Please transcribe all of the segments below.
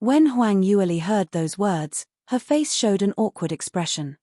When Huang Yueli heard those words, her face showed an awkward expression.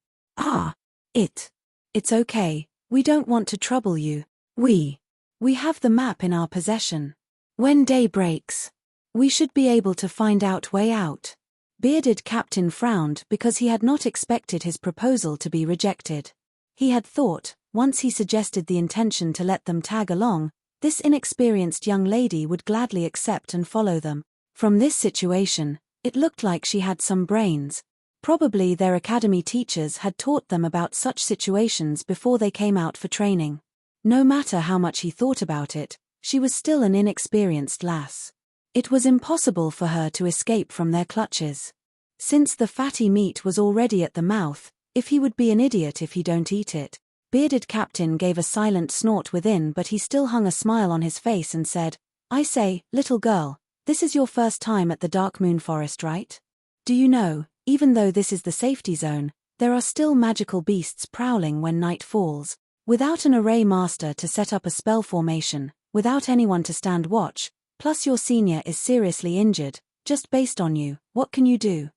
It's okay, we don't want to trouble you. We have the map in our possession. When day breaks, we should be able to find out way out. Bearded Captain frowned because he had not expected his proposal to be rejected. He had thought, once he suggested the intention to let them tag along, this inexperienced young lady would gladly accept and follow them. From this situation, it looked like she had some brains. Probably their academy teachers had taught them about such situations before they came out for training. No matter how much he thought about it, she was still an inexperienced lass. It was impossible for her to escape from their clutches. Since the fatty meat was already at the mouth, if he would be an idiot if he don't eat it. Bearded Captain gave a silent snort within, but he still hung a smile on his face and said, I say, little girl, this is your first time at the Dark Moon Forest, right? Do you know, even though this is the safety zone, there are still magical beasts prowling when night falls. Without an array master to set up a spell formation, without anyone to stand watch, plus your senior is seriously injured, just based on you, what can you do?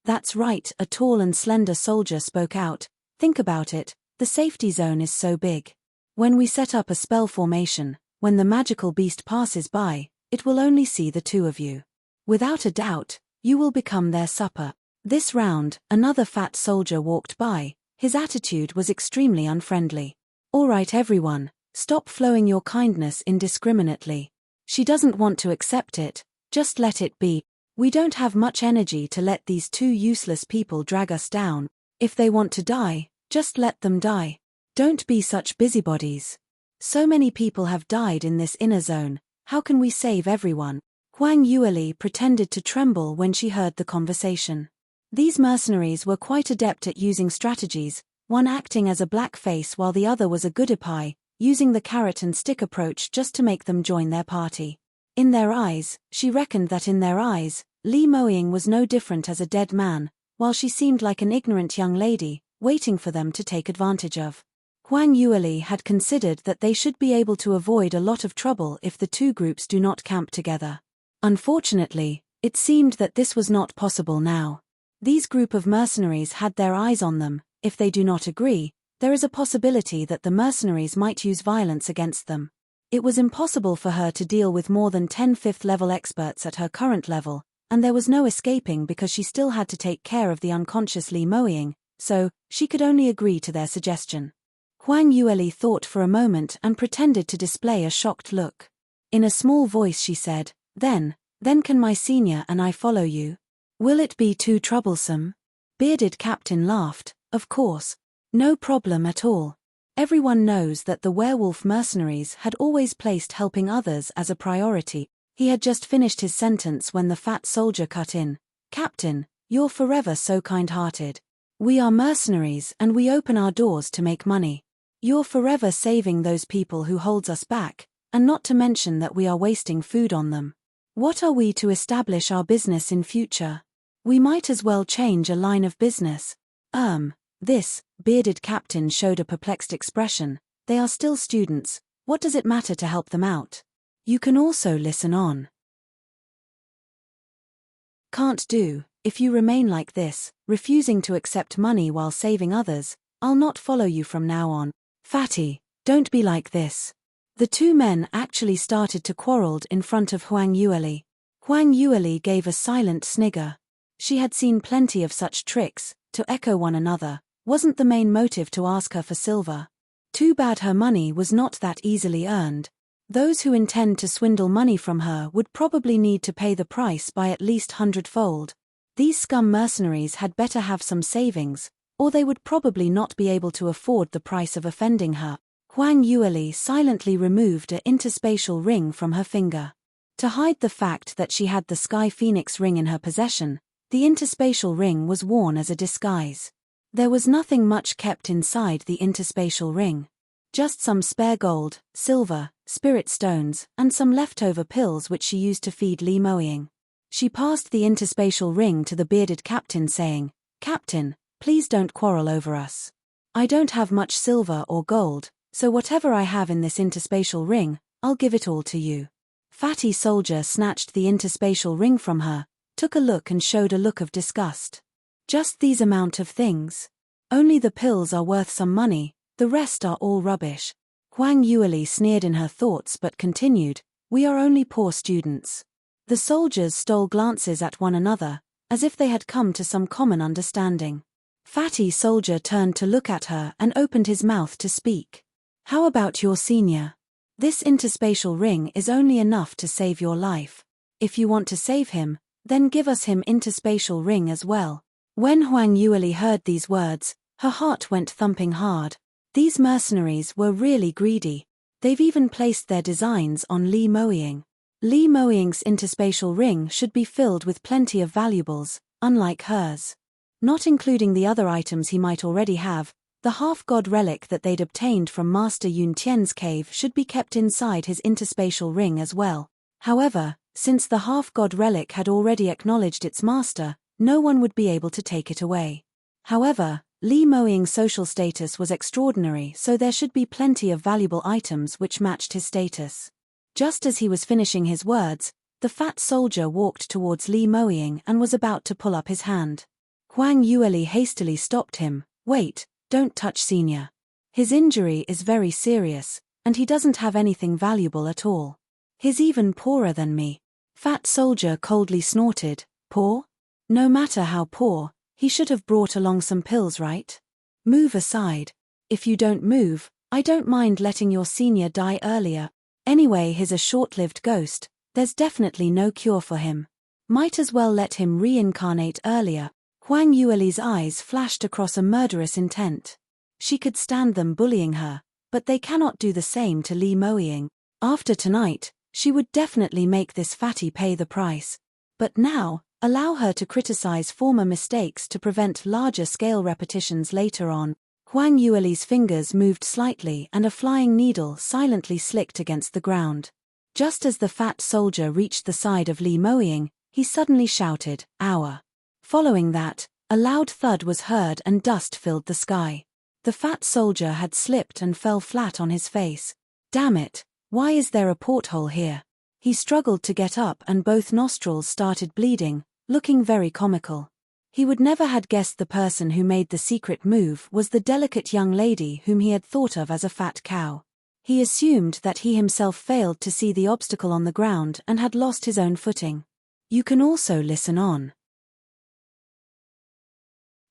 That's right, a tall and slender soldier spoke out. Think about it, the safety zone is so big. When we set up a spell formation, when the magical beast passes by, it will only see the two of you. Without a doubt, you will become their supper. This round, another fat soldier walked by. His attitude was extremely unfriendly. All right everyone, stop flowing your kindness indiscriminately. She doesn't want to accept it, just let it be. We don't have much energy to let these two useless people drag us down. If they want to die, just let them die. Don't be such busybodies. So many people have died in this inner zone, how can we save everyone? Huang Yueli pretended to tremble when she heard the conversation. These mercenaries were quite adept at using strategies, one acting as a black face while the other was a goody-pie, using the carrot and stick approach just to make them join their party. In their eyes, she reckoned that in their eyes, Moying was no different as a dead man, while she seemed like an ignorant young lady, waiting for them to take advantage of. Huang Yueli had considered that they should be able to avoid a lot of trouble if the two groups do not camp together. Unfortunately, it seemed that this was not possible now. These group of mercenaries had their eyes on them. If they do not agree, there is a possibility that the mercenaries might use violence against them. It was impossible for her to deal with more than 10 fifth-level experts at her current level, and there was no escaping because she still had to take care of the unconscious Moying, so she could only agree to their suggestion. Huang Yueli thought for a moment and pretended to display a shocked look. In a small voice she said, Then can my senior and I follow you? Will it be too troublesome? Bearded Captain laughed, of course. No problem at all. Everyone knows that the werewolf mercenaries had always placed helping others as a priority. He had just finished his sentence when the fat soldier cut in. Captain, you're forever so kind-hearted. We are mercenaries and we open our doors to make money. You're forever saving those people who holds us back, and not to mention that we are wasting food on them. What are we to establish our business in future? We might as well change a line of business. This, Bearded Captain showed a perplexed expression. They are still students, what does it matter to help them out? You can also listen on. Can't do, if you remain like this, refusing to accept money while saving others, I'll not follow you from now on. Fatty, don't be like this. The two men actually started to quarrel in front of Huang Yueli. Huang Yueli gave a silent snigger. She had seen plenty of such tricks. To echo one another wasn't the main motive to ask her for silver. Too bad her money was not that easily earned. Those who intend to swindle money from her would probably need to pay the price by at least 100-fold. These scum mercenaries had better have some savings, or they would probably not be able to afford the price of offending her. Huang Yueli silently removed an interspatial ring from her finger. To hide the fact that she had the Sky Phoenix ring in her possession, the interspatial ring was worn as a disguise. There was nothing much kept inside the interspatial ring. Just some spare gold, silver, spirit stones, and some leftover pills which she used to feed Moying. She passed the interspatial ring to the Bearded Captain saying, Captain, please don't quarrel over us. I don't have much silver or gold, so whatever I have in this interspatial ring, I'll give it all to you. Fatty soldier snatched the interspatial ring from her, took a look and showed a look of disgust. Just these amount of things. Only the pills are worth some money, the rest are all rubbish. Huang Yueli sneered in her thoughts but continued, we are only poor students. The soldiers stole glances at one another, as if they had come to some common understanding. Fatty soldier turned to look at her and opened his mouth to speak. How about your senior? This interspatial ring is only enough to save your life. If you want to save him, then give us him interspatial ring as well. When Huang Yueli heard these words, her heart went thumping hard. These mercenaries were really greedy. They've even placed their designs on Li Moying. Li Moying's interspatial ring should be filled with plenty of valuables, unlike hers. Not including the other items he might already have, the half-god relic that they'd obtained from Master Yun Tian's cave should be kept inside his interspatial ring as well. However, since the half-god relic had already acknowledged its master, no one would be able to take it away. However, Li Moying's social status was extraordinary, so there should be plenty of valuable items which matched his status. Just as he was finishing his words, the fat soldier walked towards Li Moying and was about to pull up his hand. Huang Yueli hastily stopped him. Wait, don't touch senior. His injury is very serious, and he doesn't have anything valuable at all. He's even poorer than me. Fat soldier coldly snorted. Poor? No matter how poor, he should have brought along some pills, right? Move aside. If you don't move, I don't mind letting your senior die earlier. Anyway, he's a short-lived ghost, there's definitely no cure for him. Might as well let him reincarnate earlier. Huang Yueli's eyes flashed across a murderous intent. She could stand them bullying her, but they cannot do the same to Li Moying. After tonight, she would definitely make this fatty pay the price. But now, allow her to criticize former mistakes to prevent larger-scale repetitions later on. Huang Yueli's fingers moved slightly and a flying needle silently slicked against the ground. Just as the fat soldier reached the side of Li Moying, he suddenly shouted, "Ow!" Following that, a loud thud was heard and dust filled the sky. The fat soldier had slipped and fell flat on his face. Damn it, why is there a porthole here? He struggled to get up and both nostrils started bleeding, looking very comical. He would never had guessed the person who made the secret move was the delicate young lady whom he had thought of as a fat cow. He assumed that he himself failed to see the obstacle on the ground and had lost his own footing. You can also listen on.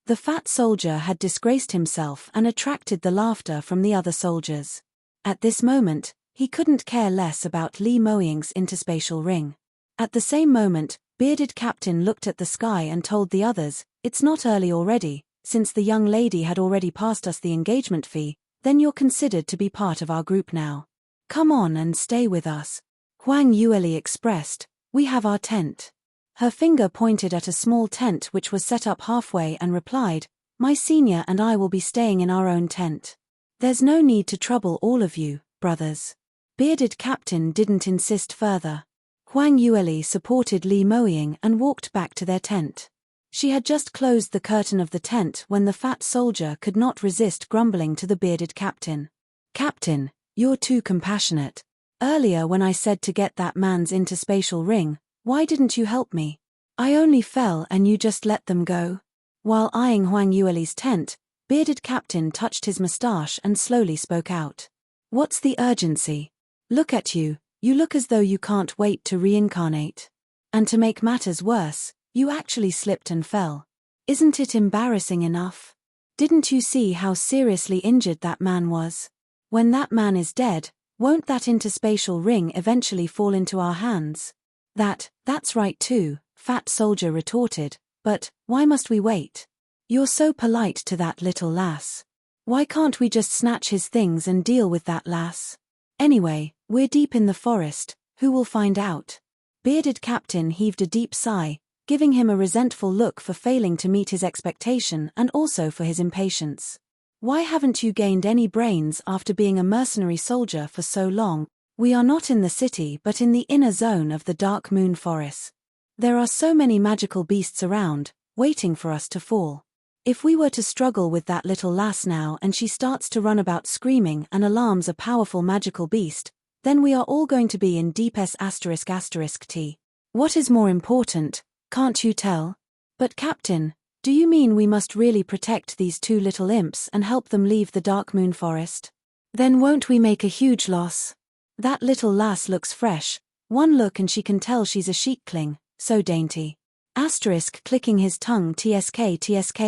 The fat soldier had disgraced himself and attracted the laughter from the other soldiers. At this moment, he couldn't care less about Li Moying's interspatial ring. At the same moment, bearded captain looked at the sky and told the others, "It's not early already, since the young lady had already passed us the engagement fee, then you're considered to be part of our group now. Come on and stay with us." Huang Yueli expressed, "We have our tent." Her finger pointed at a small tent which was set up halfway and replied, "My senior and I will be staying in our own tent. There's no need to trouble all of you, brothers." Bearded captain didn't insist further. Huang Yueli supported Li Moying and walked back to their tent. She had just closed the curtain of the tent when the fat soldier could not resist grumbling to the bearded captain. "Captain, you're too compassionate. Earlier when I said to get that man's interspatial ring, why didn't you help me? I only fell and you just let them go." While eyeing Huang Yueli's tent, bearded captain touched his mustache and slowly spoke out. "What's the urgency? Look at you, you look as though you can't wait to reincarnate. And to make matters worse, you actually slipped and fell. Isn't it embarrassing enough? Didn't you see how seriously injured that man was? When that man is dead, won't that interspatial ring eventually fall into our hands?" That's right too, fat soldier retorted, "but why must we wait? You're so polite to that little lass. Why can't we just snatch his things and deal with that lass? Anyway, we're deep in the forest, who will find out?" Bearded captain heaved a deep sigh, giving him a resentful look for failing to meet his expectation and also for his impatience. "Why haven't you gained any brains after being a mercenary soldier for so long? We are not in the city but in the inner zone of the Dark Moon Forest. There are so many magical beasts around, waiting for us to fall. If we were to struggle with that little lass now and she starts to run about screaming and alarms a powerful magical beast, then we are all going to be in deep S***T. What is more important, Can't you tell? But Captain, do you mean we must really protect these two little imps and help them leave the Dark Moon Forest? Then won't we make a huge loss? That little lass looks fresh, one look and she can tell she's a chickling, so dainty. Asterisk clicking his tongue tsk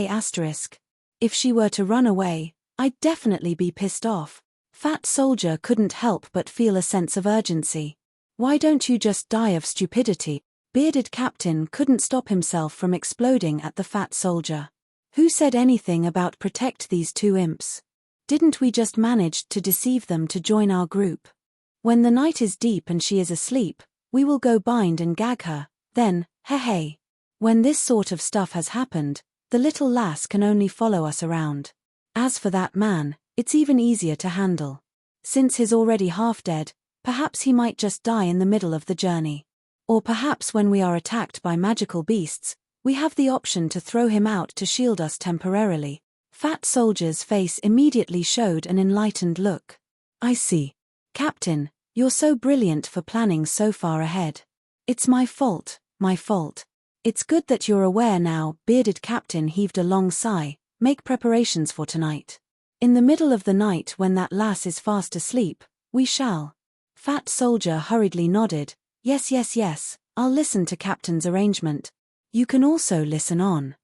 asterisk. If she were to run away, I'd definitely be pissed off. Fat Soldier couldn't help but feel a sense of urgency. Why don't you just die of stupidity? Bearded Captain couldn't stop himself from exploding at the Fat Soldier. Who said anything about protect these two imps? Didn't we just manage to deceive them to join our group? When the night is deep and she is asleep, we will go bind and gag her, then, hey. When this sort of stuff has happened, the little lass can only follow us around. As for that man, it's even easier to handle. Since he's already half dead, perhaps he might just die in the middle of the journey. Or perhaps when we are attacked by magical beasts, we have the option to throw him out to shield us temporarily. Fat Soldier's face immediately showed an enlightened look. I see. Captain, you're so brilliant for planning so far ahead. It's my fault. It's good that you're aware now. Bearded Captain heaved a long sigh. Make preparations for tonight. In the middle of the night when that lass is fast asleep, we shall. Fat Soldier hurriedly nodded. Yes, I'll listen to Captain's arrangement. You can also listen on.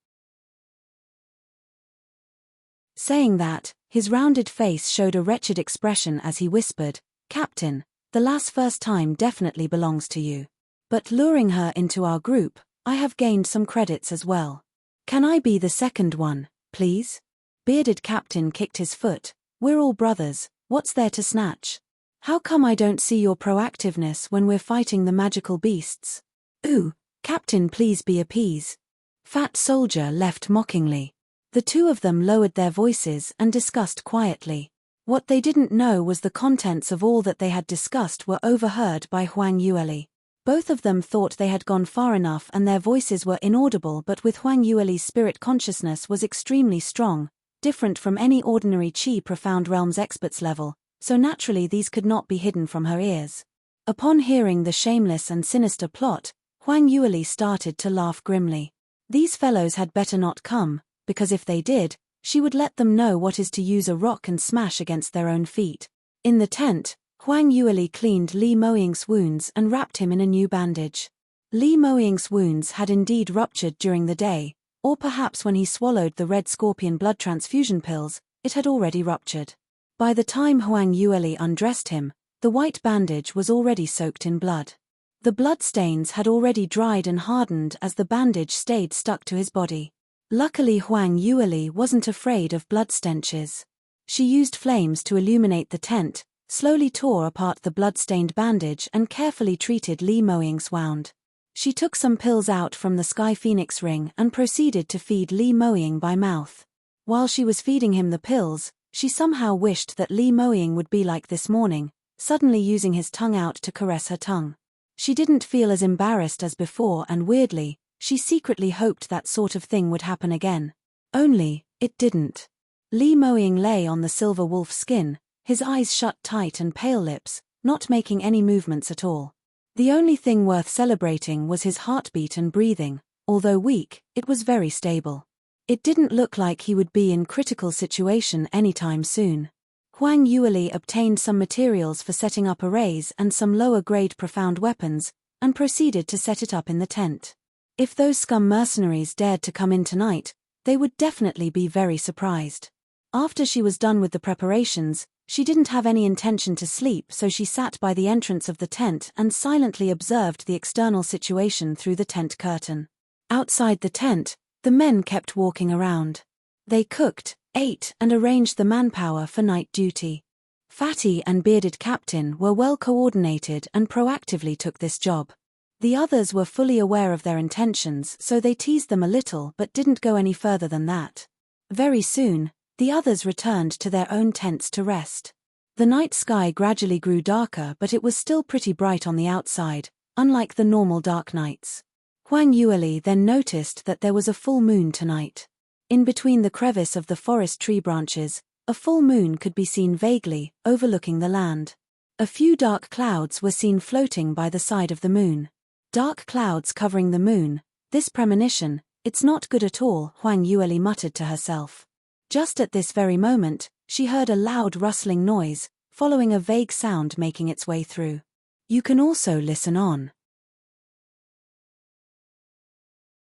Saying that, his rounded face showed a wretched expression as he whispered, Captain, the lass first time definitely belongs to you. But luring her into our group, I have gained some credits as well. Can I be the second one, please? Bearded Captain kicked his foot. We're all brothers, what's there to snatch? How come I don't see your proactiveness when we're fighting the magical beasts? Ooh, Captain, please be appeased. Fat Soldier left mockingly. The two of them lowered their voices and discussed quietly. What they didn't know was the contents of all that they had discussed were overheard by Huang Yueli. Both of them thought they had gone far enough and their voices were inaudible, but with Huang Yueli's spirit consciousness was extremely strong, different from any ordinary Qi Profound Realms expert's level, so naturally these could not be hidden from her ears. Upon hearing the shameless and sinister plot, Huang Yueli started to laugh grimly. These fellows had better not come, because if they did, she would let them know what is to use a rock and smash against their own feet. In the tent, Huang Yueli cleaned Li Moying's wounds and wrapped him in a new bandage. Li Moying's wounds had indeed ruptured during the day, or perhaps when he swallowed the red scorpion blood transfusion pills, it had already ruptured. By the time Huang Yueli undressed him, the white bandage was already soaked in blood. The blood stains had already dried and hardened as the bandage stayed stuck to his body. Luckily Huang Yueli wasn't afraid of blood stenches. She used flames to illuminate the tent, slowly tore apart the blood-stained bandage and carefully treated Li Moying's wound. She took some pills out from the Sky Phoenix ring and proceeded to feed Li Moying by mouth. While she was feeding him the pills, she somehow wished that Li Moying would be like this morning, suddenly using his tongue out to caress her tongue. She didn't feel as embarrassed as before and weirdly, she secretly hoped that sort of thing would happen again. Only, it didn't. Li Moying lay on the silver wolf skin, his eyes shut tight and pale lips, not making any movements at all. The only thing worth celebrating was his heartbeat and breathing. Although weak, it was very stable. It didn't look like he would be in critical situation anytime soon. Huang Yueli obtained some materials for setting up arrays and some lower-grade profound weapons, and proceeded to set it up in the tent. If those scum mercenaries dared to come in tonight, they would definitely be very surprised. After she was done with the preparations, she didn't have any intention to sleep, so she sat by the entrance of the tent and silently observed the external situation through the tent curtain. Outside the tent, the men kept walking around. They cooked, ate, and arranged the manpower for night duty. Fatty and Bearded Captain were well coordinated and proactively took this job. The others were fully aware of their intentions, so they teased them a little but didn't go any further than that. Very soon, the others returned to their own tents to rest. The night sky gradually grew darker, but it was still pretty bright on the outside, unlike the normal dark nights. Huang Yueli then noticed that there was a full moon tonight. In between the crevice of the forest tree branches, a full moon could be seen vaguely, overlooking the land. A few dark clouds were seen floating by the side of the moon. Dark clouds covering the moon, This premonition, it's not good at all, Huang Yueli muttered to herself. Just at this very moment, she heard a loud rustling noise, following a vague sound making its way through. You can also listen on.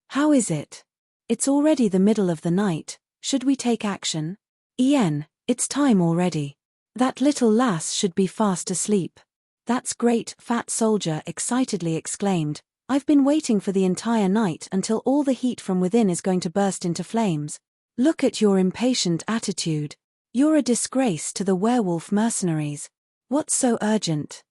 How is it? It's already the middle of the night, should we take action? Ian, it's time already. That little lass should be fast asleep. That's great, Fat Soldier excitedly exclaimed. I've been waiting for the entire night until all the heat from within is going to burst into flames. Look at your impatient attitude. You're a disgrace to the werewolf mercenaries. What's so urgent?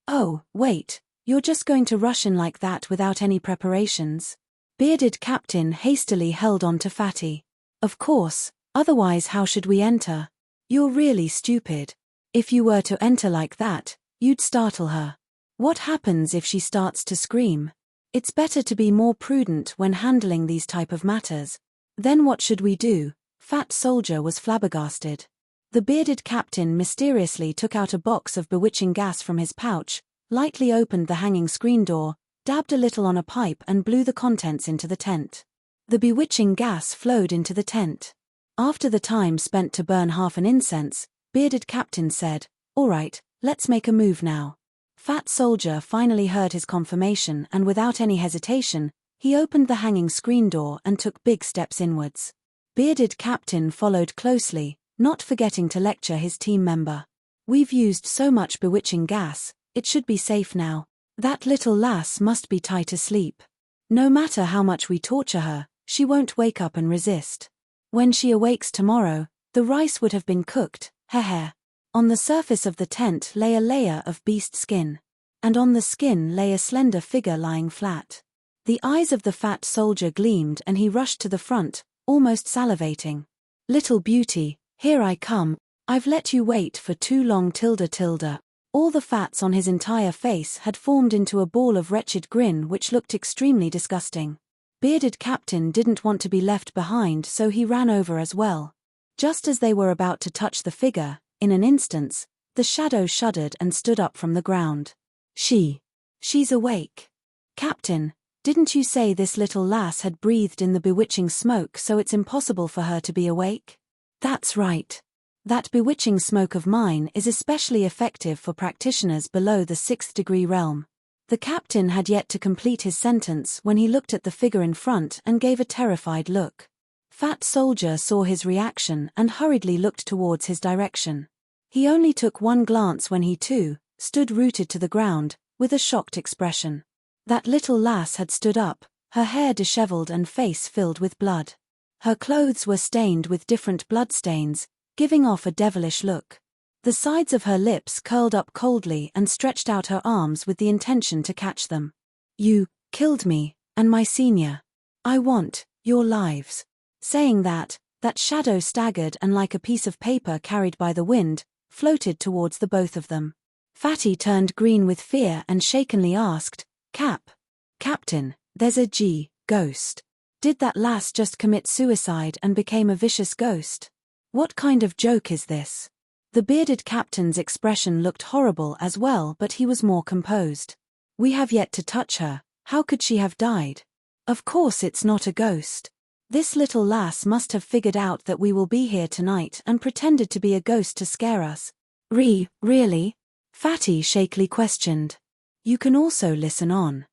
Oh, wait, you're just going to rush in like that without any preparations? Bearded Captain hastily held on to Fatty. Of course, otherwise how should we enter? You're really stupid. If you were to enter like that, you'd startle her. What happens if she starts to scream? It's better to be more prudent when handling these type of matters. Then what should we do? Fat Soldier was flabbergasted. The bearded captain mysteriously took out a box of bewitching gas from his pouch, lightly opened the hanging screen door, dabbed a little on a pipe and blew the contents into the tent. The bewitching gas flowed into the tent. After the time spent to burn half an incense, bearded captain said, "All right, let's make a move now." Fat Soldier finally heard his confirmation and without any hesitation, he opened the hanging screen door and took big steps inwards. Bearded Captain followed closely, not forgetting to lecture his team member. We've used so much bewitching gas, it should be safe now. That little lass must be tight asleep. No matter how much we torture her, she won't wake up and resist. When she awakes tomorrow, the rice would have been cooked, heh. On the surface of the tent lay a layer of beast skin. And on the skin lay a slender figure lying flat. The eyes of the Fat Soldier gleamed and he rushed to the front, almost salivating. Little beauty, here I come. I've let you wait for too long tilde. All the fats on his entire face had formed into a ball of wretched grin which looked extremely disgusting. Bearded Captain didn't want to be left behind, so he ran over as well. Just as they were about to touch the figure, in an instant, the shadow shuddered and stood up from the ground. She's awake. Captain, didn't you say this little lass had breathed in the bewitching smoke, so it's impossible for her to be awake? That's right. That bewitching smoke of mine is especially effective for practitioners below the 6th degree realm. The captain had yet to complete his sentence when he looked at the figure in front and gave a terrified look. Fat Soldier saw his reaction and hurriedly looked towards his direction. He only took one glance when he too stood rooted to the ground, with a shocked expression. That little lass had stood up, her hair disheveled and face filled with blood. Her clothes were stained with different bloodstains, giving off a devilish look. The sides of her lips curled up coldly and stretched out her arms with the intention to catch them. You killed me, and my senior. I want your lives. Saying that shadow staggered and like a piece of paper carried by the wind, floated towards the both of them. Fatty turned green with fear and shakenly asked, Captain, there's a ghost. Did that lass just commit suicide and became a vicious ghost? What kind of joke is this? The bearded captain's expression looked horrible as well, but he was more composed. We have yet to touch her, how could she have died? Of course it's not a ghost. This little lass must have figured out that we will be here tonight and pretended to be a ghost to scare us. Really? Fatty shakily questioned. You can also listen on.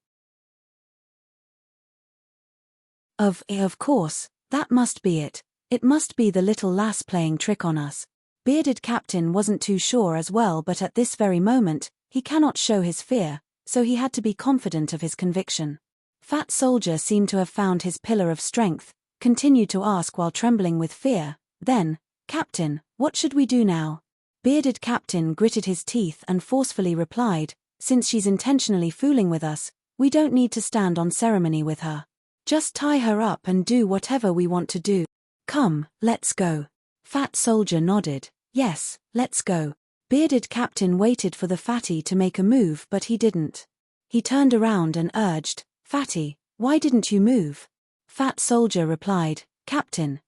Of course, that must be it. It must be the little lass playing trick on us. Bearded Captain wasn't too sure as well, but at this very moment, he cannot show his fear, so he had to be confident of his conviction. Fat Soldier seemed to have found his pillar of strength, continued to ask while trembling with fear, then, Captain, what should we do now? Bearded Captain gritted his teeth and forcefully replied, since she's intentionally fooling with us, we don't need to stand on ceremony with her. Just tie her up and do whatever we want to do. Come, let's go. Fat Soldier nodded. Yes, let's go. Bearded Captain waited for the fatty to make a move, but he didn't. He turned around and urged, Fatty, why didn't you move? Fat Soldier replied, Captain,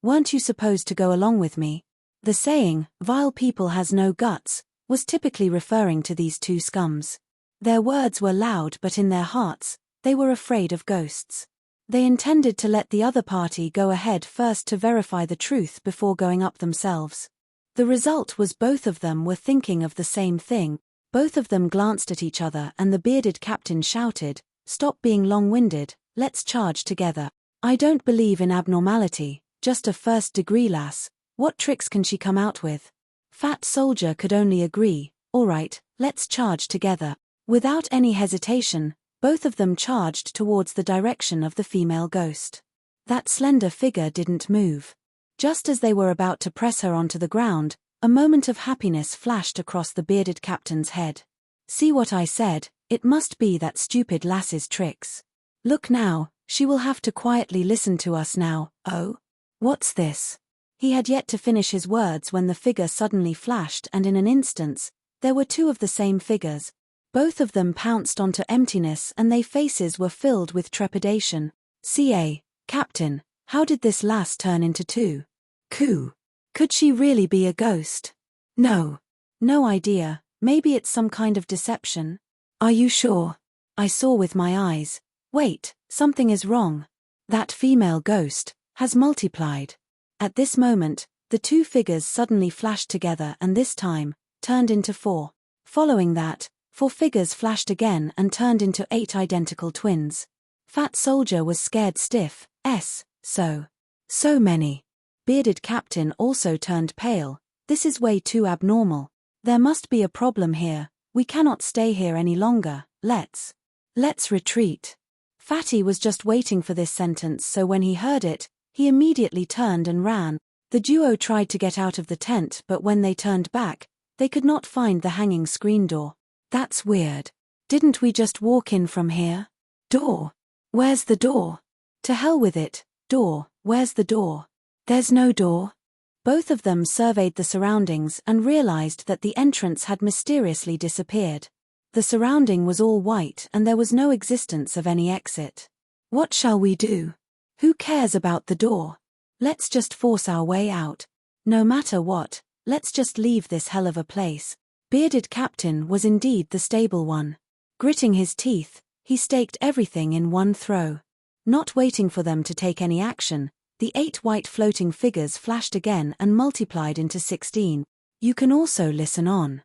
weren't you supposed to go along with me? The saying, vile people has no guts, was typically referring to these two scums. Their words were loud, but in their hearts, They were afraid of ghosts. They intended to let the other party go ahead first to verify the truth before going up themselves. The result was both of them were thinking of the same thing. Both of them glanced at each other and the bearded captain shouted, "Stop being long-winded, let's charge together. I don't believe in abnormality, just a first-degree lass. What tricks can she come out with?" Fat Soldier could only agree, "All right, let's charge together." Without any hesitation, both of them charged towards the direction of the female ghost. That slender figure didn't move. Just as they were about to press her onto the ground, a moment of happiness flashed across the bearded captain's head. "See what I said, it must be that stupid lass's tricks. Look now, she will have to quietly listen to us now. Oh? What's this?" He had yet to finish his words when the figure suddenly flashed, and in an instant, there were two of the same figures. Both of them pounced onto emptiness and their faces were filled with trepidation. Captain, how did this lass turn into two? Could she really be a ghost? No idea, maybe it's some kind of deception. Are you sure? I saw with my eyes. Wait, something is wrong. That female ghost has multiplied. At this moment, the two figures suddenly flashed together and this time, turned into 4. Following that, 4 figures flashed again and turned into 8 identical twins. Fat Soldier was scared stiff. So many. Bearded Captain also turned pale. This is way too abnormal. There must be a problem here. We cannot stay here any longer. Let's retreat. Fatty was just waiting for this sentence, so when he heard it, he immediately turned and ran. The duo tried to get out of the tent, but when they turned back, they could not find the hanging screen door. That's weird. Didn't we just walk in from here? Door? Where's the door? To hell with it. Door, where's the door? There's no door. Both of them surveyed the surroundings and realized that the entrance had mysteriously disappeared. The surrounding was all white and there was no existence of any exit. What shall we do? Who cares about the door? Let's just force our way out. No matter what, let's just leave this hell of a place. Bearded Captain was indeed the stable one. Gritting his teeth, he staked everything in one throw. Not waiting for them to take any action, the 8 white floating figures flashed again and multiplied into 16. You can also listen on.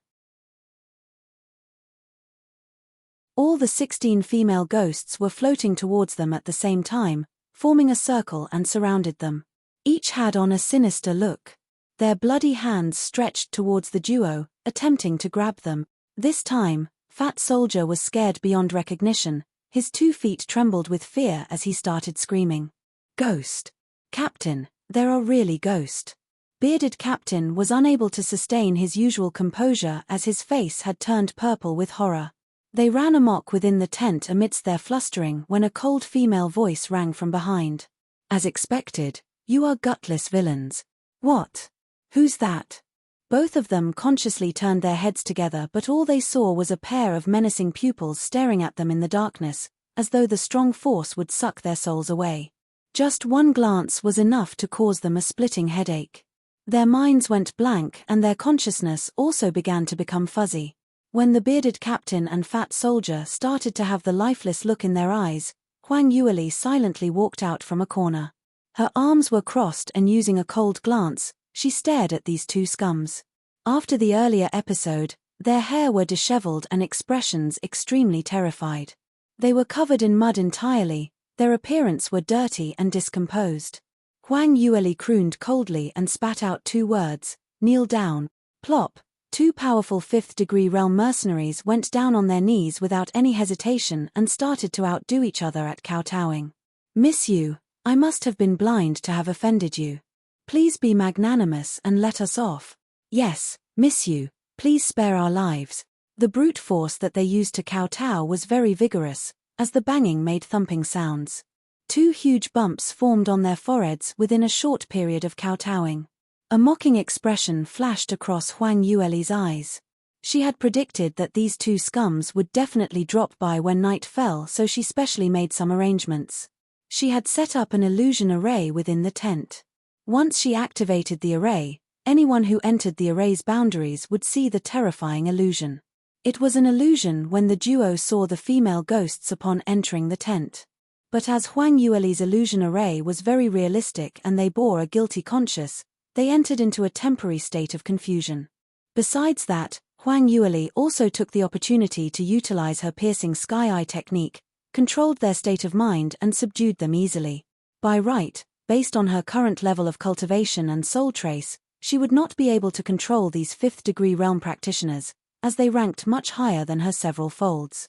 All the 16 female ghosts were floating towards them at the same time, forming a circle and surrounded them. Each had on a sinister look. Their bloody hands stretched towards the duo, attempting to grab them. This time, Fat Soldier was scared beyond recognition. His 2 feet trembled with fear as he started screaming. Ghost. Captain, there are really ghosts. Bearded Captain was unable to sustain his usual composure as his face had turned purple with horror. They ran amok within the tent amidst their flustering when a cold female voice rang from behind. As expected, you are gutless villains. What? Who's that? Both of them consciously turned their heads together, but all they saw was a pair of menacing pupils staring at them in the darkness, as though the strong force would suck their souls away. Just one glance was enough to cause them a splitting headache. Their minds went blank and their consciousness also began to become fuzzy. When the bearded captain and Fat Soldier started to have the lifeless look in their eyes, Huang Yueli silently walked out from a corner. Her arms were crossed and using a cold glance, she stared at these two scums. After the earlier episode, their hair were disheveled and expressions extremely terrified. They were covered in mud entirely, their appearance were dirty and discomposed. Huang Yueli crooned coldly and spat out 2 words, kneel down. Plop, 2 powerful 5th-degree realm mercenaries went down on their knees without any hesitation and started to outdo each other at kowtowing. Miss you, I must have been blind to have offended you. Please be magnanimous and let us off. Yes, miss you, please spare our lives. The brute force that they used to kowtow was very vigorous, as the banging made thumping sounds. 2 huge bumps formed on their foreheads within a short period of kowtowing. A mocking expression flashed across Huang Yueli's eyes. She had predicted that these 2 scums would definitely drop by when night fell, so she specially made some arrangements. She had set up an illusion array within the tent. Once she activated the array, anyone who entered the array's boundaries would see the terrifying illusion. It was an illusion when the duo saw the female ghosts upon entering the tent. But as Huang Yueli's illusion array was very realistic and they bore a guilty conscience, they entered into a temporary state of confusion. Besides that, Huang Yueli also took the opportunity to utilize her piercing sky eye technique, controlled their state of mind and subdued them easily. By right, based on her current level of cultivation and soul trace, she would not be able to control these fifth-degree realm practitioners, as they ranked much higher than her several folds.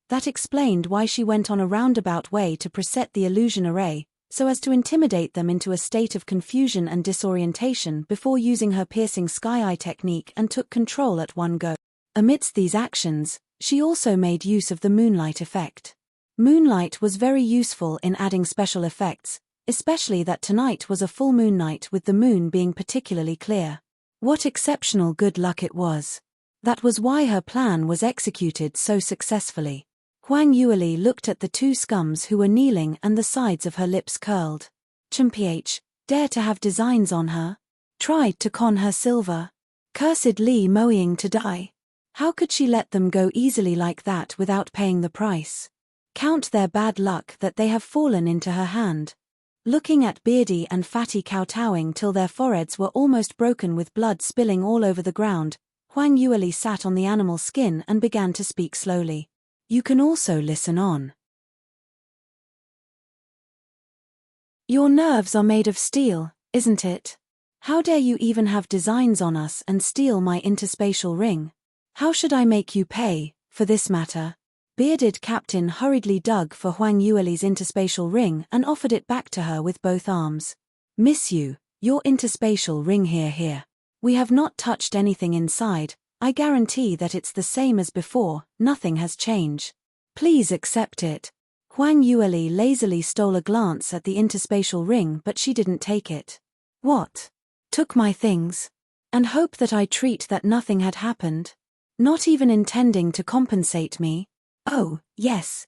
That explained why she went on a roundabout way to preset the illusion array, so as to intimidate them into a state of confusion and disorientation before using her piercing sky eye technique and took control at one go. Amidst these actions, she also made use of the moonlight effect. Moonlight was very useful in adding special effects, especially that tonight was a full moon night with the moon being particularly clear. What exceptional good luck it was. That was why her plan was executed so successfully. Huang Yueli looked at the two scums who were kneeling and the sides of her lips curled. Chimph, dare to have designs on her? Tried to con her silver? Cursed Li Moying to die. How could she let them go easily like that without paying the price? Count their bad luck that they have fallen into her hand. Looking at Beardy and Fatty kowtowing till their foreheads were almost broken with blood spilling all over the ground, Huang Yueli sat on the animal skin and began to speak slowly. You can also listen on. Your nerves are made of steel, isn't it? How dare you even have designs on us and steal my interspatial ring? How should I make you pay, for this matter? Bearded Captain hurriedly dug for Huang Yueli's interspatial ring and offered it back to her with both arms. Miss you, your interspatial ring here. We have not touched anything inside, I guarantee that it's the same as before, nothing has changed. Please accept it. Huang Yueli lazily stole a glance at the interspatial ring but she didn't take it. What? Took my things? And hope that I treat that nothing had happened? Not even intending to compensate me? Oh, yes,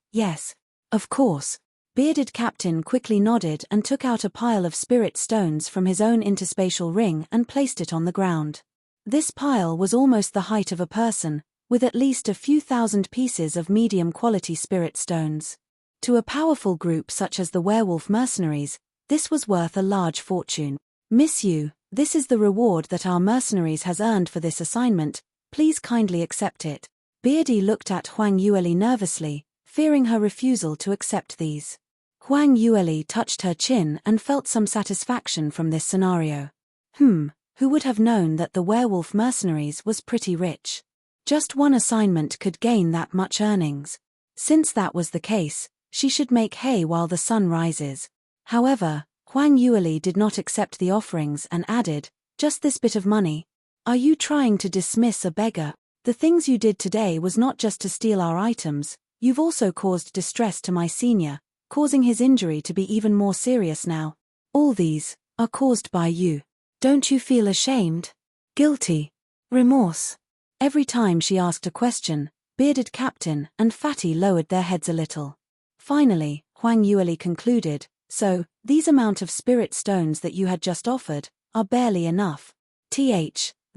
of course. Bearded Captain quickly nodded and took out a pile of spirit stones from his own interspatial ring and placed it on the ground. This pile was almost the height of a person, with at least a few thousand pieces of medium-quality spirit stones. To a powerful group such as the werewolf mercenaries, this was worth a large fortune. Miss you, this is the reward that our mercenaries has earned for this assignment, please kindly accept it. Beardy looked at Huang Yueli nervously, fearing her refusal to accept these. Huang Yueli touched her chin and felt some satisfaction from this scenario. Who would have known that the werewolf mercenaries was pretty rich? Just one assignment could gain that much earnings. Since that was the case, she should make hay while the sun rises. However, Huang Yueli did not accept the offerings and added, just this bit of money. Are you trying to dismiss a beggar? The things you did today was not just to steal our items, you've also caused distress to my senior, causing his injury to be even more serious now. All these are caused by you. Don't you feel ashamed? Guilty? Remorse? Every time she asked a question, Bearded Captain and Fatty lowered their heads a little. Finally, Huang Yueli concluded, so, these amount of spirit stones that you had just offered, are barely enough.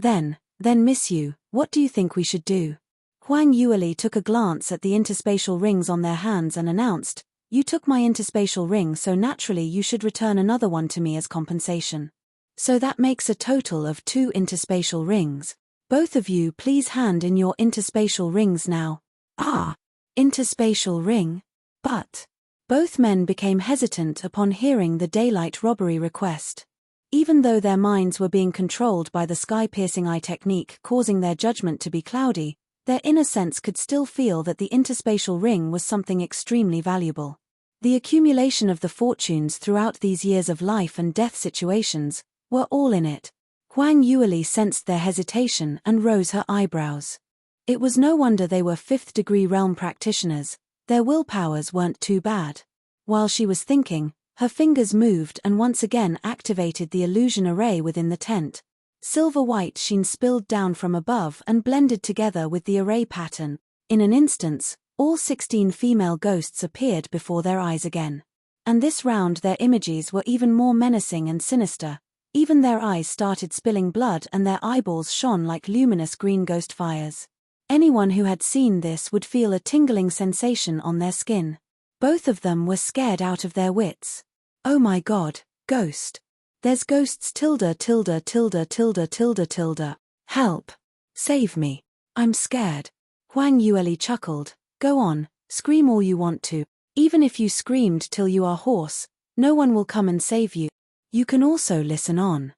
Then miss you, what do you think we should do? Huang Yueli took a glance at the interspatial rings on their hands and announced, you took my interspatial ring so naturally you should return another one to me as compensation. So that makes a total of 2 interspatial rings. Both of you please hand in your interspatial rings now. Ah! Interspatial ring? But... Both men became hesitant upon hearing the daylight robbery request. Even though their minds were being controlled by the sky-piercing eye technique causing their judgment to be cloudy, their inner sense could still feel that the interspatial ring was something extremely valuable. The accumulation of the fortunes throughout these years of life and death situations were all in it. Huang Yueli sensed their hesitation and rose her eyebrows. It was no wonder they were 5th-degree realm practitioners, their willpowers weren't too bad. While she was thinking, her fingers moved and once again activated the illusion array within the tent. Silver-white sheen spilled down from above and blended together with the array pattern. In an instant, all 16 female ghosts appeared before their eyes again. And this round their images were even more menacing and sinister. Even their eyes started spilling blood and their eyeballs shone like luminous green ghost fires. Anyone who had seen this would feel a tingling sensation on their skin. Both of them were scared out of their wits. Oh my God, ghost. There's ghosts tilde tilde tilde tilde tilde tilde. Help. Save me. I'm scared. Huang Yueli chuckled. Go on, scream all you want to. Even if you screamed till you are hoarse, no one will come and save you. You can also listen on.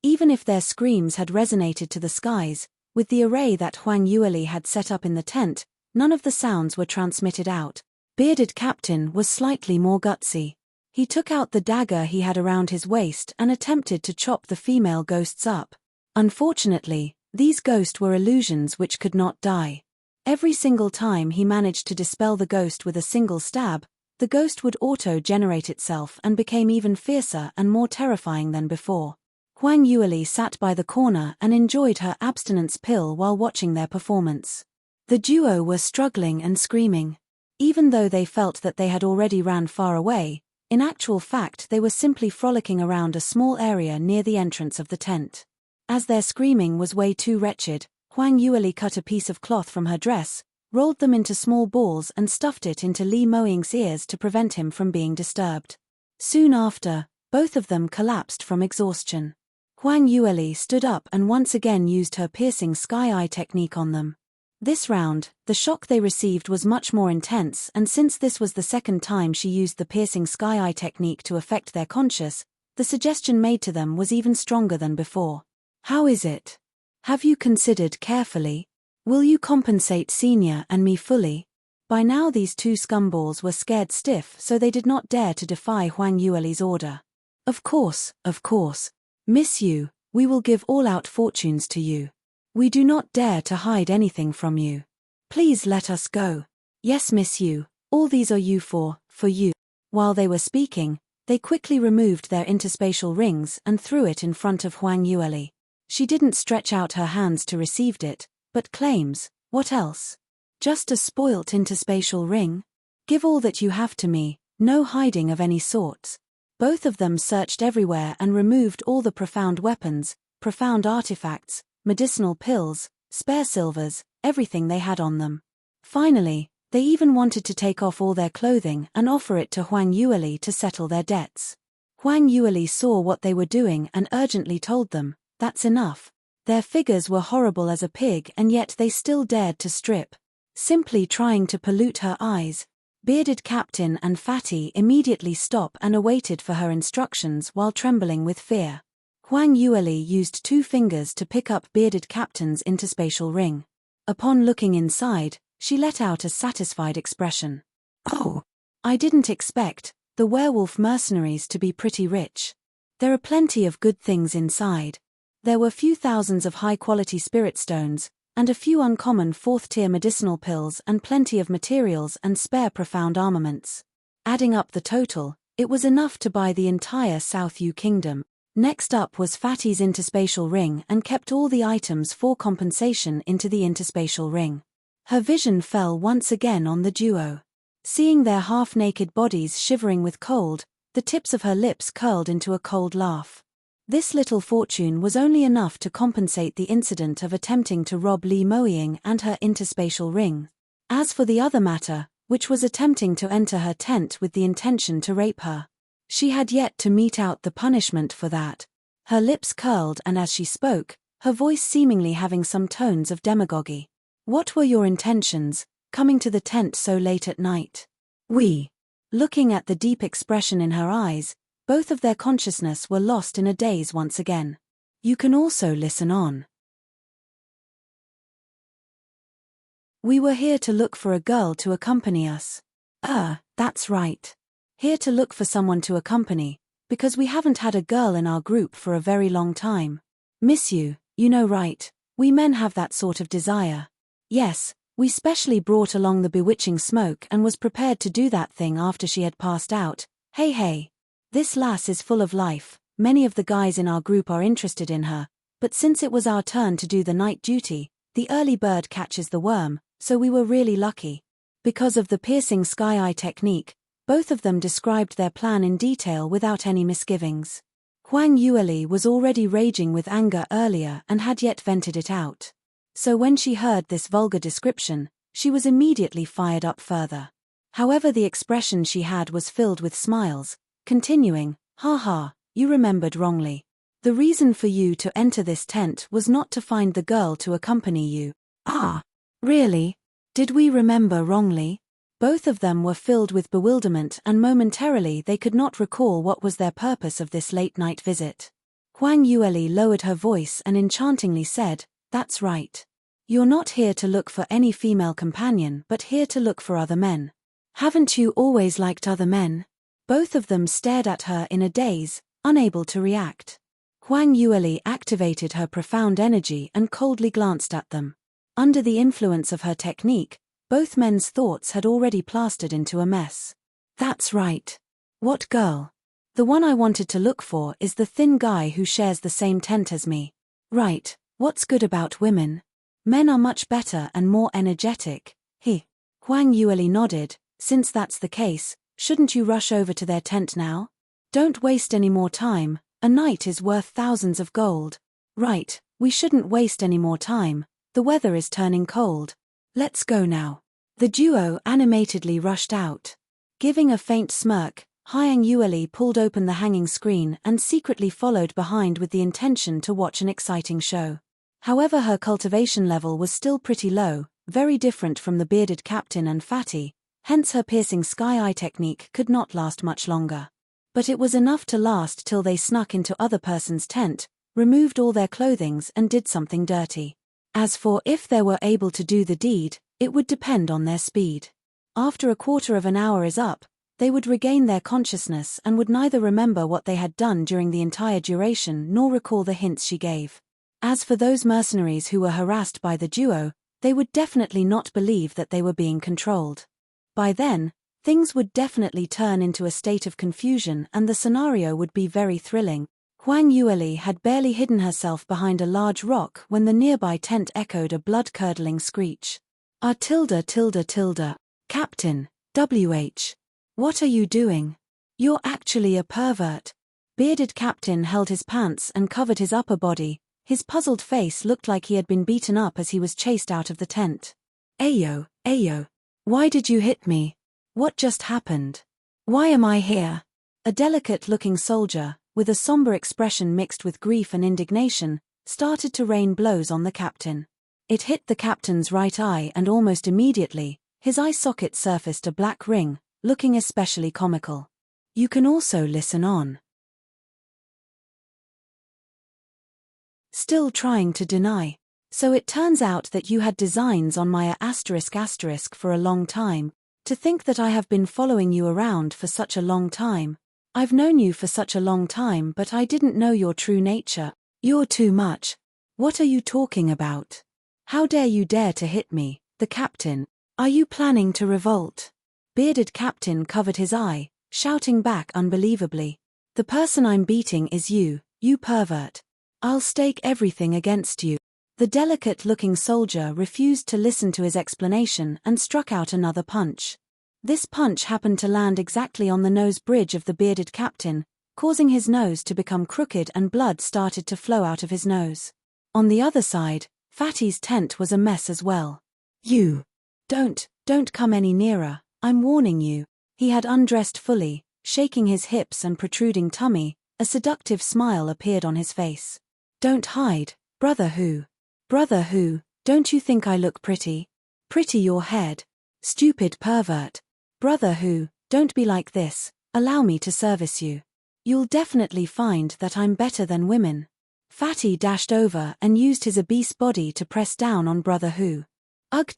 Even if their screams had resonated to the skies, with the array that Huang Yueli had set up in the tent, none of the sounds were transmitted out. Bearded Captain was slightly more gutsy. He took out the dagger he had around his waist and attempted to chop the female ghosts up. Unfortunately, these ghosts were illusions which could not die. Every single time he managed to dispel the ghost with a single stab, the ghost would auto-generate itself and became even fiercer and more terrifying than before. Huang Yueli sat by the corner and enjoyed her abstinence pill while watching their performance. The duo were struggling and screaming. Even though they felt that they had already ran far away, in actual fact they were simply frolicking around a small area near the entrance of the tent. As their screaming was way too wretched, Huang Yueli cut a piece of cloth from her dress, rolled them into small balls and stuffed it into Li Moying's ears to prevent him from being disturbed. Soon after, both of them collapsed from exhaustion. Huang Yueli stood up and once again used her piercing sky-eye technique on them. This round, the shock they received was much more intense, and since this was the second time she used the piercing sky-eye technique to affect their conscious, the suggestion made to them was even stronger than before. How is it? Have you considered carefully? Will you compensate Senior and me fully? By now these two scumballs were scared stiff, so they did not dare to defy Huang Yueli's order. Of course, Miss you, we will give all-out fortunes to you. We do not dare to hide anything from you. Please let us go. Yes, miss you, all these are you for you. While they were speaking, they quickly removed their interspatial rings and threw it in front of Huang Yueli. She didn't stretch out her hands to receive it, but claims, what else? Just a spoilt interspatial ring? Give all that you have to me, no hiding of any sorts. Both of them searched everywhere and removed all the profound weapons, profound artifacts, medicinal pills, spare silvers, everything they had on them. Finally, they even wanted to take off all their clothing and offer it to Huang Yueli to settle their debts. Huang Yueli saw what they were doing and urgently told them, that's enough. Their figures were horrible as a pig and yet they still dared to strip. Simply trying to pollute her eyes. Bearded Captain and Fatty immediately stopped and awaited for her instructions while trembling with fear. Huang Yueli used 2 fingers to pick up Bearded Captain's interspatial ring. Upon looking inside, she let out a satisfied expression. Oh, I didn't expect the werewolf mercenaries to be pretty rich. There are plenty of good things inside. There were few thousands of high-quality spirit stones, and a few uncommon 4th-tier medicinal pills and plenty of materials and spare profound armaments. Adding up the total, it was enough to buy the entire South Yu Kingdom. Next up was Fatty's interspatial ring and kept all the items for compensation into the interspatial ring. Her vision fell once again on the duo. Seeing their half-naked bodies shivering with cold, the tips of her lips curled into a cold laugh. This little fortune was only enough to compensate the incident of attempting to rob Li Moying and her interspatial ring. As for the other matter, which was attempting to enter her tent with the intention to rape her, she had yet to mete out the punishment for that. Her lips curled and as she spoke, her voice seemingly having some tones of demagogy. What were your intentions, coming to the tent so late at night? Looking at the deep expression in her eyes, both of their consciousness were lost in a daze once again. You can also listen on. We were here to look for a girl to accompany us. That's right. Here to look for someone to accompany, because we haven't had a girl in our group for a very long time. Miss you know right, we men have that sort of desire. Yes, we specially brought along the bewitching smoke and was prepared to do that thing after she had passed out. Hey. This lass is full of life, many of the guys in our group are interested in her, but since it was our turn to do the night duty, the early bird catches the worm, so we were really lucky. Because of the piercing sky-eye technique, both of them described their plan in detail without any misgivings. Huang Yueli was already raging with anger earlier and had yet vented it out. So when she heard this vulgar description, she was immediately fired up further. However, the expression she had was filled with smiles, continuing, "Ha ha, you remembered wrongly. The reason for you to enter this tent was not to find the girl to accompany you." "Ah, really? Did we remember wrongly?" Both of them were filled with bewilderment, and momentarily they could not recall what was their purpose of this late-night visit. Huang Yueli lowered her voice and enchantingly said, "That's right. You're not here to look for any female companion but here to look for other men. Haven't you always liked other men?" Both of them stared at her in a daze, unable to react. Huang Yueli activated her profound energy and coldly glanced at them. Under the influence of her technique, both men's thoughts had already plastered into a mess. "That's right. What girl? The one I wanted to look for is the thin guy who shares the same tent as me." "Right, what's good about women? Men are much better and more energetic." Huang Yueli nodded. "Since that's the case, shouldn't you rush over to their tent now? Don't waste any more time, a night is worth thousands of gold." "Right, we shouldn't waste any more time, the weather is turning cold. Let's go now." The duo animatedly rushed out. Giving a faint smirk, Huang Yueli pulled open the hanging screen and secretly followed behind with the intention to watch an exciting show. However, her cultivation level was still pretty low, very different from the bearded captain and Fatty, hence her piercing sky-eye technique could not last much longer. But it was enough to last till they snuck into other person's tent, removed all their clothings and did something dirty. As for if they were able to do the deed, it would depend on their speed. After a quarter of an hour is up, they would regain their consciousness and would neither remember what they had done during the entire duration nor recall the hints she gave. As for those mercenaries who were harassed by the duo, they would definitely not believe that they were being controlled. By then, things would definitely turn into a state of confusion and the scenario would be very thrilling. Huang Yueli had barely hidden herself behind a large rock when the nearby tent echoed a blood-curdling screech. Captain, WH. What are you doing? You're actually a pervert." Bearded Captain held his pants and covered his upper body. His puzzled face looked like he had been beaten up as he was chased out of the tent. Ayo. Why did you hit me? What just happened? Why am I here?" A delicate-looking soldier, with a somber expression mixed with grief and indignation, started to rain blows on the captain. It hit the captain's right eye and almost immediately, his eye socket surfaced a black ring, looking especially comical. "You can also listen on." Still trying to deny. "So it turns out that you had designs on my *** for a long time. To think that I have been following you around for such a long time. I've known you for such a long time but I didn't know your true nature. You're too much. What are you talking about? How dare you dare to hit me, the captain? Are you planning to revolt?" Bearded Captain covered his eye, shouting back unbelievably. "The person I'm beating is you, you pervert. I'll stake everything against you." The delicate-looking soldier refused to listen to his explanation and struck out another punch. This punch happened to land exactly on the nose bridge of the bearded captain, causing his nose to become crooked and blood started to flow out of his nose. On the other side, Fatty's tent was a mess as well. "You! Don't come any nearer, I'm warning you." He had undressed fully, shaking his hips and protruding tummy, a seductive smile appeared on his face. "Don't hide, brother who? Brother who, don't you think I look pretty? Pretty your head. Stupid pervert. Brother who, don't be like this, allow me to service you. You'll definitely find that I'm better than women." Fatty dashed over and used his obese body to press down on Brother who. Ugh.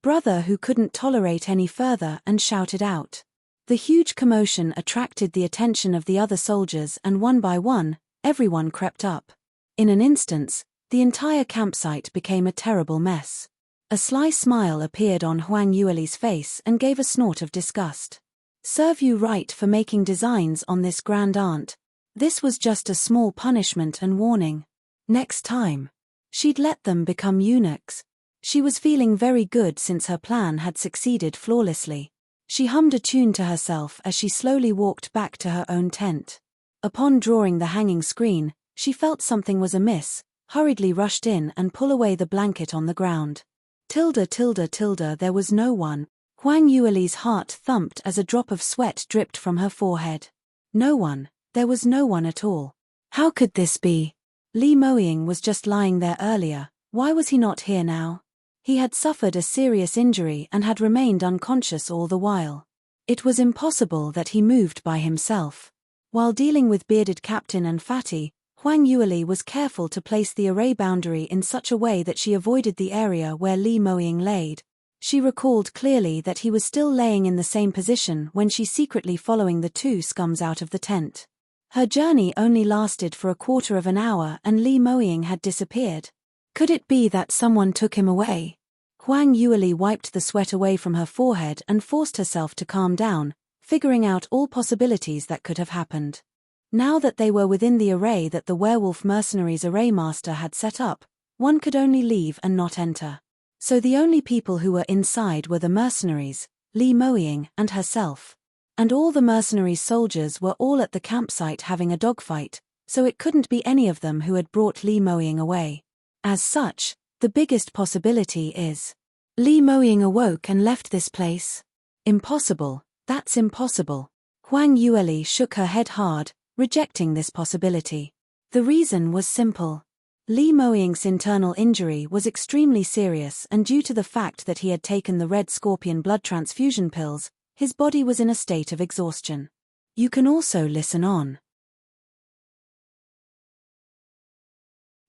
Brother who couldn't tolerate any further and shouted out. The huge commotion attracted the attention of the other soldiers and one by one, everyone crept up. In an instant, the entire campsite became a terrible mess. A sly smile appeared on Huang Yueli's face and gave a snort of disgust. "Serve you right for making designs on this grand aunt. This was just a small punishment and warning. Next time, she'd let them become eunuchs." She was feeling very good since her plan had succeeded flawlessly. She hummed a tune to herself as she slowly walked back to her own tent. Upon drawing the hanging screen, she felt something was amiss, hurriedly rushed in and pulled away the blanket on the ground. There was no one. Huang Yueli's heart thumped as a drop of sweat dripped from her forehead. No one. There was no one at all. How could this be? Li Moying was just lying there earlier. Why was he not here now? He had suffered a serious injury and had remained unconscious all the while. It was impossible that he moved by himself. While dealing with bearded captain and Fatty, Huang Yueli was careful to place the array boundary in such a way that she avoided the area where Li Moying laid. She recalled clearly that he was still laying in the same position when she secretly following the two scums out of the tent. Her journey only lasted for a quarter of an hour and Li Moying had disappeared. Could it be that someone took him away? Huang Yueli wiped the sweat away from her forehead and forced herself to calm down, figuring out all possibilities that could have happened. Now that they were within the array that the werewolf mercenaries' array master had set up, one could only leave and not enter. So the only people who were inside were the mercenaries, Li Moying and herself. And all the mercenaries' soldiers were all at the campsite having a dogfight, so it couldn't be any of them who had brought Li Moying away. As such, the biggest possibility is Li Moying awoke and left this place. Impossible, that's impossible. Huang Yueli shook her head hard, rejecting this possibility. The reason was simple. Li Moying's internal injury was extremely serious and due to the fact that he had taken the red scorpion blood transfusion pills, his body was in a state of exhaustion. You can also listen on.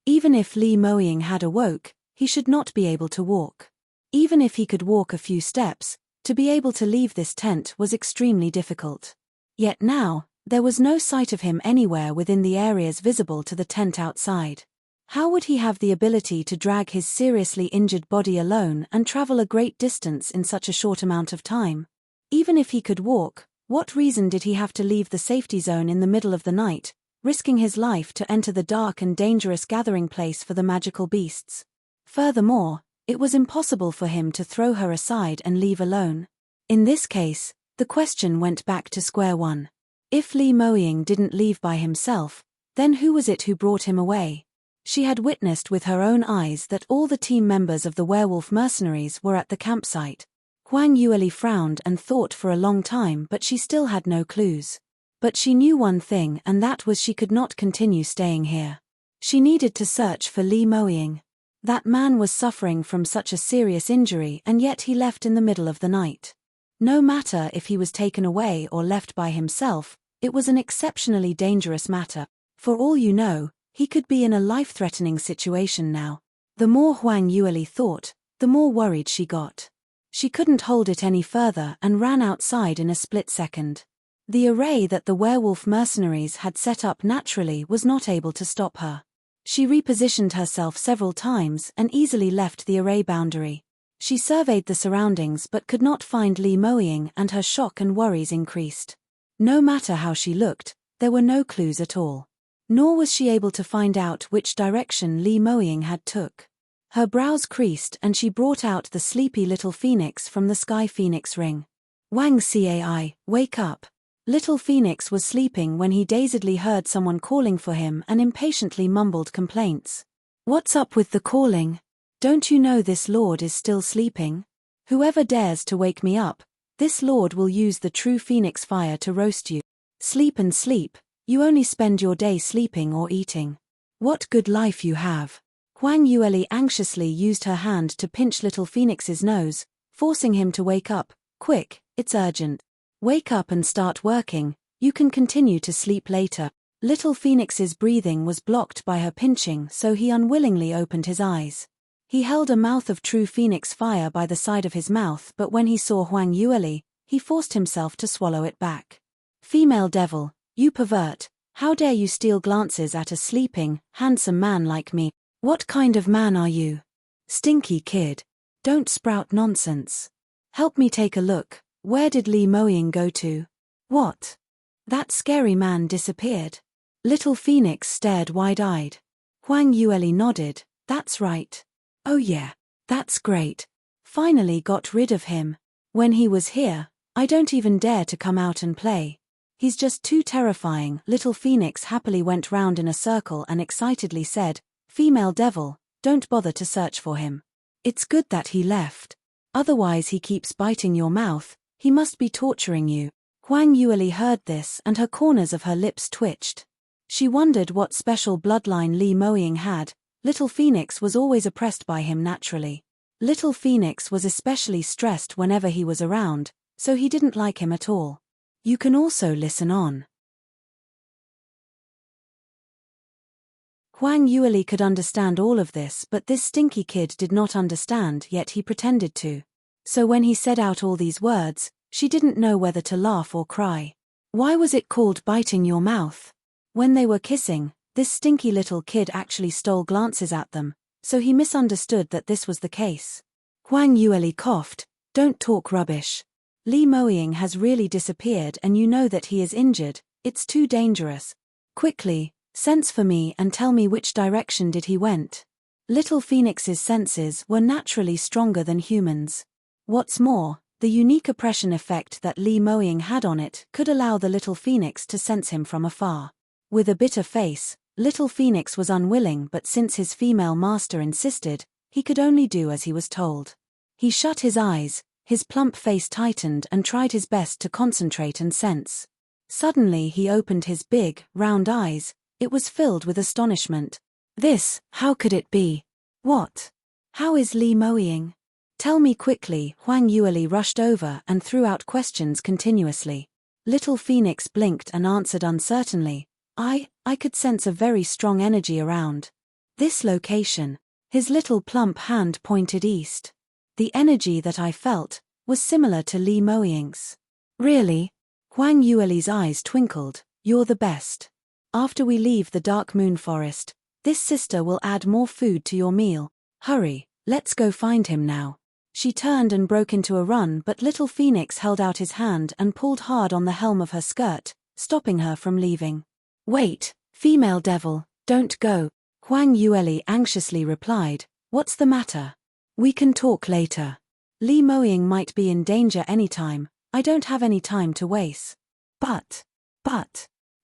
Even if Li Moying had awoke, he should not be able to walk. Even if he could walk a few steps, to be able to leave this tent was extremely difficult. Yet now, there was no sight of him anywhere within the areas visible to the tent outside. How would he have the ability to drag his seriously injured body alone and travel a great distance in such a short amount of time? Even if he could walk, what reason did he have to leave the safety zone in the middle of the night, risking his life to enter the dark and dangerous gathering place for the magical beasts? Furthermore, it was impossible for him to throw her aside and leave alone. In this case, the question went back to square one. If Li Moying didn't leave by himself, then who was it who brought him away? She had witnessed with her own eyes that all the team members of the werewolf mercenaries were at the campsite. Huang Yueli frowned and thought for a long time, but she still had no clues. But she knew one thing, and that was she could not continue staying here. She needed to search for Li Moying. That man was suffering from such a serious injury and yet he left in the middle of the night. No matter if he was taken away or left by himself, it was an exceptionally dangerous matter. For all you know, he could be in a life-threatening situation now. The more Huang Yueli thought, the more worried she got. She couldn't hold it any further and ran outside in a split second. The array that the werewolf mercenaries had set up naturally was not able to stop her. She repositioned herself several times and easily left the array boundary. She surveyed the surroundings but could not find Li Moying and her shock and worries increased. No matter how she looked, there were no clues at all. Nor was she able to find out which direction Li Moying had took. Her brows creased and she brought out the sleepy little phoenix from the sky phoenix ring. Wang Cai, wake up. Little Phoenix was sleeping when he dazedly heard someone calling for him and impatiently mumbled complaints. What's up with the calling? Don't you know this lord is still sleeping? Whoever dares to wake me up, this lord will use the true phoenix fire to roast you. Sleep and sleep, you only spend your day sleeping or eating. What good life you have. Huang Yueli anxiously used her hand to pinch little Phoenix's nose, forcing him to wake up. Quick, it's urgent. Wake up and start working, you can continue to sleep later. Little Phoenix's breathing was blocked by her pinching, so he unwillingly opened his eyes. He held a mouth of true phoenix fire by the side of his mouth, but when he saw Huang Yueli, he forced himself to swallow it back. Female devil, you pervert, how dare you steal glances at a sleeping, handsome man like me? What kind of man are you? Stinky kid. Don't sprout nonsense. Help me take a look. Where did Li Moying go to? What? That scary man disappeared. Little Phoenix stared wide-eyed. Huang Yueli nodded. That's right. Oh yeah, that's great. Finally got rid of him. When he was here, I don't even dare to come out and play. He's just too terrifying. Little Phoenix happily went round in a circle and excitedly said, "Female devil, don't bother to search for him. It's good that he left. Otherwise he keeps biting your mouth, he must be torturing you." Huang Yueli heard this and her corners of her lips twitched. She wondered what special bloodline Li Moying had. Little Phoenix was always oppressed by him naturally. Little Phoenix was especially stressed whenever he was around, so he didn't like him at all. You can also listen on. Huang Yueli could understand all of this, but this stinky kid did not understand, yet he pretended to. So when he said out all these words, she didn't know whether to laugh or cry. Why was it called biting your mouth? When they were kissing, this stinky little kid actually stole glances at them, so he misunderstood that this was the case. Huang Yueli coughed, "Don't talk rubbish. Li Moying has really disappeared and you know that he is injured, it's too dangerous. Quickly, sense for me and tell me which direction did he went." Little Phoenix's senses were naturally stronger than humans. What's more, the unique oppression effect that Li Moying had on it could allow the little Phoenix to sense him from afar. With a bitter face, Little Phoenix was unwilling, but since his female master insisted, he could only do as he was told. He shut his eyes, his plump face tightened and tried his best to concentrate and sense. Suddenly he opened his big, round eyes. It was filled with astonishment. How could it be? What? How is Li Moying? Tell me quickly. Huang Yueli rushed over and threw out questions continuously. Little Phoenix blinked and answered uncertainly, I could sense a very strong energy around this location." His little plump hand pointed east. "The energy that I felt was similar to Li Moying's." "Really?" Huang Yueli's eyes twinkled. "You're the best. After we leave the Dark Moon Forest, this sister will add more food to your meal. Hurry, let's go find him now." She turned and broke into a run, but Little Phoenix held out his hand and pulled hard on the helm of her skirt, stopping her from leaving. "Wait, female devil, don't go." Huang Yueli anxiously replied, "What's the matter? We can talk later. Li Moying might be in danger anytime, I don't have any time to waste." But.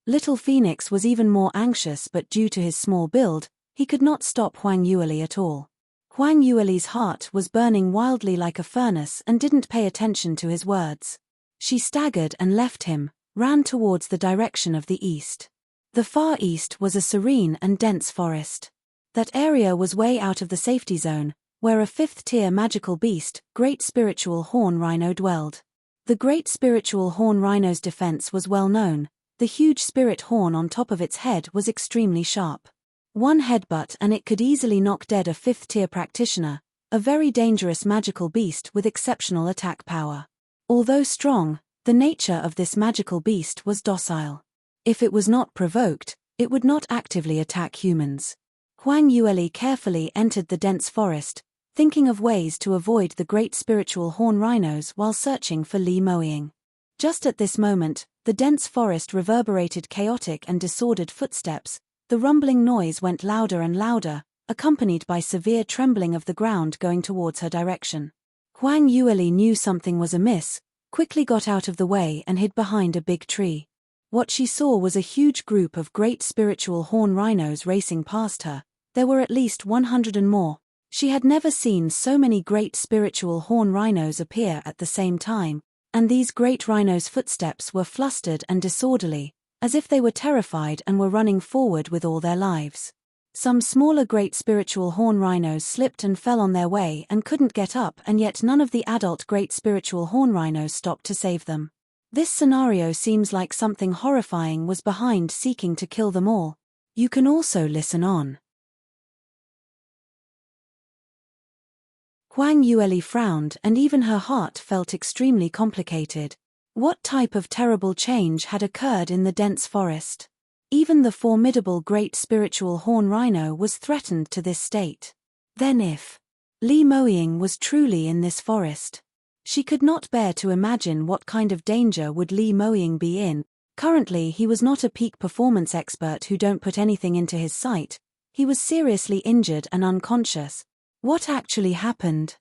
Little Phoenix was even more anxious, but due to his small build, he could not stop Huang Yueli at all. Huang Yueli's heart was burning wildly like a furnace and didn't pay attention to his words. She staggered and left him, ran towards the direction of the east. The far east was a serene and dense forest. That area was way out of the safety zone, where a fifth-tier magical beast, Great Spiritual Horn Rhino, dwelled. The Great Spiritual Horn Rhino's defense was well known. The huge spirit horn on top of its head was extremely sharp. One headbutt and it could easily knock dead a fifth-tier practitioner, a very dangerous magical beast with exceptional attack power. Although strong, the nature of this magical beast was docile. If it was not provoked, it would not actively attack humans. Huang Yueli carefully entered the dense forest, thinking of ways to avoid the Great Spiritual Horn Rhinos while searching for Li Moying. Just at this moment, the dense forest reverberated chaotic and disordered footsteps. The rumbling noise went louder and louder, accompanied by severe trembling of the ground going towards her direction. Huang Yueli knew something was amiss, quickly got out of the way and hid behind a big tree. What she saw was a huge group of Great Spiritual Horn Rhinos racing past her. There were at least 100 and more. She had never seen so many Great Spiritual Horn Rhinos appear at the same time, and these great rhinos' footsteps were flustered and disorderly, as if they were terrified and were running forward with all their lives. Some smaller Great Spiritual Horn Rhinos slipped and fell on their way and couldn't get up, and yet none of the adult Great Spiritual Horn Rhinos stopped to save them. This scenario seems like something horrifying was behind, seeking to kill them all. You can also listen on. Huang Yueli frowned, and even her heart felt extremely complicated. What type of terrible change had occurred in the dense forest? Even the formidable Great Spiritual Horn Rhino was threatened to this state. Then if Li Moying was truly in this forest, she could not bear to imagine what kind of danger would Li Moying be in. Currently he was not a peak performance expert who don't put anything into his sight. He was seriously injured and unconscious. What actually happened?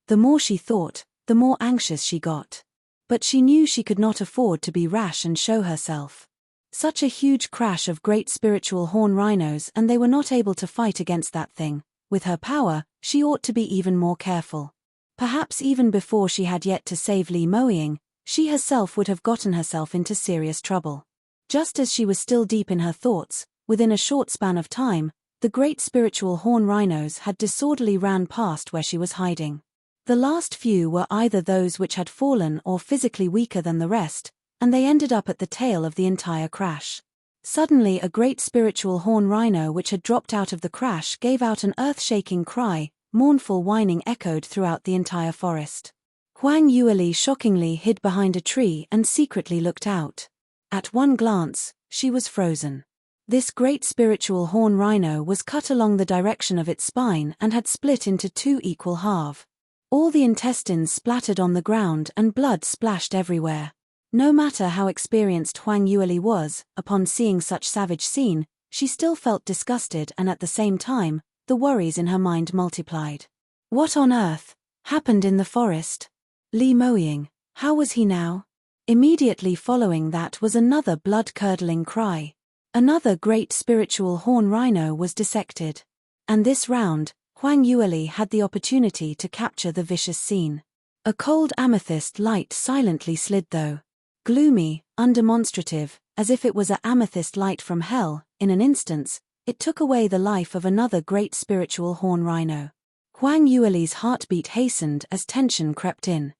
The more she thought, the more anxious she got. But she knew she could not afford to be rash and show herself. Such a huge crash of great spiritual horn rhinos, and they were not able to fight against that thing. With her power, she ought to be even more careful. Perhaps even before she had yet to save Li Moying, she herself would have gotten herself into serious trouble. Just as she was still deep in her thoughts, within a short span of time, the great spiritual horn rhinos had disorderly ran past where she was hiding. The last few were either those which had fallen or physically weaker than the rest, and they ended up at the tail of the entire crash. Suddenly a great spiritual horn rhino which had dropped out of the crash gave out an earth-shaking cry, mournful whining echoed throughout the entire forest. Huang Yueli shockingly hid behind a tree and secretly looked out. At one glance, she was frozen. This great spiritual horn rhino was cut along the direction of its spine and had split into two equal halves. All the intestines splattered on the ground and blood splashed everywhere. No matter how experienced Huang Yueli was, upon seeing such savage scene, she still felt disgusted, and at the same time, the worries in her mind multiplied. What on earth happened in the forest? Li Moying, how was he now? Immediately following that was another blood-curdling cry. Another great spiritual horn rhino was dissected. And this round, Huang Yueli had the opportunity to capture the vicious scene. A cold amethyst light silently slid though. Gloomy, undemonstrative, as if it was an amethyst light from hell, in an instance, it took away the life of another great spiritual horn rhino. Huang Yueli's heartbeat hastened as tension crept in.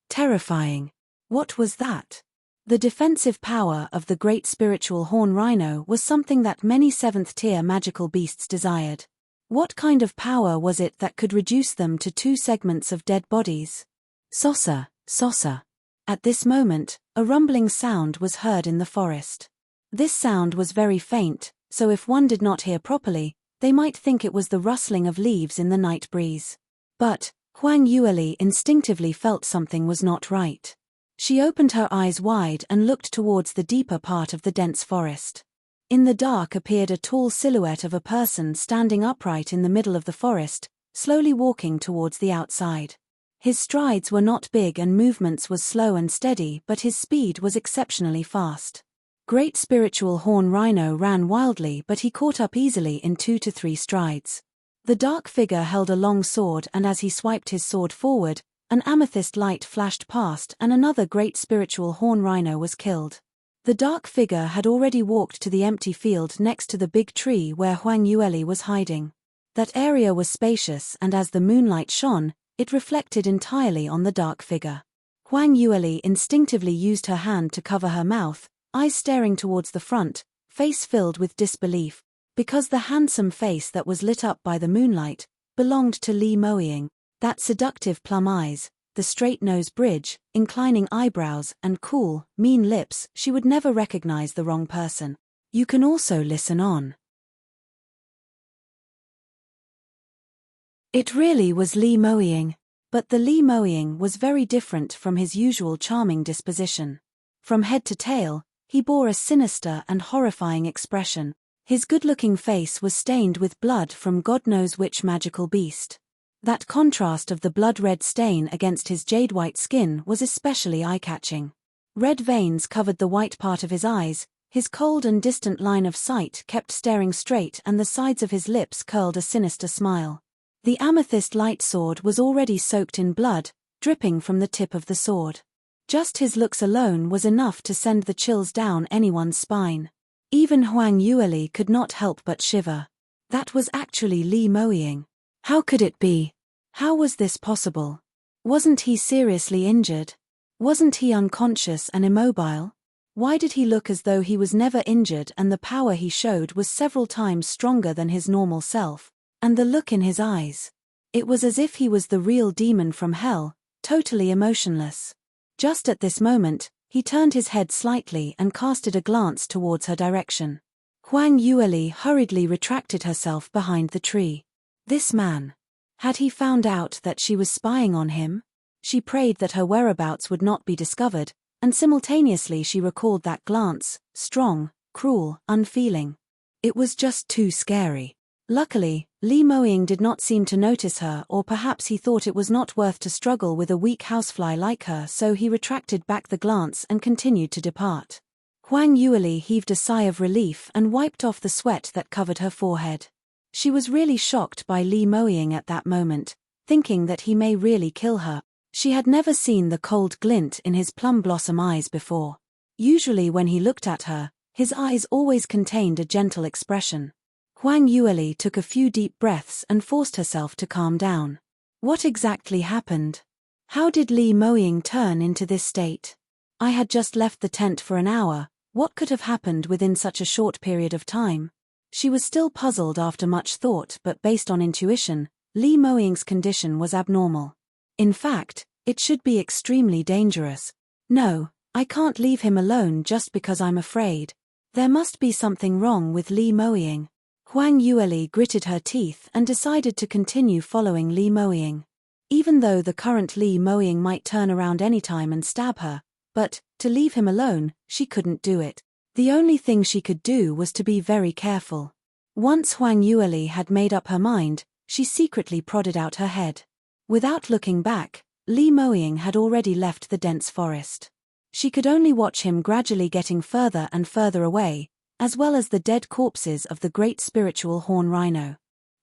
Terrifying. What was that? The defensive power of the great spiritual horn rhino was something that many 7th-tier magical beasts desired. What kind of power was it that could reduce them to two segments of dead bodies? Sosa. At this moment, a rumbling sound was heard in the forest. This sound was very faint, so if one did not hear properly, they might think it was the rustling of leaves in the night breeze. But Huang Yueli instinctively felt something was not right. She opened her eyes wide and looked towards the deeper part of the dense forest. In the dark appeared a tall silhouette of a person standing upright in the middle of the forest, slowly walking towards the outside. His strides were not big and movements was slow and steady, but his speed was exceptionally fast. Great spiritual horn rhino ran wildly, but he caught up easily in 2 to 3 strides. The dark figure held a long sword, and as he swiped his sword forward, an amethyst light flashed past and another great spiritual horn rhino was killed. The dark figure had already walked to the empty field next to the big tree where Huang Yueli was hiding. That area was spacious, and as the moonlight shone, it reflected entirely on the dark figure. Huang Yueli instinctively used her hand to cover her mouth, eyes staring towards the front, face filled with disbelief, because the handsome face that was lit up by the moonlight belonged to Li Moying. That seductive plum eyes, the straight nose bridge, inclining eyebrows, and cool, mean lips, she would never recognize the wrong person. You can also listen on. It really was Li Moying. But the Li Moying was very different from his usual charming disposition. From head to tail, he bore a sinister and horrifying expression. His good-looking face was stained with blood from God knows which magical beast. That contrast of the blood-red stain against his jade-white skin was especially eye-catching. Red veins covered the white part of his eyes, his cold and distant line of sight kept staring straight, and the sides of his lips curled a sinister smile. The amethyst light sword was already soaked in blood, dripping from the tip of the sword. Just his looks alone was enough to send the chills down anyone's spine. Even Huang Yueli could not help but shiver. That was actually Li Moying. How could it be? How was this possible? Wasn't he seriously injured? Wasn't he unconscious and immobile? Why did he look as though he was never injured, and the power he showed was several times stronger than his normal self? And the look in his eyes. It was as if he was the real demon from hell, totally emotionless. Just at this moment, he turned his head slightly and casted a glance towards her direction. Huang Yueli hurriedly retracted herself behind the tree. This man. Had he found out that she was spying on him? She prayed that her whereabouts would not be discovered, and simultaneously she recalled that glance, strong, cruel, unfeeling. It was just too scary. Luckily, Li Moying did not seem to notice her, or perhaps he thought it was not worth to struggle with a weak housefly like her, so he retracted back the glance and continued to depart. Huang Yueli heaved a sigh of relief and wiped off the sweat that covered her forehead. She was really shocked by Li Moying at that moment, thinking that he may really kill her. She had never seen the cold glint in his plum blossom eyes before. Usually when he looked at her, his eyes always contained a gentle expression. Huang Yueli took a few deep breaths and forced herself to calm down. What exactly happened? How did Li Moying turn into this state? I had just left the tent for an hour. What could have happened within such a short period of time? She was still puzzled after much thought, but based on intuition, Li Moying's condition was abnormal. In fact, it should be extremely dangerous. No, I can't leave him alone just because I'm afraid. There must be something wrong with Li Moying. Huang Yueli gritted her teeth and decided to continue following Li Moying. Even though the current Li Moying might turn around anytime and stab her, but, to leave him alone, she couldn't do it. The only thing she could do was to be very careful. Once Huang Yueli had made up her mind, she secretly prodded out her head. Without looking back, Li Moying had already left the dense forest. She could only watch him gradually getting further and further away, as well as the dead corpses of the great spiritual horn rhino.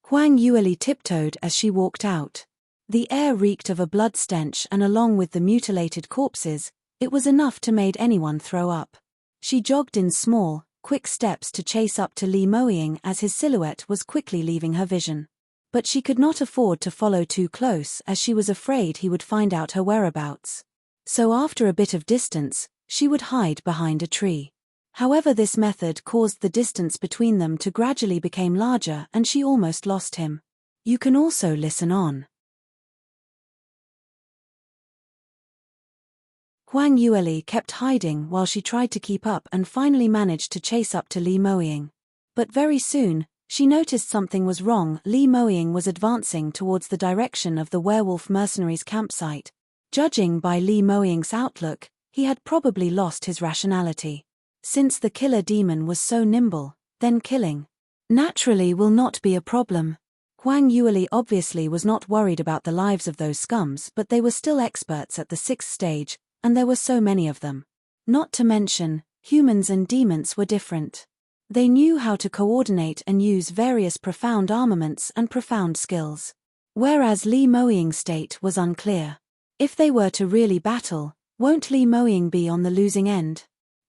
Huang Yueli tiptoed as she walked out. The air reeked of a blood stench, and along with the mutilated corpses, it was enough to make anyone throw up. She jogged in small, quick steps to chase up to Li Moying as his silhouette was quickly leaving her vision. But she could not afford to follow too close, as she was afraid he would find out her whereabouts. So after a bit of distance, she would hide behind a tree. However, this method caused the distance between them to gradually become larger, and she almost lost him. You can also listen on. Huang Yueli kept hiding while she tried to keep up and finally managed to chase up to Li Moying. But very soon, she noticed something was wrong. Li Moying was advancing towards the direction of the werewolf mercenaries' campsite. Judging by Li Moying's outlook, he had probably lost his rationality. Since the killer demon was so nimble, then killing naturally will not be a problem. Huang Yueli obviously was not worried about the lives of those scums, but they were still experts at the 6th stage, and there were so many of them. Not to mention, humans and demons were different. They knew how to coordinate and use various profound armaments and profound skills. Whereas Li Moying's state was unclear. If they were to really battle, won't Li Moying be on the losing end?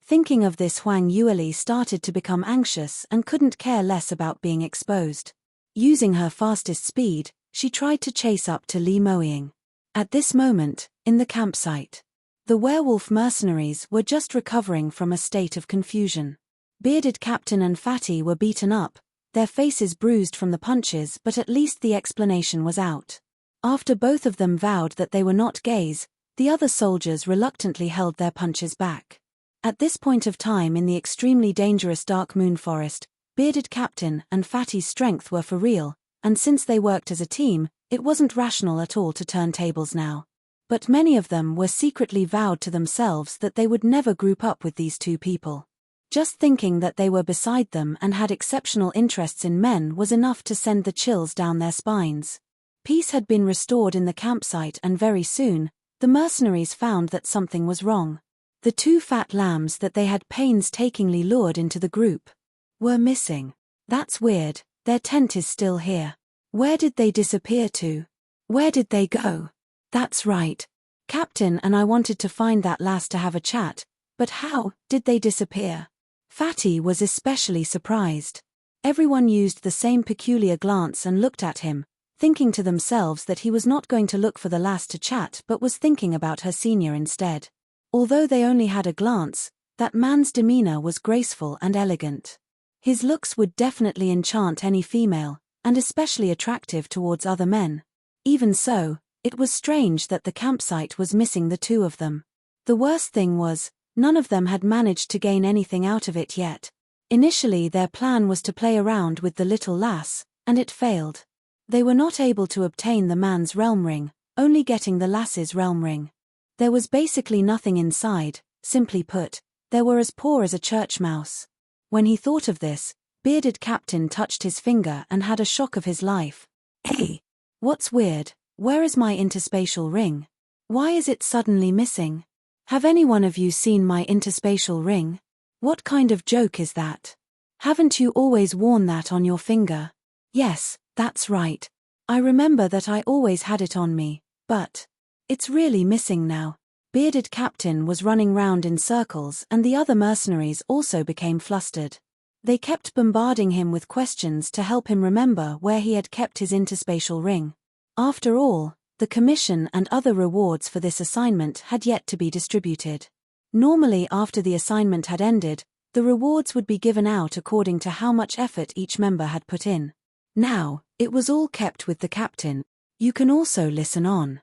Thinking of this, Huang Yueli started to become anxious and couldn't care less about being exposed. Using her fastest speed, she tried to chase up to Li Moying. At this moment, in the campsite, the werewolf mercenaries were just recovering from a state of confusion. Bearded Captain and Fatty were beaten up, their faces bruised from the punches, but at least the explanation was out. After both of them vowed that they were not gays, the other soldiers reluctantly held their punches back. At this point of time in the extremely dangerous Dark Moon Forest, Bearded Captain and Fatty's strength were for real, and since they worked as a team, it wasn't rational at all to turn tables now. But many of them were secretly vowed to themselves that they would never group up with these two people. Just thinking that they were beside them and had exceptional interests in men was enough to send the chills down their spines. Peace had been restored in the campsite, and very soon, the mercenaries found that something was wrong. The 2 fat lambs that they had painstakingly lured into the group were missing. That's weird, their tent is still here. Where did they disappear to? Where did they go? That's right. Captain and I wanted to find that lass to have a chat, but how did they disappear? Fatty was especially surprised. Everyone used the same peculiar glance and looked at him, thinking to themselves that he was not going to look for the lass to chat but was thinking about her senior instead. Although they only had a glance, that man's demeanor was graceful and elegant. His looks would definitely enchant any female, and especially attractive towards other men. Even so, it was strange that the campsite was missing the 2 of them. The worst thing was, none of them had managed to gain anything out of it yet. Initially their plan was to play around with the little lass, and it failed. They were not able to obtain the man's realm ring, only getting the lass's realm ring. There was basically nothing inside. Simply put, they were as poor as a church mouse. When he thought of this, Bearded Captain touched his finger and had a shock of his life. Hey! What's weird? Where is my interspatial ring? Why is it suddenly missing? Have any one of you seen my interspatial ring? What kind of joke is that? Haven't you always worn that on your finger? Yes, that's right. I remember that I always had it on me, but it's really missing now. Bearded Captain was running round in circles and the other mercenaries also became flustered. They kept bombarding him with questions to help him remember where he had kept his interspatial ring. After all, the commission and other rewards for this assignment had yet to be distributed. Normally after the assignment had ended, the rewards would be given out according to how much effort each member had put in. Now, it was all kept with the captain. You can also listen on.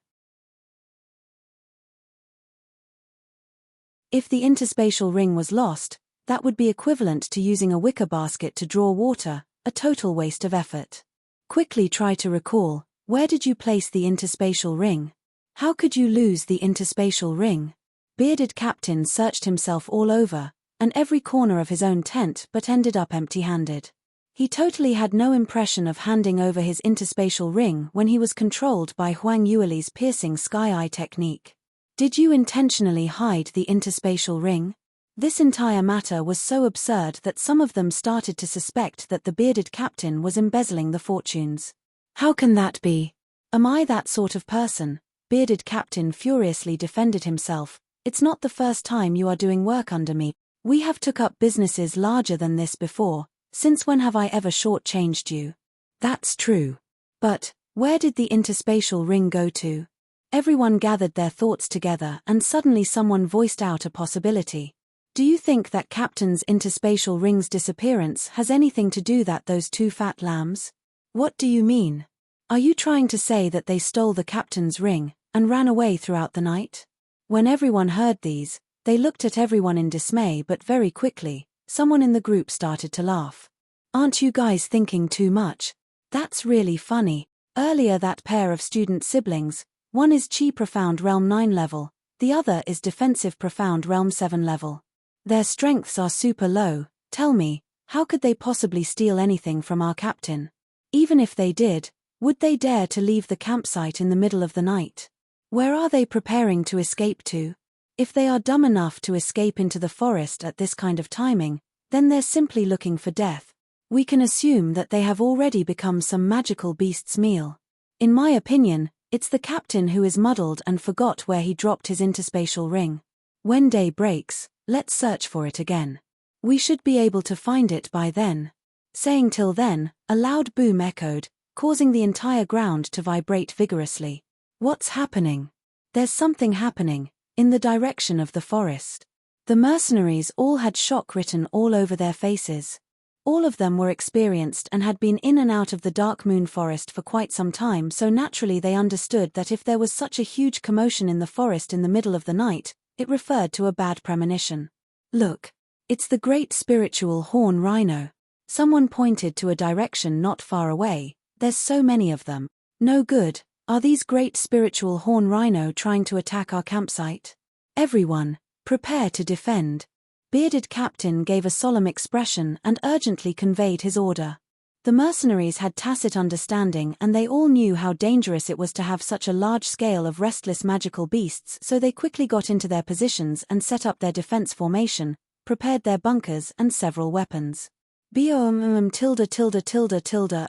If the interspatial ring was lost, that would be equivalent to using a wicker basket to draw water, a total waste of effort. Quickly try to recall, where did you place the interspatial ring? How could you lose the interspatial ring? Bearded Captain searched himself all over, and every corner of his own tent but ended up empty-handed. He totally had no impression of handing over his interspatial ring when he was controlled by Huang Yueli's piercing sky-eye technique. Did you intentionally hide the interspatial ring? This entire matter was so absurd that some of them started to suspect that the bearded captain was embezzling the fortunes. How can that be? Am I that sort of person? Bearded Captain furiously defended himself. It's not the first time you are doing work under me. We have took up businesses larger than this before. Since when have I ever shortchanged you? That's true. But, where did the interspatial ring go to? Everyone gathered their thoughts together and suddenly someone voiced out a possibility. Do you think that Captain's interspatial ring's disappearance has anything to do with those two fat lambs? What do you mean? Are you trying to say that they stole the captain's ring and ran away throughout the night? When everyone heard these, they looked at everyone in dismay, but very quickly, someone in the group started to laugh. Aren't you guys thinking too much? That's really funny. Earlier that pair of student siblings, one is Chi Profound Realm 9 level, the other is Defensive Profound Realm 7 level. Their strengths are super low. Tell me, how could they possibly steal anything from our captain? Even if they did, would they dare to leave the campsite in the middle of the night? Where are they preparing to escape to? If they are dumb enough to escape into the forest at this kind of timing, then they're simply looking for death. We can assume that they have already become some magical beast's meal. In my opinion, it's the captain who is muddled and forgot where he dropped his interspatial ring. When day breaks, let's search for it again. We should be able to find it by then. Saying till then, a loud boom echoed, causing the entire ground to vibrate vigorously. What's happening? There's something happening, in the direction of the forest. The mercenaries all had shock written all over their faces. All of them were experienced and had been in and out of the Dark Moon Forest for quite some time, so naturally they understood that if there was such a huge commotion in the forest in the middle of the night, it referred to a bad premonition. Look, it's the great spiritual horn rhino. Someone pointed to a direction not far away. There's so many of them. No good. Are these great spiritual horn rhino trying to attack our campsite? Everyone, prepare to defend. Bearded Captain gave a solemn expression and urgently conveyed his order. The mercenaries had tacit understanding and they all knew how dangerous it was to have such a large scale of restless magical beasts, so they quickly got into their positions and set up their defense formation, prepared their bunkers and several weapons.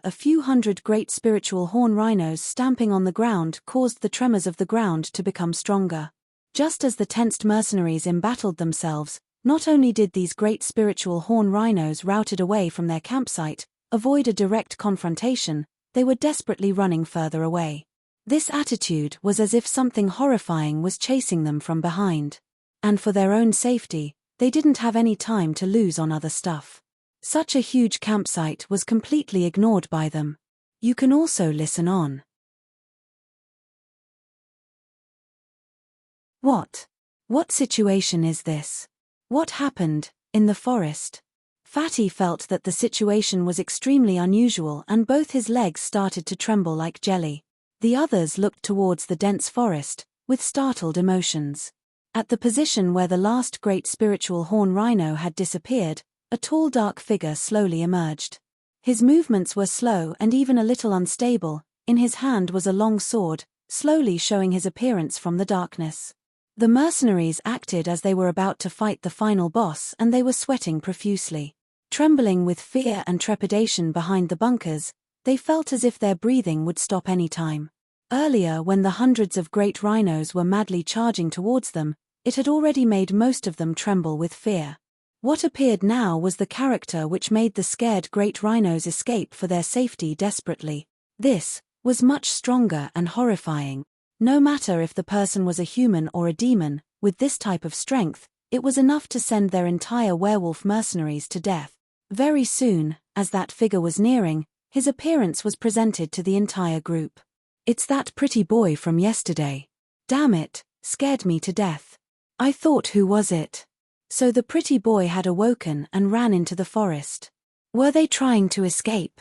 A few hundred great spiritual horn rhinos stamping on the ground caused the tremors of the ground to become stronger. Just as the tensed mercenaries embattled themselves, not only did these great spiritual horn rhinos routed away from their campsite, avoid a direct confrontation, they were desperately running further away. This attitude was as if something horrifying was chasing them from behind. And for their own safety, they didn't have any time to lose on other stuff. Such a huge campsite was completely ignored by them. You can also listen on. What situation is this? What happened in the forest? Fatty felt that the situation was extremely unusual and both his legs started to tremble like jelly. The others looked towards the dense forest, with startled emotions. At the position where the last great spiritual horn rhino had disappeared, a tall dark figure slowly emerged. His movements were slow and even a little unstable. In his hand was a long sword, slowly showing his appearance from the darkness. The mercenaries acted as they were about to fight the final boss, and they were sweating profusely. Trembling with fear and trepidation behind the bunkers, they felt as if their breathing would stop any time. Earlier, when the hundreds of great rhinos were madly charging towards them, it had already made most of them tremble with fear. What appeared now was the character which made the scared great rhinos escape for their safety desperately. This was much stronger and horrifying. No matter if the person was a human or a demon, with this type of strength, it was enough to send their entire werewolf mercenaries to death. Very soon, as that figure was nearing, his appearance was presented to the entire group. "It's that pretty boy from yesterday. Damn it, scared me to death. I thought, who was it?" So the pretty boy had awoken and ran into the forest. Were they trying to escape?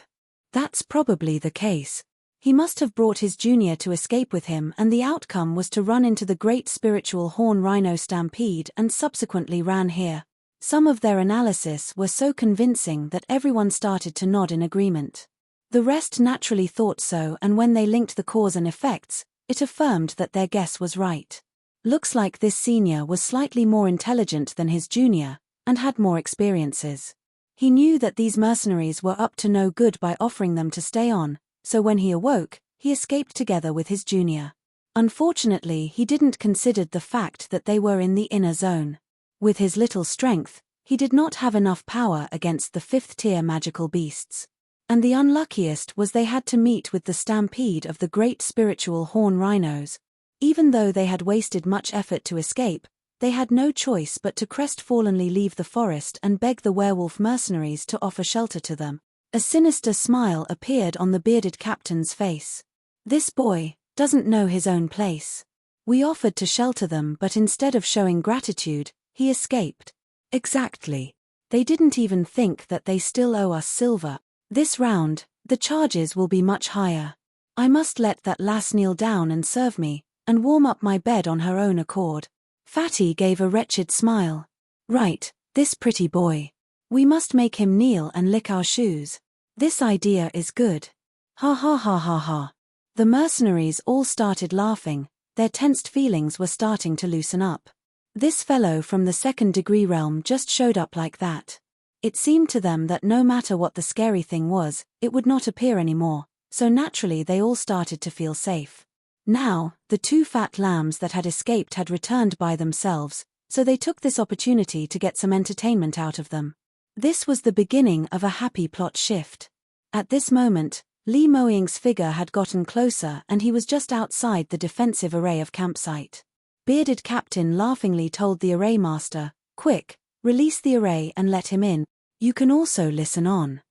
That's probably the case. He must have brought his junior to escape with him, and the outcome was to run into the great spiritual horn rhino stampede and subsequently ran here. Some of their analysis were so convincing that everyone started to nod in agreement. The rest naturally thought so, and when they linked the cause and effects, it affirmed that their guess was right. Looks like this senior was slightly more intelligent than his junior, and had more experiences. He knew that these mercenaries were up to no good by offering them to stay on, so when he awoke, he escaped together with his junior. Unfortunately, he didn't consider the fact that they were in the inner zone. With his little strength, he did not have enough power against the 5th-tier magical beasts. And the unluckiest was they had to meet with the stampede of the great spiritual horn rhinos. Even though they had wasted much effort to escape, they had no choice but to crestfallenly leave the forest and beg the werewolf mercenaries to offer shelter to them. A sinister smile appeared on the bearded captain's face. "This boy doesn't know his own place. We offered to shelter them, but instead of showing gratitude, he escaped." "Exactly. They didn't even think that they still owe us silver. This round, the charges will be much higher. I must let that lass kneel down and serve me, and warm up my bed on her own accord." Fatty gave a wretched smile. "Right, this pretty boy. We must make him kneel and lick our shoes. This idea is good. Ha ha ha ha ha." The mercenaries all started laughing. Their tensed feelings were starting to loosen up. This fellow from the 2nd-degree realm just showed up like that. It seemed to them that no matter what the scary thing was, it would not appear anymore, so naturally they all started to feel safe. Now, the 2 fat lambs that had escaped had returned by themselves, so they took this opportunity to get some entertainment out of them. This was the beginning of a happy plot shift. At this moment, Moying's figure had gotten closer and he was just outside the defensive array of campsite. Bearded Captain laughingly told the array master, "Quick, release the array and let him in. You can also listen on."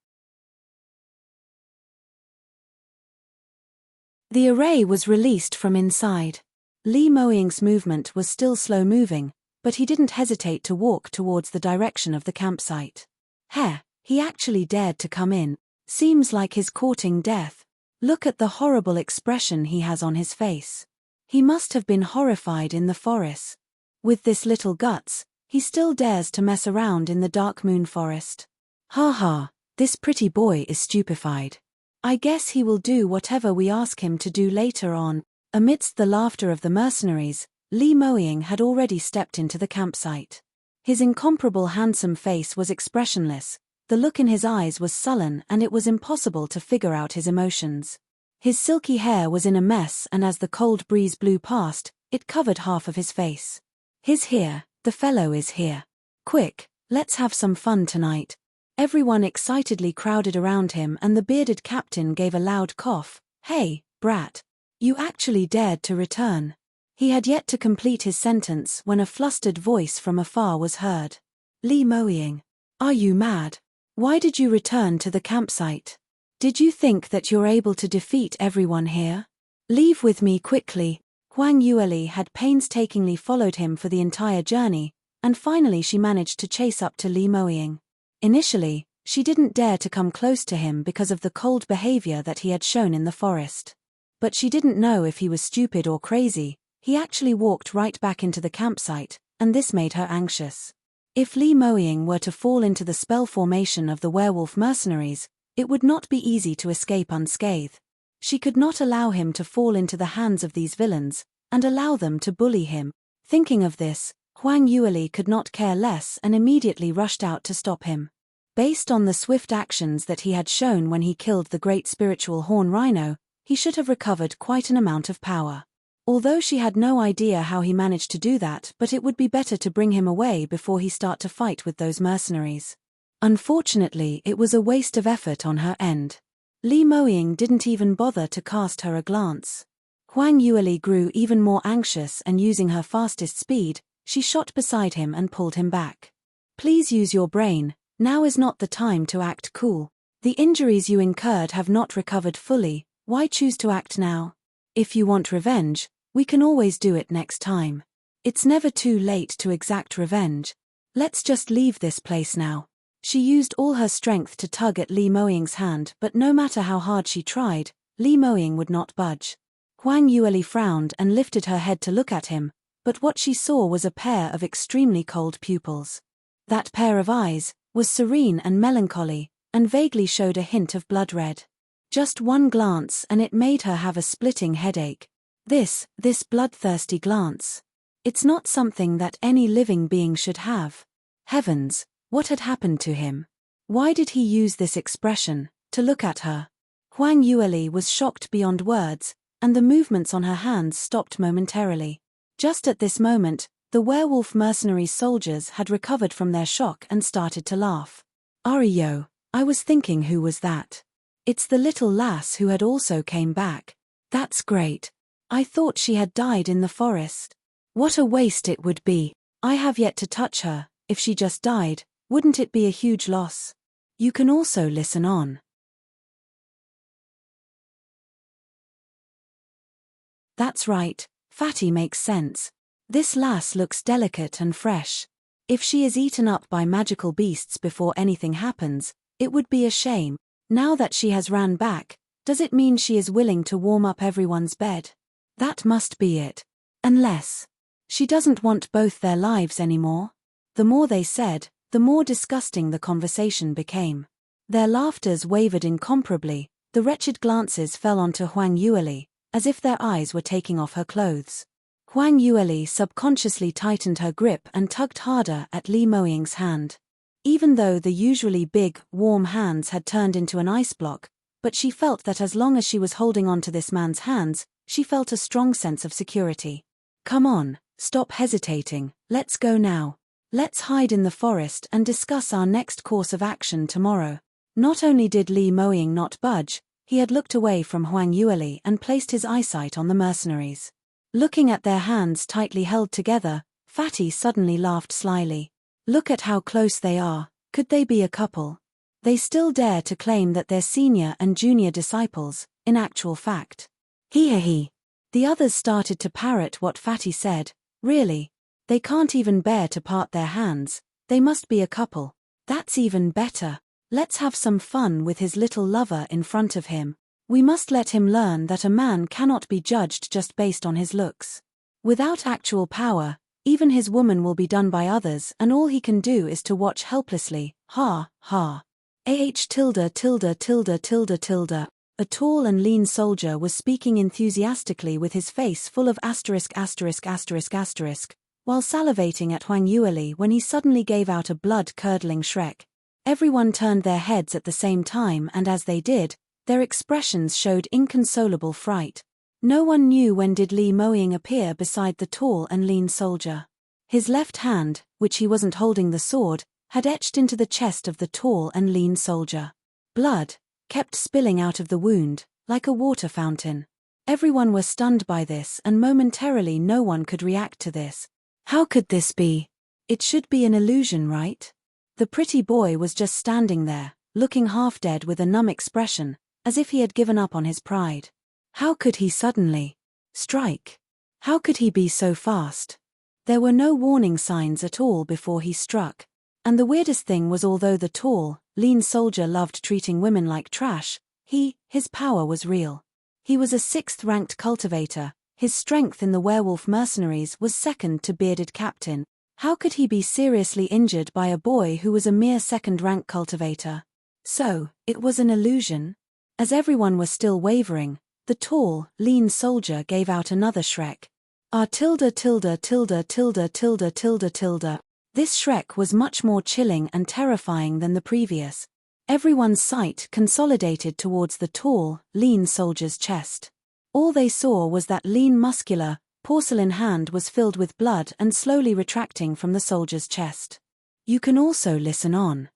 The array was released from inside. Moying's movement was still slow-moving, but he didn't hesitate to walk towards the direction of the campsite. He actually dared to come in. Seems like he's courting death. Look at the horrible expression he has on his face. He must have been horrified in the forest. With this little guts, he still dares to mess around in the dark moon forest. Ha ha, this pretty boy is stupefied. I guess he will do whatever we ask him to do later on. Amidst the laughter of the mercenaries, Moying had already stepped into the campsite. His incomparable handsome face was expressionless, the look in his eyes was sullen, and it was impossible to figure out his emotions. His silky hair was in a mess, and as the cold breeze blew past, it covered half of his face. "He's here, the fellow is here. Quick, let's have some fun tonight." Everyone excitedly crowded around him, and the bearded captain gave a loud cough. "Hey, brat. You actually dared to return." He had yet to complete his sentence when a flustered voice from afar was heard. "Moying. Are you mad? Why did you return to the campsite? Did you think that you're able to defeat everyone here? Leave with me quickly." Huang Yueli had painstakingly followed him for the entire journey, and finally she managed to chase up to Moying. Initially, she didn't dare to come close to him because of the cold behavior that he had shown in the forest. But she didn't know if he was stupid or crazy. He actually walked right back into the campsite, and this made her anxious. If Li Moying were to fall into the spell formation of the werewolf mercenaries, it would not be easy to escape unscathed. She could not allow him to fall into the hands of these villains, and allow them to bully him. Thinking of this, Huang Yueli could not care less and immediately rushed out to stop him. Based on the swift actions that he had shown when he killed the great spiritual horn rhino, he should have recovered quite an amount of power. Although she had no idea how he managed to do that, but it would be better to bring him away before he start to fight with those mercenaries. Unfortunately, it was a waste of effort on her end. Li Moying didn't even bother to cast her a glance. Huang Yueli grew even more anxious and using her fastest speed, she shot beside him and pulled him back. Please use your brain, now is not the time to act cool. The injuries you incurred have not recovered fully, why choose to act now? If you want revenge, we can always do it next time. It's never too late to exact revenge. Let's just leave this place now. She used all her strength to tug at Li Moying's hand, but no matter how hard she tried, Li Moying would not budge. Huang Yueli frowned and lifted her head to look at him, but what she saw was a pair of extremely cold pupils. That pair of eyes was serene and melancholy, and vaguely showed a hint of blood red. Just one glance and it made her have a splitting headache. This bloodthirsty glance. It's not something that any living being should have. Heavens, what had happened to him? Why did he use this expression, to look at her? Huang Yueli was shocked beyond words, and the movements on her hands stopped momentarily. Just at this moment, the werewolf mercenary soldiers had recovered from their shock and started to laugh. Ariyo, I was thinking who was that? It's the little lass who had also came back. That's great. I thought she had died in the forest. What a waste it would be. I have yet to touch her. If she just died, wouldn't it be a huge loss? You can also listen on. That's right, Fatty makes sense. This lass looks delicate and fresh. If she is eaten up by magical beasts before anything happens, it would be a shame. Now that she has ran back, does it mean she is willing to warm up everyone's bed? That must be it. Unless she doesn't want both their lives anymore. The more they said, the more disgusting the conversation became. Their laughters wavered incomparably, the wretched glances fell onto Huang Yueli, as if their eyes were taking off her clothes. Huang Yueli subconsciously tightened her grip and tugged harder at Li Moying's hand. Even though the usually big, warm hands had turned into an ice block, but she felt that as long as she was holding on to this man's hands, she felt a strong sense of security. Come on, stop hesitating, let's go now. Let's hide in the forest and discuss our next course of action tomorrow. Not only did Li Moying not budge, he had looked away from Huang Yueli and placed his eyesight on the mercenaries. Looking at their hands tightly held together, Fatty suddenly laughed slyly. Look at how close they are, could they be a couple? They still dare to claim that they're senior and junior disciples, in actual fact. He. The others started to parrot what Fatty said. Really? They can't even bear to part their hands, they must be a couple. That's even better. Let's have some fun with his little lover in front of him. We must let him learn that a man cannot be judged just based on his looks. Without actual power, even his woman will be done by others and all he can do is to watch helplessly. Ha, ha. A tall and lean soldier was speaking enthusiastically with his face full of asterisk, while salivating at Huang Yueli when he suddenly gave out a blood-curdling shriek. Everyone turned their heads at the same time and as they did, their expressions showed inconsolable fright. No one knew when did Li Moying appear beside the tall and lean soldier. His left hand, which he wasn't holding the sword, had etched into the chest of the tall and lean soldier. Blood kept spilling out of the wound, like a water fountain. Everyone was stunned by this and momentarily no one could react to this. How could this be? It should be an illusion, right? The pretty boy was just standing there, looking half dead with a numb expression, as if he had given up on his pride. How could he suddenly strike? How could he be so fast? There were no warning signs at all before he struck. And the weirdest thing was although the tall, lean soldier loved treating women like trash, his power was real. He was a 6th-ranked cultivator, his strength in the werewolf mercenaries was second to bearded captain. How could he be seriously injured by a boy who was a mere second-rank cultivator? So, it was an illusion? As everyone was still wavering, the tall, lean soldier gave out another Shrek. Ah tilde tilde tilde tilde tilde tilde tilde. This Shrek was much more chilling and terrifying than the previous. Everyone's sight consolidated towards the tall, lean soldier's chest. All they saw was that lean muscular, porcelain hand was filled with blood and slowly retracting from the soldier's chest. You can also listen on.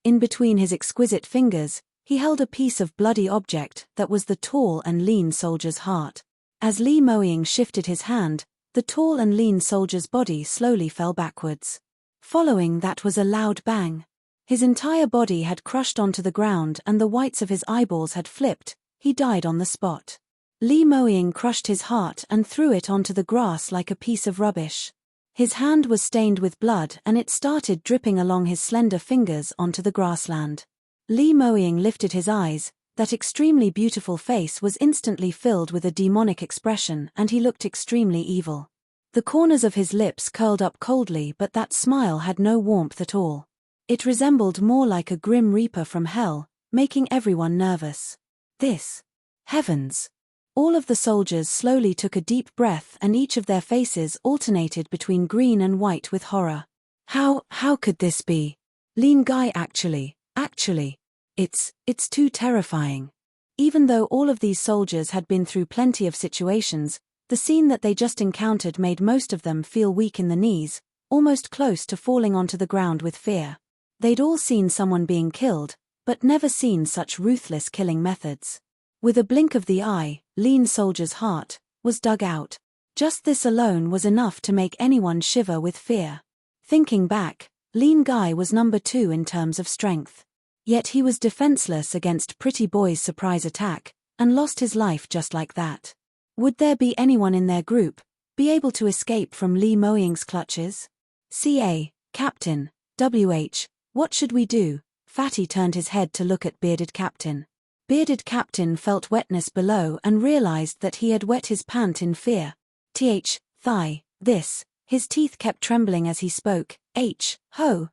In between his exquisite fingers, he held a piece of bloody object that was the tall and lean soldier's heart. As Li Moying shifted his hand, the tall and lean soldier's body slowly fell backwards. Following that was a loud bang. His entire body had crushed onto the ground and the whites of his eyeballs had flipped. He died on the spot. Li Moying crushed his heart and threw it onto the grass like a piece of rubbish. His hand was stained with blood and it started dripping along his slender fingers onto the grassland. Li Moying lifted his eyes. That extremely beautiful face was instantly filled with a demonic expression and he looked extremely evil. The corners of his lips curled up coldly, but that smile had no warmth at all. It resembled more like a grim reaper from hell, making everyone nervous. Heavens! All of the soldiers slowly took a deep breath and each of their faces alternated between green and white with horror. How could this be? Lean guy actually. It's too terrifying. Even though all of these soldiers had been through plenty of situations, the scene that they just encountered made most of them feel weak in the knees, almost close to falling onto the ground with fear. They'd all seen someone being killed, but never seen such ruthless killing methods. With a blink of the eye, lean soldier's heart was dug out. Just this alone was enough to make anyone shiver with fear. Thinking back, lean guy was number 2 in terms of strength. Yet he was defenseless against Pretty Boy's surprise attack, and lost his life just like that. Would there be anyone in their group be able to escape from Li Moying's clutches? CA, Captain, WH, what should we do? Fatty turned his head to look at Bearded Captain. Bearded Captain felt wetness below and realized that he had wet his pant in fear. Thigh, this. His teeth kept trembling as he spoke.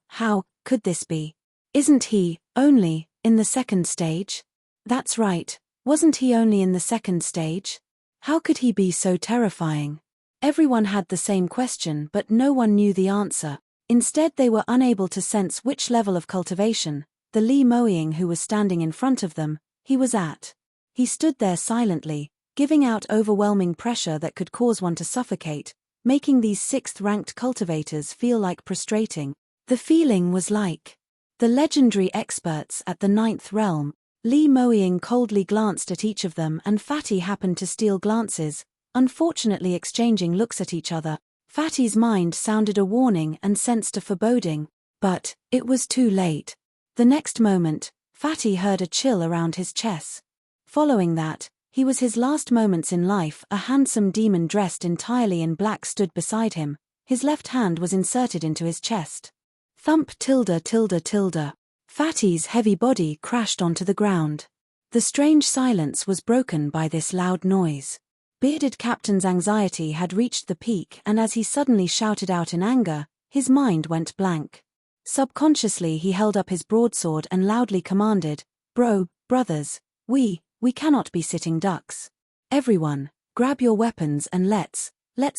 How could this be? Isn't he only in the second stage? That's right, wasn't he only in the second stage? How could he be so terrifying? Everyone had the same question, but no one knew the answer. Instead, they were unable to sense which level of cultivation the Li Moying who was standing in front of them he was at. He stood there silently, giving out overwhelming pressure that could cause one to suffocate, making these 6th-ranked cultivators feel like prostrating. The feeling was like the legendary experts at the 9th realm. Li Moying coldly glanced at each of them and Fatty happened to steal glances, unfortunately exchanging looks at each other. Fatty's mind sounded a warning and sensed a foreboding, but it was too late. The next moment, Fatty heard a chill around his chest. Following that, he was his last moments in life. A handsome demon dressed entirely in black stood beside him. His left hand was inserted into his chest. Thump tilde tilde tilde. Fatty's heavy body crashed onto the ground. The strange silence was broken by this loud noise. Bearded Captain's anxiety had reached the peak and as he suddenly shouted out in anger, his mind went blank. Subconsciously he held up his broadsword and loudly commanded, brothers, we cannot be sitting ducks. Everyone, grab your weapons and let's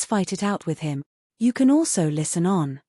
fight it out with him. You can also listen on.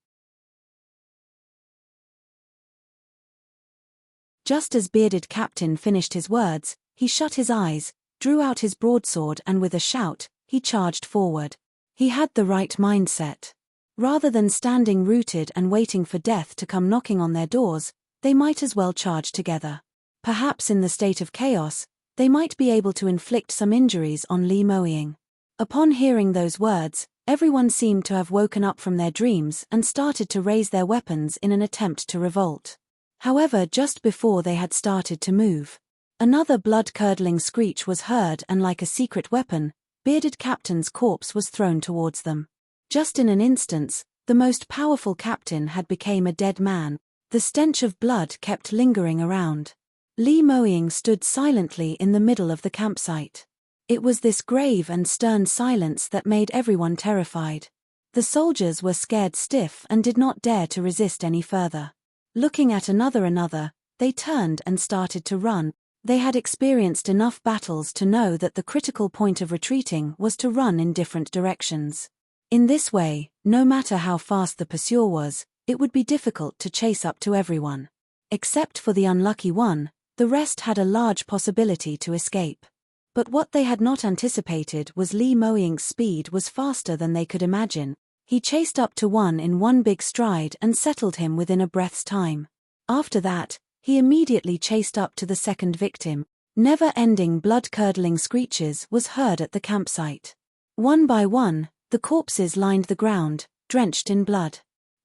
Just as Bearded Captain finished his words, he shut his eyes, drew out his broadsword and with a shout, he charged forward. He had the right mindset. Rather than standing rooted and waiting for death to come knocking on their doors, they might as well charge together. Perhaps in the state of chaos, they might be able to inflict some injuries on Li Moying. Upon hearing those words, everyone seemed to have woken up from their dreams and started to raise their weapons in an attempt to revolt. However, just before they had started to move, another blood-curdling screech was heard and like a secret weapon, Bearded Captain's corpse was thrown towards them. Just in an instant, the most powerful captain had become a dead man. The stench of blood kept lingering around. Li Moying stood silently in the middle of the campsite. It was this grave and stern silence that made everyone terrified. The soldiers were scared stiff and did not dare to resist any further. Looking at another, they turned and started to run. They had experienced enough battles to know that the critical point of retreating was to run in different directions. In this way, no matter how fast the pursuer was, it would be difficult to chase up to everyone. Except for the unlucky one, the rest had a large possibility to escape. But what they had not anticipated was Li Moying's speed was faster than they could imagine. He chased up to one in one big stride and settled him within a breath's time. After that, he immediately chased up to the second victim. Never-ending blood-curdling screeches was heard at the campsite. One by one, the corpses lined the ground, drenched in blood.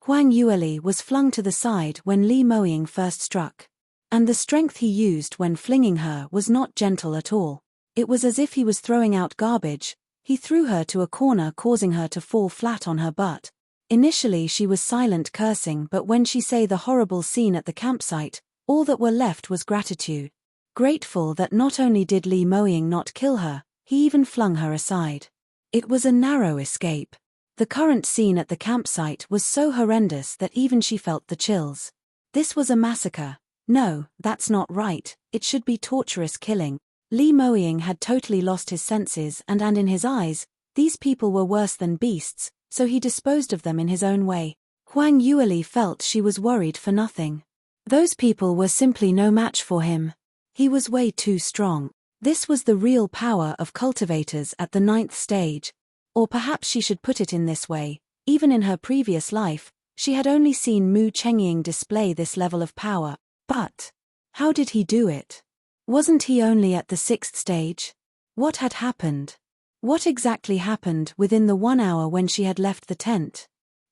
Huang Yueli was flung to the side when Li Moying first struck. And the strength he used when flinging her was not gentle at all. It was as if he was throwing out garbage. He threw her to a corner, causing her to fall flat on her butt. Initially she was silent, cursing, but when she saw the horrible scene at the campsite, all that were left was gratitude. Grateful that not only did Li Moying not kill her, he even flung her aside. It was a narrow escape. The current scene at the campsite was so horrendous that even she felt the chills. This was a massacre. No, that's not right, it should be torturous killing. Li Moying had totally lost his senses and in his eyes, these people were worse than beasts, so he disposed of them in his own way. Huang Yueli felt she was worried for nothing. Those people were simply no match for him. He was way too strong. This was the real power of cultivators at the 9th stage. Or perhaps she should put it in this way, even in her previous life, she had only seen Mu Chengying display this level of power. But how did he do it? Wasn't he only at the 6th stage? What had happened? What exactly happened within the 1 hour when she had left the tent?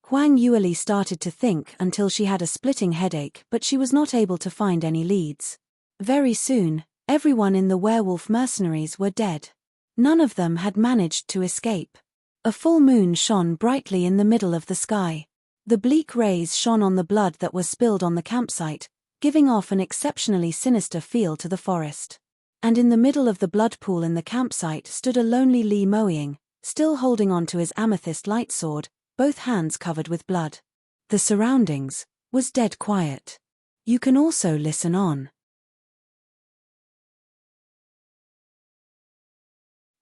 Huang Yueli started to think until she had a splitting headache, but she was not able to find any leads. Very soon, everyone in the werewolf mercenaries were dead. None of them had managed to escape. A full moon shone brightly in the middle of the sky. The bleak rays shone on the blood that was spilled on the campsite, giving off an exceptionally sinister feel to the forest. And in the middle of the blood pool in the campsite stood a lonely Li Moying, still holding on to his amethyst light sword, both hands covered with blood. The surroundings was dead quiet. You can also listen on.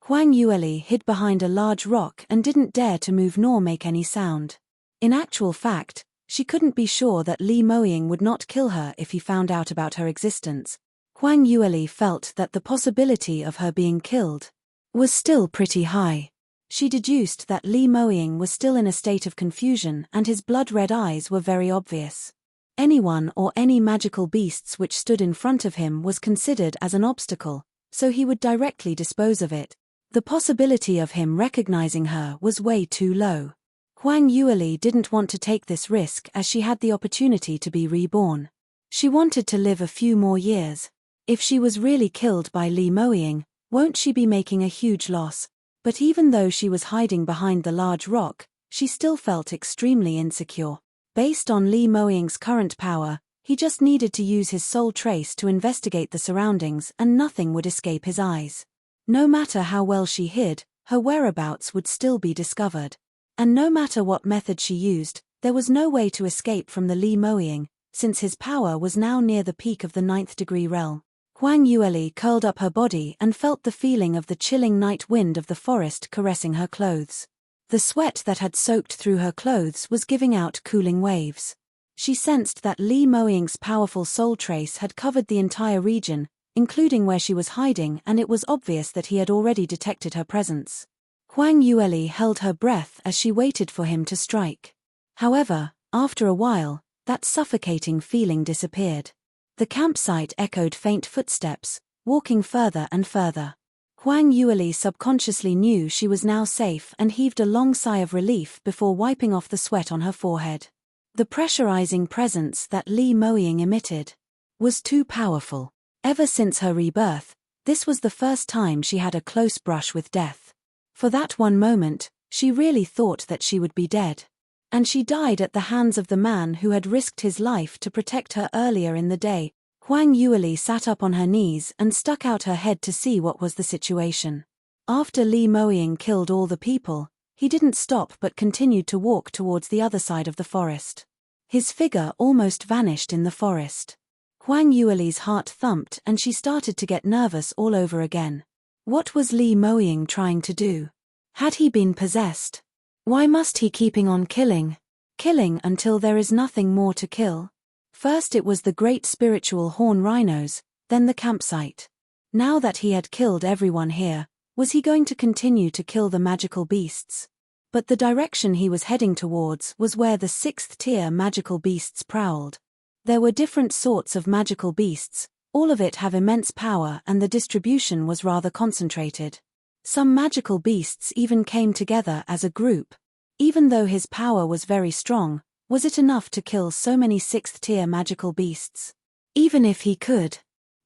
Huang Yueli hid behind a large rock and didn't dare to move nor make any sound. In actual fact, she couldn't be sure that Li Moying would not kill her if he found out about her existence. Huang Yueli felt that the possibility of her being killed was still pretty high. She deduced that Li Moying was still in a state of confusion and his blood-red eyes were very obvious. Anyone or any magical beasts which stood in front of him was considered as an obstacle, so he would directly dispose of it. The possibility of him recognizing her was way too low. Huang Yueli didn't want to take this risk as she had the opportunity to be reborn. She wanted to live a few more years. If she was really killed by Li Moying, won't she be making a huge loss? But even though she was hiding behind the large rock, she still felt extremely insecure. Based on Li Moying's current power, he just needed to use his soul trace to investigate the surroundings and nothing would escape his eyes. No matter how well she hid, her whereabouts would still be discovered. And no matter what method she used, there was no way to escape from the Li Moying, since his power was now near the peak of the 9th degree realm. Huang Yueli curled up her body and felt the feeling of the chilling night wind of the forest caressing her clothes. The sweat that had soaked through her clothes was giving out cooling waves. She sensed that Li Moying's powerful soul trace had covered the entire region, including where she was hiding, and it was obvious that he had already detected her presence. Huang Yueli held her breath as she waited for him to strike. However, after a while, that suffocating feeling disappeared. The campsite echoed faint footsteps, walking further and further. Huang Yueli subconsciously knew she was now safe and heaved a long sigh of relief before wiping off the sweat on her forehead. The pressurizing presence that Li Moying emitted was too powerful. Ever since her rebirth, this was the first time she had a close brush with death. For that one moment, she really thought that she would be dead. And she died at the hands of the man who had risked his life to protect her earlier in the day. Huang Yueli sat up on her knees and stuck out her head to see what was the situation. After Li Moying killed all the people, he didn't stop but continued to walk towards the other side of the forest. His figure almost vanished in the forest. Huang Yueli's heart thumped and she started to get nervous all over again. What was Li Moying trying to do? Had he been possessed? Why must he keeping on killing? Killing until there is nothing more to kill? First it was the great spiritual horn rhinos, then the campsite. Now that he had killed everyone here, was he going to continue to kill the magical beasts? But the direction he was heading towards was where the 6th-tier magical beasts prowled. There were different sorts of magical beasts, all of it have immense power and the distribution was rather concentrated. Some magical beasts even came together as a group. Even though his power was very strong, was it enough to kill so many 6th-tier magical beasts? Even if he could.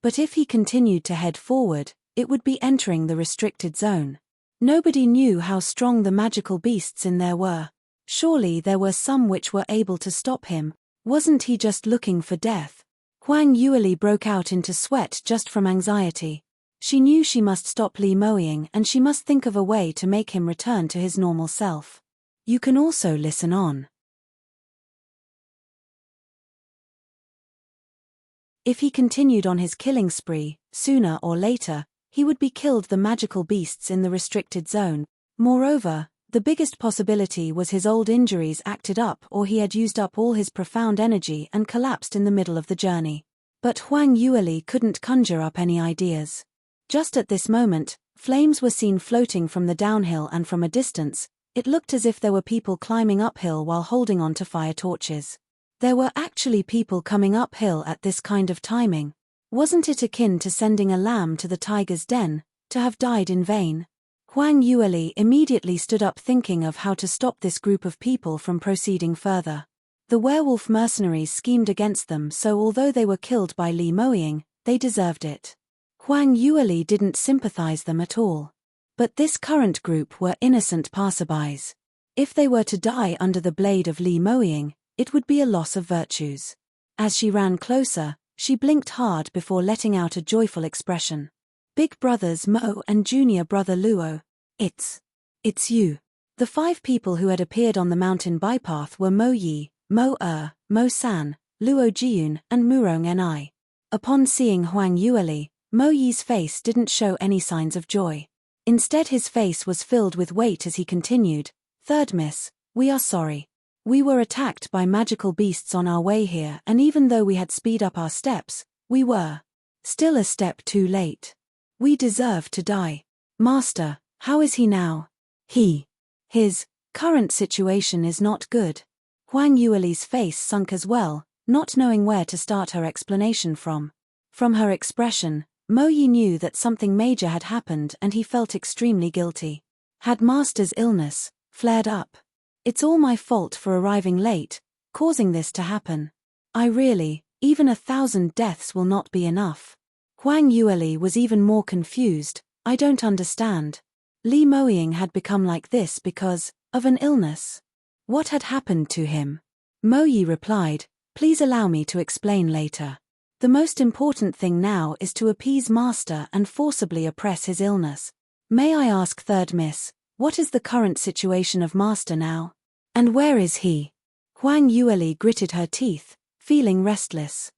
But if he continued to head forward, it would be entering the restricted zone. Nobody knew how strong the magical beasts in there were. Surely there were some which were able to stop him. Wasn't he just looking for death? Huang Yueli broke out into sweat just from anxiety. She knew she must stop Li Moying and she must think of a way to make him return to his normal self. You can also listen on. If he continued on his killing spree, sooner or later, he would be killed the magical beasts in the restricted zone. Moreover, the biggest possibility was his old injuries acted up or he had used up all his profound energy and collapsed in the middle of the journey. But Huang Yueli couldn't conjure up any ideas. Just at this moment, flames were seen floating from the downhill and from a distance, it looked as if there were people climbing uphill while holding on to fire torches. There were actually people coming uphill at this kind of timing. Wasn't it akin to sending a lamb to the tiger's den, to have died in vain? Huang Yueli immediately stood up thinking of how to stop this group of people from proceeding further. The werewolf mercenaries schemed against them, so although they were killed by Li Moying, they deserved it. Huang Yueli didn't sympathize them at all. But this current group were innocent passerbys. If they were to die under the blade of Li Moying, it would be a loss of virtues. As she ran closer, she blinked hard before letting out a joyful expression. Big brothers Mo and junior brother Luo. It's you. The 5 people who had appeared on the mountain bypath were Mo Yi, Mo Mo San, Luo Jiyun and Murong Ni. Upon seeing Huang Yueli, Mo Yi's face didn't show any signs of joy. Instead his face was filled with weight as he continued, "Third miss, we are sorry. We were attacked by magical beasts on our way here and even though we had speed up our steps, we were still a step too late. We deserve to die. Master, how is he now? His current situation is not good." Huang Yueli's face sunk as well, not knowing where to start her explanation from. From her expression, Mo Yi knew that something major had happened and he felt extremely guilty. Had Master's illness flared up? It's all my fault for arriving late, causing this to happen. Even 1,000 deaths will not be enough. Huang Yueli was even more confused. I don't understand. Li Moying had become like this because of an illness. What had happened to him? Mo Yi replied, "Please allow me to explain later. The most important thing now is to appease Master and forcibly oppress his illness. May I ask Third Miss, what is the current situation of Master now? And where is he?" Huang Yueli gritted her teeth, feeling restless.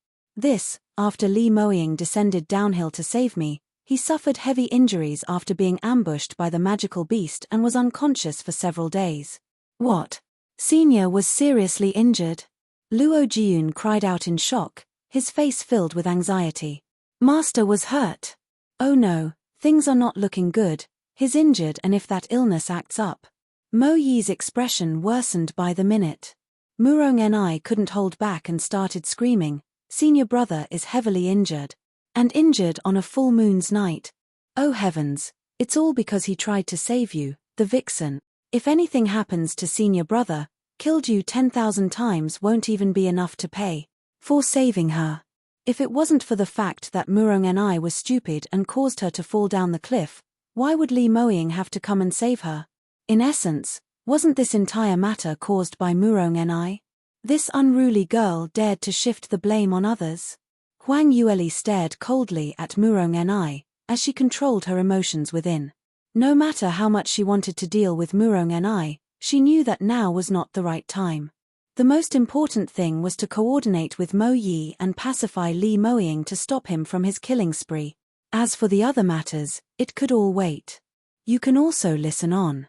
After Li Moying descended downhill to save me, he suffered heavy injuries after being ambushed by the magical beast and was unconscious for several days. What? Senior was seriously injured? Luo Jiyun cried out in shock, his face filled with anxiety. Master was hurt. Oh no, things are not looking good, he's injured and if that illness acts up. Mo Yi's expression worsened by the minute. Murong Ni couldn't hold back and started screaming, "Senior brother is heavily injured. And injured on a full moon's night. Oh heavens, it's all because he tried to save you, the vixen. If anything happens to senior brother, killed you 10,000 times won't even be enough to pay for saving her. If it wasn't for the fact that Murong Ni was stupid and caused her to fall down the cliff, why would Li Moying have to come and save her? In essence, wasn't this entire matter caused by Murong Ni? This unruly girl dared to shift the blame on others." Huang Yueli stared coldly at Murong Ni, as she controlled her emotions within. No matter how much she wanted to deal with Murong Ni, she knew that now was not the right time. The most important thing was to coordinate with Mo Yi and pacify Li Moying to stop him from his killing spree. As for the other matters, it could all wait. You can also listen on.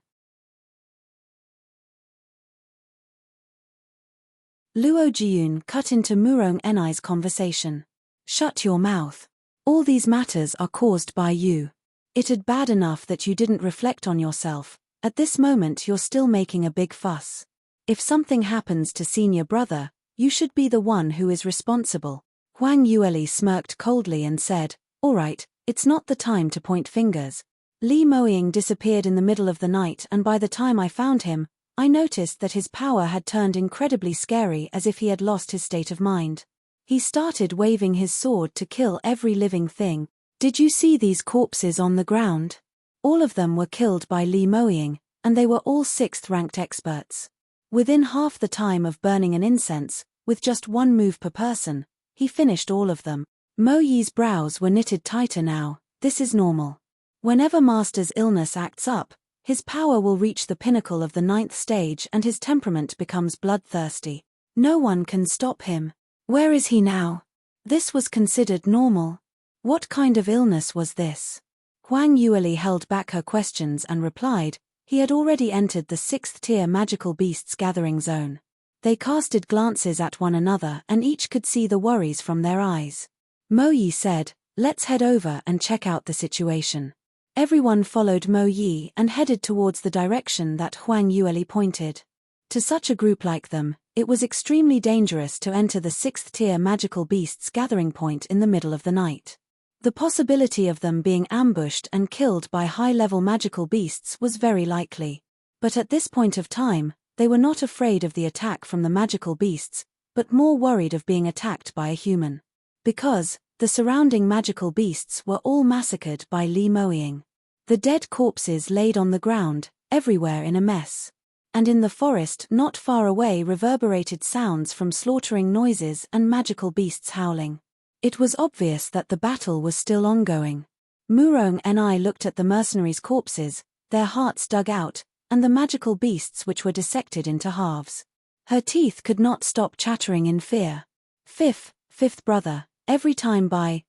Luo Jiyun cut into Murong Ni's conversation. Shut your mouth. All these matters are caused by you. It'd bad enough that you didn't reflect on yourself. At this moment you're still making a big fuss. If something happens to senior brother, you should be the one who is responsible. Huang Yueli smirked coldly and said, all right, it's not the time to point fingers. Li Moying disappeared in the middle of the night, and by the time I found him, I noticed that his power had turned incredibly scary, as if he had lost his state of mind. He started waving his sword to kill every living thing. Did you see these corpses on the ground? All of them were killed by Li Moying, and they were all 6th-ranked experts. Within half the time of burning an incense, with just one move per person, he finished all of them. Mo Yi's brows were knitted tighter now. This is normal. Whenever Master's illness acts up, his power will reach the pinnacle of the 9th stage and his temperament becomes bloodthirsty. No one can stop him. Where is he now? This was considered normal. What kind of illness was this? Huang Yueli held back her questions and replied, he had already entered the 6th-tier magical beasts gathering zone. They casted glances at one another and each could see the worries from their eyes. Mo Yi said, let's head over and check out the situation. Everyone followed Mo Yi and headed towards the direction that Huang Yueli pointed. To such a group like them, it was extremely dangerous to enter the 6th-tier magical beasts gathering point in the middle of the night. The possibility of them being ambushed and killed by high-level magical beasts was very likely. But at this point of time, they were not afraid of the attack from the magical beasts, but more worried of being attacked by a human. Because the surrounding magical beasts were all massacred by Li Moying. The dead corpses laid on the ground, everywhere in a mess. And in the forest not far away reverberated sounds from slaughtering noises and magical beasts howling. It was obvious that the battle was still ongoing. Murong Ni looked at the mercenaries' corpses, their hearts dug out, and the magical beasts which were dissected into halves. Her teeth could not stop chattering in fear. Fifth brother, every time by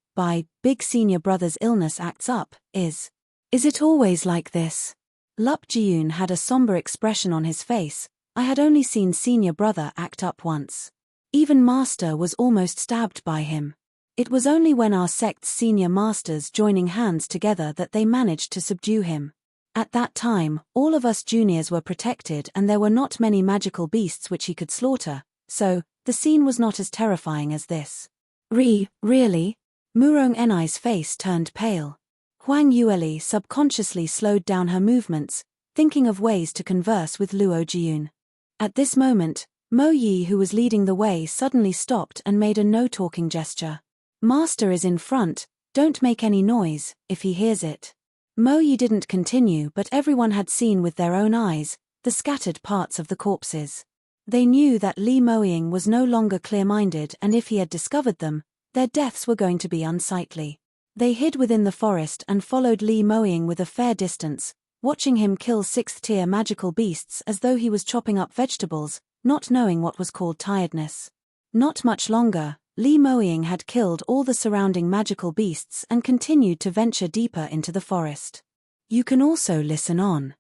big senior brother's illness acts up, is it always like this? Lup Jiyun had a somber expression on his face. I had only seen senior brother act up once. Even master was almost stabbed by him. It was only when our sect's senior masters joining hands together that they managed to subdue him. At that time, all of us juniors were protected and there were not many magical beasts which he could slaughter, so the scene was not as terrifying as this. Really? Murong Ni's face turned pale. Huang Yueli subconsciously slowed down her movements, thinking of ways to converse with Luo Jiyun. At this moment, Mo Yi, who was leading the way, suddenly stopped and made a no-talking gesture. Master is in front, don't make any noise, if he hears it. Mo Yi didn't continue, but everyone had seen with their own eyes the scattered parts of the corpses. They knew that Li Moying was no longer clear-minded, and if he had discovered them, their deaths were going to be unsightly. They hid within the forest and followed Li Moying with a fair distance, watching him kill 6th-tier magical beasts as though he was chopping up vegetables, not knowing what was called tiredness. Not much longer, Li Moying had killed all the surrounding magical beasts and continued to venture deeper into the forest. You can also listen on.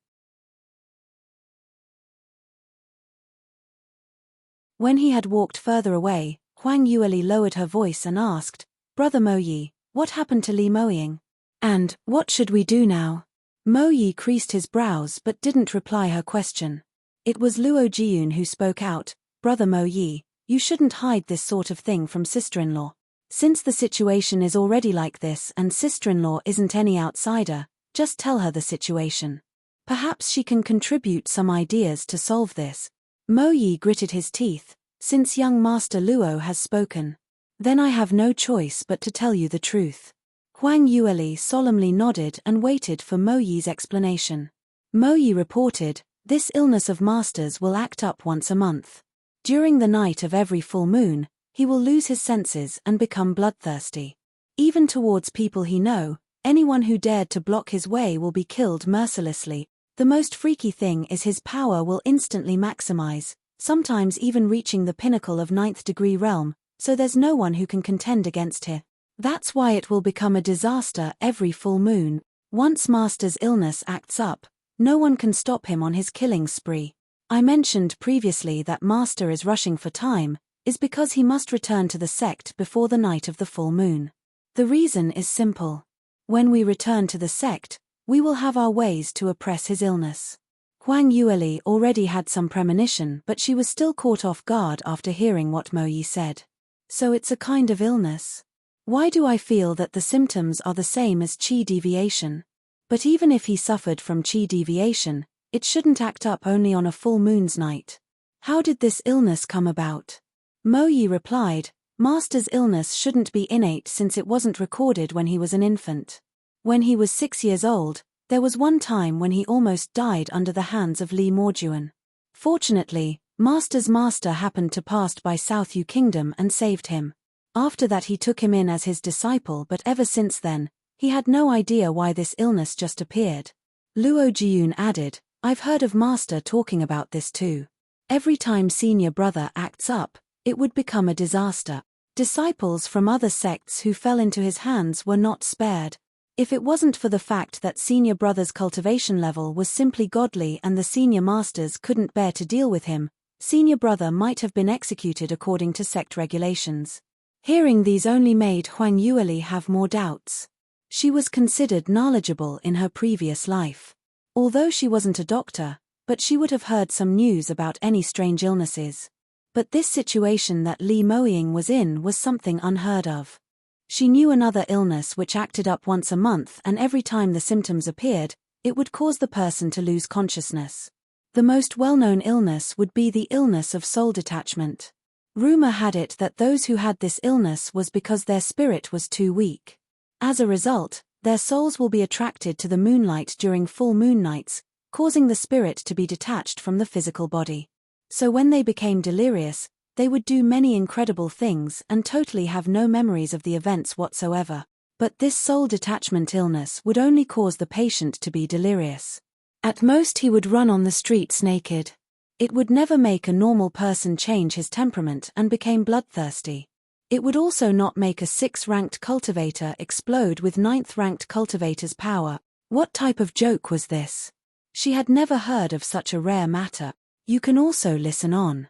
When he had walked further away, Huang Yueli lowered her voice and asked, Brother Mo Yi, what happened to Li Moying? And what should we do now? Mo Yi creased his brows but didn't reply her question. It was Luo Jiyun who spoke out, Brother Mo Yi, you shouldn't hide this sort of thing from sister-in-law. Since the situation is already like this and sister-in-law isn't any outsider, just tell her the situation. Perhaps she can contribute some ideas to solve this. Mo Yi gritted his teeth. Since young Master Luo has spoken, then I have no choice but to tell you the truth. Huang Yueli solemnly nodded and waited for Mo Yi's explanation. Mo Yi reported, this illness of Master's will act up once a month. During the night of every full moon, he will lose his senses and become bloodthirsty. Even towards people he knows, Anyone who dared to block his way will be killed mercilessly. The most freaky thing is his power will instantly maximize, sometimes even reaching the pinnacle of ninth degree realm, so there's no one who can contend against him. That's why it will become a disaster every full moon. Once Master's illness acts up, no one can stop him on his killing spree. I mentioned previously that Master is rushing for time, is because he must return to the sect before the night of the full moon. The reason is simple. When we return to the sect, we will have our ways to oppress his illness. Huang Yueli already had some premonition, but she was still caught off guard after hearing what Moyi said. So it's a kind of illness. Why do I feel that the symptoms are the same as qi deviation? But even if he suffered from qi deviation, it shouldn't act up only on a full moon's night. How did this illness come about? Moyi replied, Master's illness shouldn't be innate since it wasn't recorded when he was an infant. When he was 6 years old, there was one time when he almost died under the hands of Li Morjuan. Fortunately, Master's master happened to pass by South Yu Kingdom and saved him. After that he took him in as his disciple, but ever since then, he had no idea why this illness just appeared. Luo Jiyun added, I've heard of Master talking about this too. Every time senior brother acts up, it would become a disaster. Disciples from other sects who fell into his hands were not spared. If it wasn't for the fact that senior brother's cultivation level was simply godly and the senior masters couldn't bear to deal with him, senior brother might have been executed according to sect regulations. Hearing these only made Huang Yueli have more doubts. She was considered knowledgeable in her previous life. Although she wasn't a doctor, but she would have heard some news about any strange illnesses. But this situation that Li Moying was in was something unheard of. She knew another illness which acted up once a month, and every time the symptoms appeared, it would cause the person to lose consciousness. The most well-known illness would be the illness of soul detachment. Rumor had it that those who had this illness was because their spirit was too weak. As a result, their souls will be attracted to the moonlight during full moon nights, causing the spirit to be detached from the physical body. So when they became delirious, they would do many incredible things and totally have no memories of the events whatsoever. But this soul detachment illness would only cause the patient to be delirious. At most he would run on the streets naked. It would never make a normal person change his temperament and become bloodthirsty. It would also not make a 6th-ranked cultivator explode with 9th-ranked cultivator's power. What type of joke was this? She had never heard of such a rare matter. You can also listen on.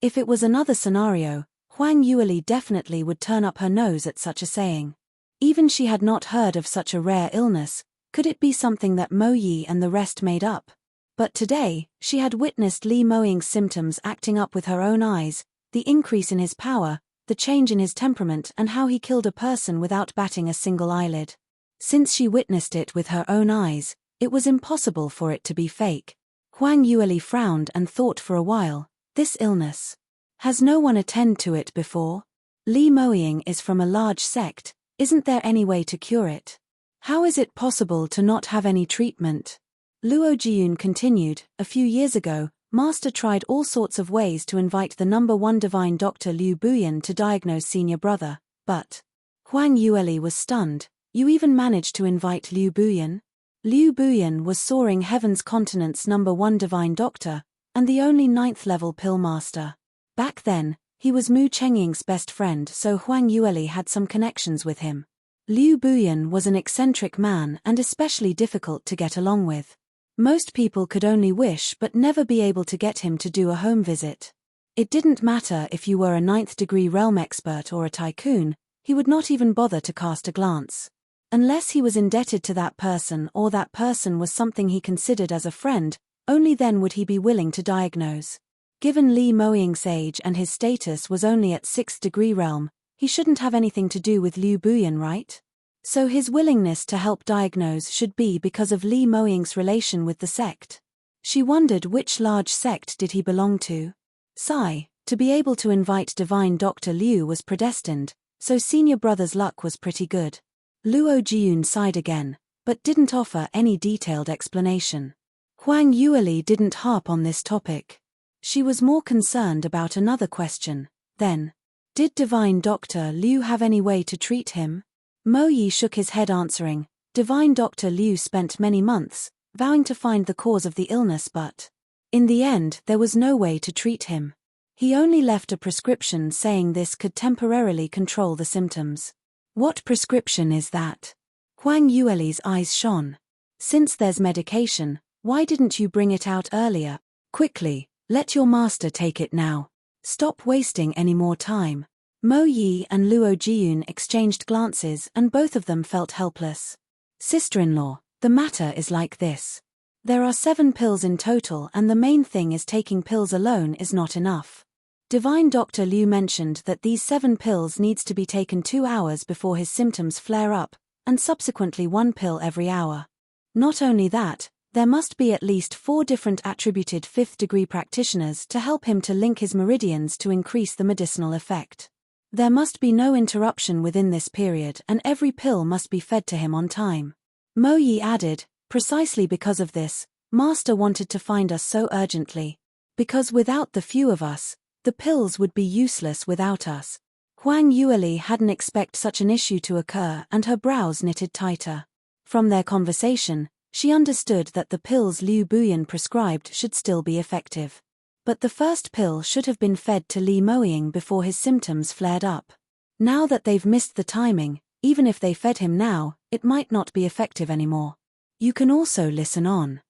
If it was another scenario, Huang Yueli definitely would turn up her nose at such a saying. Even she had not heard of such a rare illness. Could it be something that Moyi and the rest made up? But today, she had witnessed Li Moying's symptoms acting up with her own eyes, the increase in his power, the change in his temperament, and how he killed a person without batting a single eyelid. Since she witnessed it with her own eyes, it was impossible for it to be fake. Huang Yueli frowned and thought for a while, this illness. Has no one attended to it before? Li Moying is from a large sect, isn't there any way to cure it? How is it possible to not have any treatment? Luo Jiyun continued, a few years ago, Master tried all sorts of ways to invite the #1 divine doctor Liu Buyan to diagnose senior brother, but Huang Yueli was stunned. You even managed to invite Liu Buyan? Liu Buyan was Soaring Heaven's continent's #1 divine doctor, and the only 9th-level pill master. Back then, he was Mu Chengying's best friend, so Huang Yueli had some connections with him. Liu Buyan was an eccentric man and especially difficult to get along with. Most people could only wish but never be able to get him to do a home visit. It didn't matter if you were a 9th-degree realm expert or a tycoon, he would not even bother to cast a glance. Unless he was indebted to that person or that person was something he considered as a friend, only then would he be willing to diagnose. Given Li Moying's age and his status was only at 6th degree realm, he shouldn't have anything to do with Liu Buyan, right? So his willingness to help diagnose should be because of Li Moying's relation with the sect. She wondered which large sect did he belong to. Sigh, to be able to invite divine Dr. Liu was predestined, so senior brother's luck was pretty good. Luo Jiyun sighed again, but didn't offer any detailed explanation. Huang Yueli didn't harp on this topic. She was more concerned about another question. Then, Did Divine Doctor Liu have any way to treat him? Moyi shook his head answering, Divine Doctor Liu spent many months, vowing to find the cause of the illness but, in the end there was no way to treat him. He only left a prescription saying this could temporarily control the symptoms. What prescription is that? Huang Yueli's eyes shone. Since there's medication, why didn't you bring it out earlier? Quickly, let your master take it now. Stop wasting any more time. Mo Yi and Luo Jiyun exchanged glances and both of them felt helpless. Sister-in-law, the matter is like this. There are 7 pills in total and the main thing is taking pills alone is not enough. Divine Dr. Liu mentioned that these 7 pills needs to be taken 2 hours before his symptoms flare up, and subsequently 1 pill every hour. Not only that, there must be at least 4 different attributed 5th-degree practitioners to help him to link his meridians to increase the medicinal effect. There must be no interruption within this period and every pill must be fed to him on time. Mo Yi added, precisely because of this, Master wanted to find us so urgently. Because without the few of us, the pills would be useless without us. Huang Yueli hadn't expected such an issue to occur and her brows knitted tighter. From their conversation, she understood that the pills Liu Buyan prescribed should still be effective. But the first pill should have been fed to Li Moying before his symptoms flared up. Now that they've missed the timing, even if they fed him now, it might not be effective anymore. You can also listen on.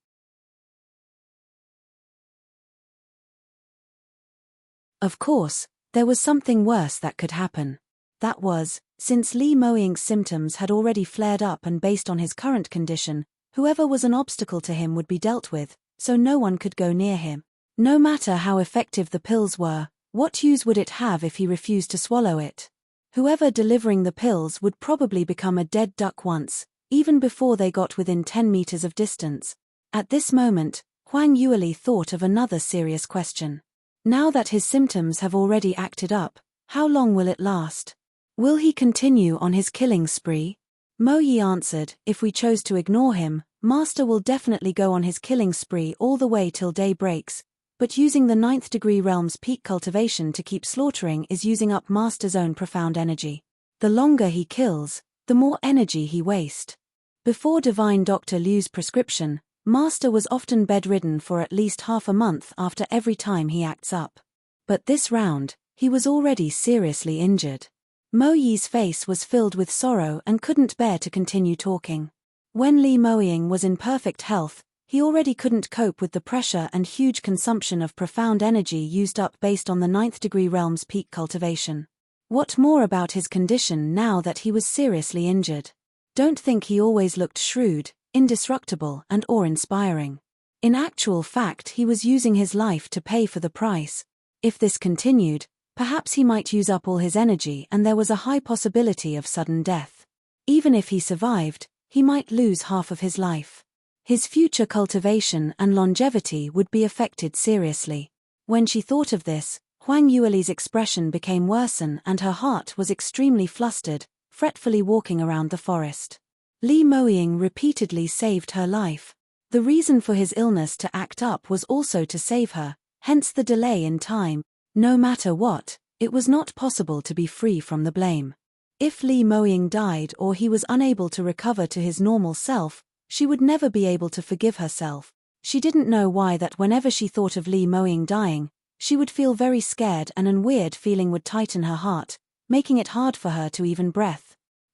Of course, there was something worse that could happen. That was, since Li Moying's symptoms had already flared up and based on his current condition, whoever was an obstacle to him would be dealt with, so no one could go near him. No matter how effective the pills were, what use would it have if he refused to swallow it? Whoever delivering the pills would probably become a dead duck once, even before they got within 10 meters of distance. At this moment, Huang Yueli thought of another serious question. Now that his symptoms have already acted up, how long will it last? Will he continue on his killing spree? Mo Yi answered, if we chose to ignore him, Master will definitely go on his killing spree all the way till day breaks, but using the 9th degree realm's peak cultivation to keep slaughtering is using up Master's own profound energy. The longer he kills, the more energy he wastes. Before Divine Dr. Liu's prescription, Master was often bedridden for at least half a month after every time he acts up. But this round, he was already seriously injured. Mo Yi's face was filled with sorrow and couldn't bear to continue talking. When Li Moying was in perfect health, he already couldn't cope with the pressure and huge consumption of profound energy used up based on the 9th degree realm's peak cultivation. What more about his condition now that he was seriously injured? Don't think he always looked shrewd, indestructible and awe-inspiring. In actual fact he was using his life to pay for the price. If this continued, perhaps he might use up all his energy and there was a high possibility of sudden death. Even if he survived, he might lose half of his life. His future cultivation and longevity would be affected seriously. When she thought of this, Huang Yueli's expression became worsened and her heart was extremely flustered, fretfully walking around the forest. Li Moying repeatedly saved her life. The reason for his illness to act up was also to save her, hence the delay in time. No matter what, it was not possible to be free from the blame. If Li Moying died or he was unable to recover to his normal self, she would never be able to forgive herself. She didn't know why that whenever she thought of Li Moying dying, she would feel very scared and a weird feeling would tighten her heart, making it hard for her to even breathe.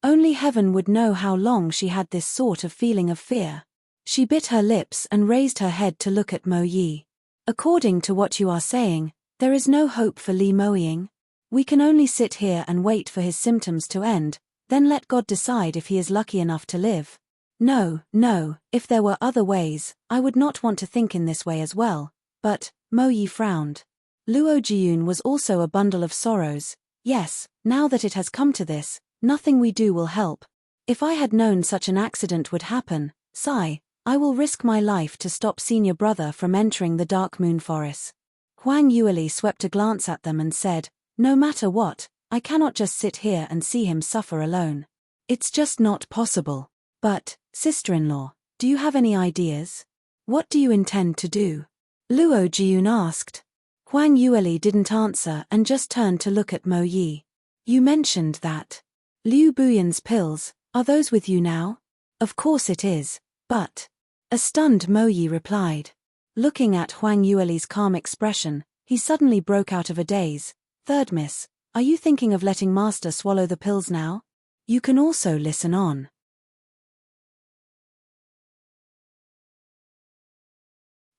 Only heaven would know how long she had this sort of feeling of fear. She bit her lips and raised her head to look at Mo Yi. According to what you are saying, there is no hope for Li Moying. We can only sit here and wait for his symptoms to end, then let God decide if he is lucky enough to live. No, if there were other ways, I would not want to think in this way as well, but, Mo Yi frowned. Luo Jiyun was also a bundle of sorrows. Yes, now that it has come to this, nothing we do will help. If I had known such an accident would happen, sigh, I will risk my life to stop senior brother from entering the Dark Moon Forest. Huang Yueli swept a glance at them and said, no matter what, I cannot just sit here and see him suffer alone. It's just not possible. But, sister-in-law, do you have any ideas? What do you intend to do? Luo Jiyun asked. Huang Yueli didn't answer and just turned to look at Mo Yi. You mentioned that. Liu Buyan's pills, are those with you now? Of course it is, but. A stunned Mo Yi replied. Looking at Huang Yueli's calm expression, he suddenly broke out of a daze. Third miss, are you thinking of letting Master swallow the pills now? You can also listen on.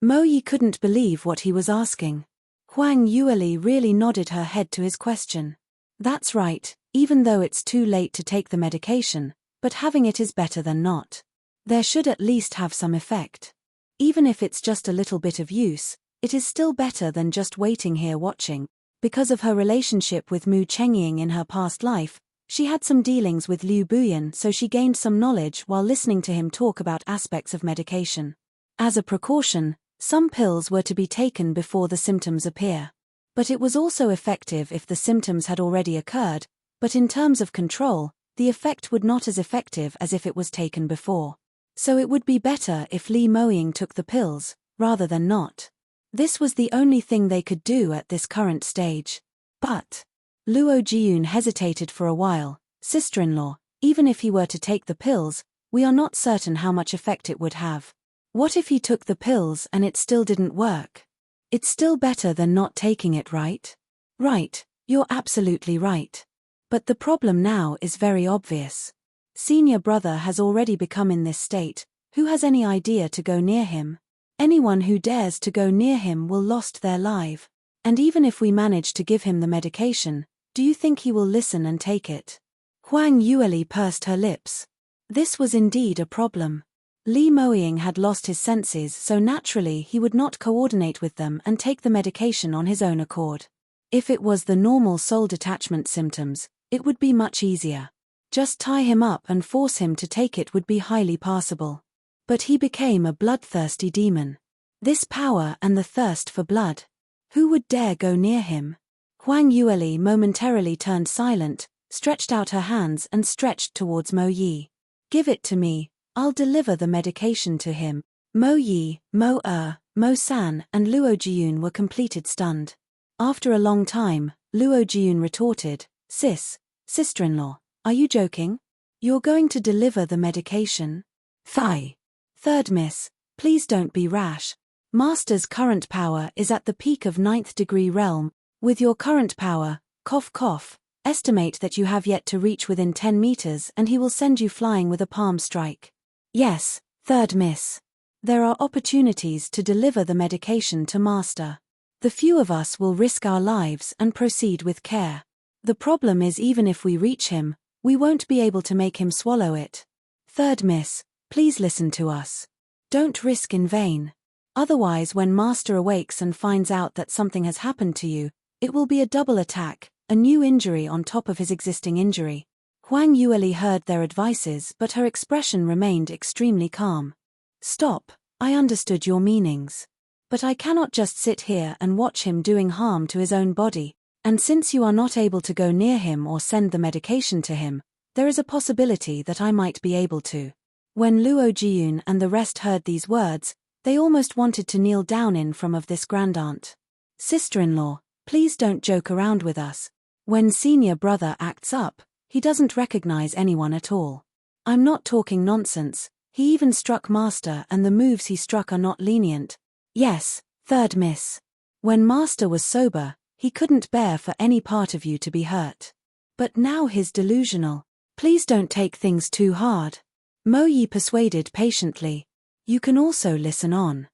Mo Yi couldn't believe what he was asking. Huang Yueli really nodded her head to his question. That's right, even though it's too late to take the medication, but having it is better than not. There should at least have some effect. Even if it's just a little bit of use, it is still better than just waiting here watching. Because of her relationship with Mu Chengying in her past life, she had some dealings with Liu Buyan, so she gained some knowledge while listening to him talk about aspects of medication. As a precaution, some pills were to be taken before the symptoms appear. But it was also effective if the symptoms had already occurred, but in terms of control, the effect would not as effective as if it was taken before. So it would be better if Li Moying took the pills, rather than not. This was the only thing they could do at this current stage. But Luo Jiyun hesitated for a while. Sister-in-law, even if he were to take the pills, we are not certain how much effect it would have. What if he took the pills and it still didn't work? It's still better than not taking it, right? Right, you're absolutely right. But the problem now is very obvious. Senior brother has already become in this state. Who has any idea to go near him? Anyone who dares to go near him will lost their life. And even if we manage to give him the medication, do you think he will listen and take it? Huang Yueli pursed her lips. This was indeed a problem. Li Moying had lost his senses, so naturally he would not coordinate with them and take the medication on his own accord. If it was the normal soul detachment symptoms, it would be much easier. Just tie him up and force him to take it would be highly passable. But he became a bloodthirsty demon. This power and the thirst for blood. Who would dare go near him? Huang Yueli momentarily turned silent, stretched out her hands and stretched towards Mo Yi. Give it to me. I'll deliver the medication to him. Mo Yi, Mo San, and Luo Jiyun were completed stunned. After a long time, Luo Jiyun retorted, Sister-in-law, are you joking? You're going to deliver the medication? Thigh. Third miss, please don't be rash. Master's current power is at the peak of 9th degree realm. With your current power, estimate that you have yet to reach within 10 meters and he will send you flying with a palm strike. Yes, third miss. There are opportunities to deliver the medication to Master. The few of us will risk our lives and proceed with care. The problem is even if we reach him, we won't be able to make him swallow it. Third miss, please listen to us. Don't risk in vain. Otherwise when Master awakes and finds out that something has happened to you, it will be a double attack, a new injury on top of his existing injury. Huang Yueli heard their advices but her expression remained extremely calm. Stop, I understood your meanings. But I cannot just sit here and watch him doing harm to his own body, and since you are not able to go near him or send the medication to him, there is a possibility that I might be able to. When Luo Jiyun and the rest heard these words, they almost wanted to kneel down in front of this grandaunt. Sister-in-law, please don't joke around with us. When senior brother acts up, he doesn't recognize anyone at all. I'm not talking nonsense, he even struck Master and the moves he struck are not lenient. Yes, third miss. When Master was sober, he couldn't bear for any part of you to be hurt. But now he's delusional. Please don't take things too hard. Mo Yi persuaded patiently. You can also listen on.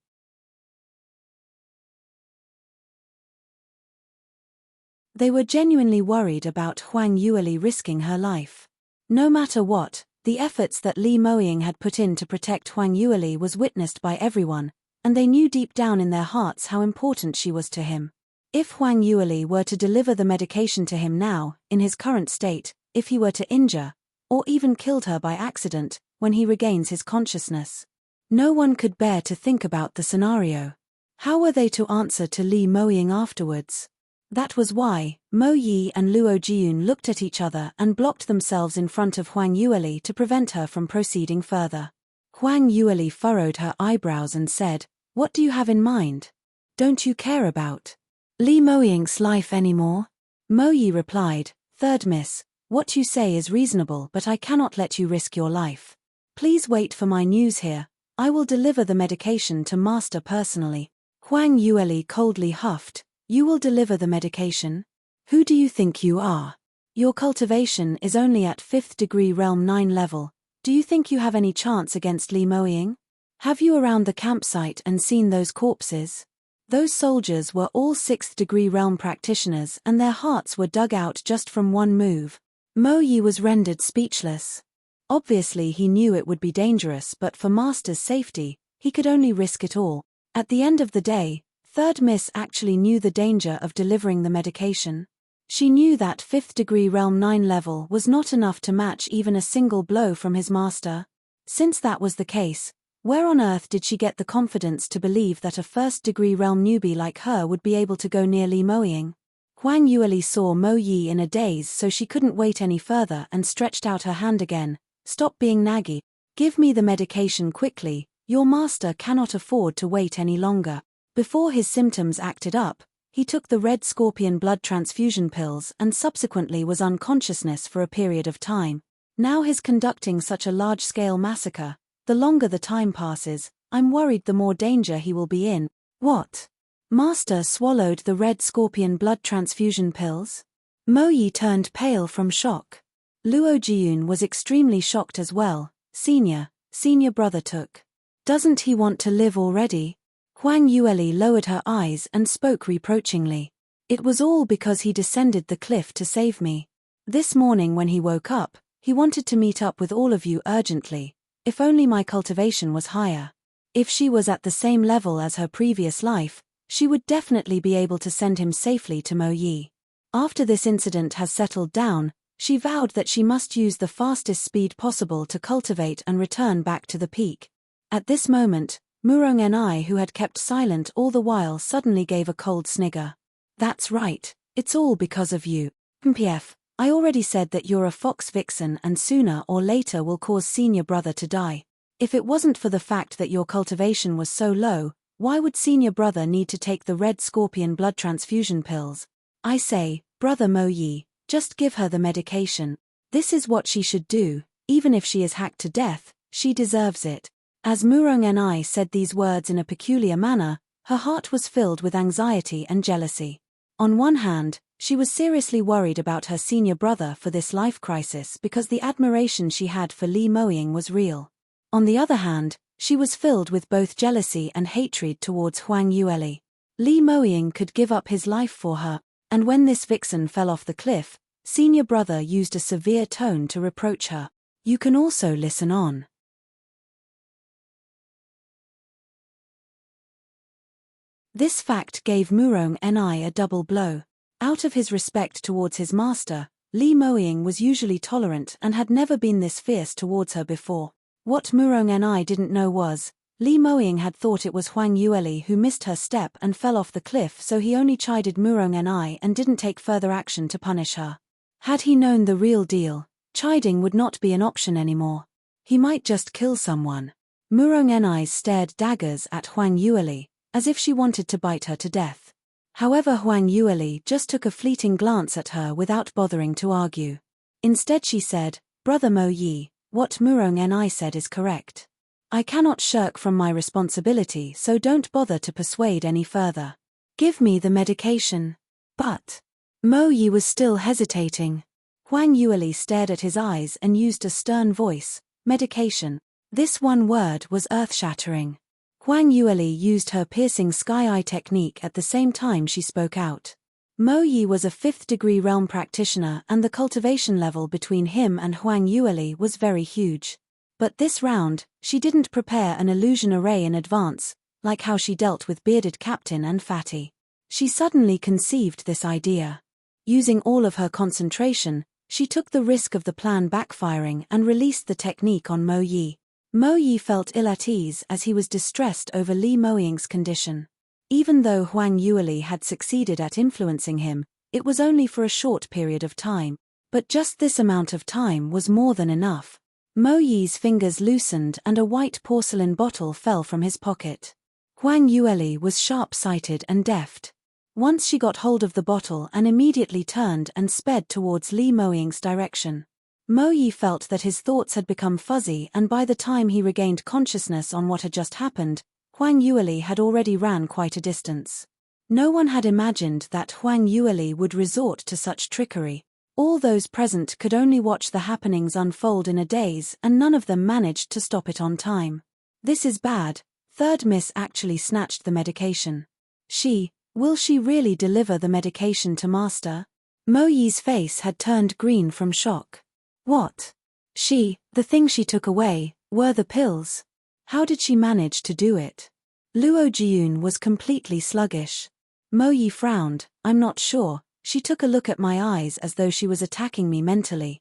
They were genuinely worried about Huang Yueli risking her life. No matter what, the efforts that Li Moying had put in to protect Huang Yueli was witnessed by everyone, and they knew deep down in their hearts how important she was to him. If Huang Yueli were to deliver the medication to him now, in his current state, if he were to injure, or even killed her by accident, when he regains his consciousness. No one could bear to think about the scenario. How were they to answer to Li Moying afterwards? That was why Mo Yi and Luo Jiyun looked at each other and blocked themselves in front of Huang Yueli to prevent her from proceeding further. Huang Yueli furrowed her eyebrows and said, "What do you have in mind? Don't you care about Li Moying's life anymore? Moyi replied, "Third miss, what you say is reasonable, but I cannot let you risk your life. Please wait for my news here. I will deliver the medication to Master personally." Huang Yueli coldly huffed, "You will deliver the medication? Who do you think you are? Your cultivation is only at 5th degree realm 9 level. Do you think you have any chance against Li Moying? Have you around the campsite and seen those corpses? Those soldiers were all 6th degree realm practitioners and their hearts were dug out just from one move." Moyi was rendered speechless. Obviously he knew it would be dangerous, but for Master's safety, he could only risk it all. At the end of the day, Third Miss actually knew the danger of delivering the medication. She knew that 5th degree realm 9 level was not enough to match even a single blow from his master. Since that was the case, where on earth did she get the confidence to believe that a 1st degree realm newbie like her would be able to go near Li Moying? Huang Yueli saw Moyi in a daze, so she couldn't wait any further and stretched out her hand again. "Stop being naggy. Give me the medication quickly, your master cannot afford to wait any longer." Before his symptoms acted up, he took the red scorpion blood transfusion pills and subsequently was unconsciousness for a period of time. Now he's conducting such a large-scale massacre. The longer the time passes, I'm worried the more danger he will be in. What? Master swallowed the red scorpion blood transfusion pills? Moyi turned pale from shock. Luo Jiyun was extremely shocked as well. Senior brother took. Doesn't he want to live already? Huang Yueli lowered her eyes and spoke reproachingly. "It was all because he descended the cliff to save me. This morning when he woke up, he wanted to meet up with all of you urgently. If only my cultivation was higher. If she was at the same level as her previous life, she would definitely be able to send him safely to Moyi. After this incident has settled down, she vowed that she must use the fastest speed possible to cultivate and return back to the peak." At this moment, Murong Ni, who had kept silent all the while, suddenly gave a cold snigger. "That's right, it's all because of you. MPF, I already said that you're a fox vixen and sooner or later will cause senior brother to die. If it wasn't for the fact that your cultivation was so low, why would senior brother need to take the red scorpion blood transfusion pills? I say, brother Moyi, just give her the medication. This is what she should do, even if she is hacked to death, she deserves it." As Murong Ni said these words in a peculiar manner, her heart was filled with anxiety and jealousy. On one hand, she was seriously worried about her senior brother for this life crisis because the admiration she had for Li Moying was real. On the other hand, she was filled with both jealousy and hatred towards Huang Yueli. Li Moying could give up his life for her, and when this vixen fell off the cliff, senior brother used a severe tone to reproach her. You can also listen on. This fact gave Murong Ni a double blow. Out of his respect towards his master, Li Moying was usually tolerant and had never been this fierce towards her before. What Murong Ni didn't know was, Li Moying had thought it was Huang Yueli who missed her step and fell off the cliff, so he only chided Murong Ni and didn't take further action to punish her. Had he known the real deal, chiding would not be an option anymore. He might just kill someone. Murong Ni stared daggers at Huang Yueli, as if she wanted to bite her to death. However, Huang Yueli just took a fleeting glance at her without bothering to argue. Instead she said, "Brother Moyi, what Murong Ni said is correct. I cannot shirk from my responsibility, so don't bother to persuade any further. Give me the medication." But Moyi was still hesitating. Huang Yueli stared at his eyes and used a stern voice. "Medication." This one word was earth-shattering. Huang Yueli used her piercing sky-eye technique at the same time she spoke out. Moyi was a 5th degree realm practitioner and the cultivation level between him and Huang Yueli was very huge. But this round, she didn't prepare an illusion array in advance, like how she dealt with Bearded Captain and Fatty. She suddenly conceived this idea. Using all of her concentration, she took the risk of the plan backfiring and released the technique on Moyi. Moyi felt ill at ease as he was distressed over Li Moying's condition. Even though Huang Yueli had succeeded at influencing him, it was only for a short period of time. But just this amount of time was more than enough. Moyi's fingers loosened and a white porcelain bottle fell from his pocket. Huang Yueli was sharp-sighted and deft. Once she got hold of the bottle and immediately turned and sped towards Li Moying's direction. Moyi felt that his thoughts had become fuzzy, and by the time he regained consciousness on what had just happened, Huang Yueli had already ran quite a distance. No one had imagined that Huang Yueli would resort to such trickery. All those present could only watch the happenings unfold in a daze, and none of them managed to stop it on time. This is bad. Third Miss actually snatched the medication. Will she really deliver the medication to Master? Moyi's face had turned green from shock. What? The thing she took away, were the pills. How did she manage to do it? Luo Jiyun was completely sluggish. Moyi frowned. I'm not sure. She took a look at my eyes as though she was attacking me mentally.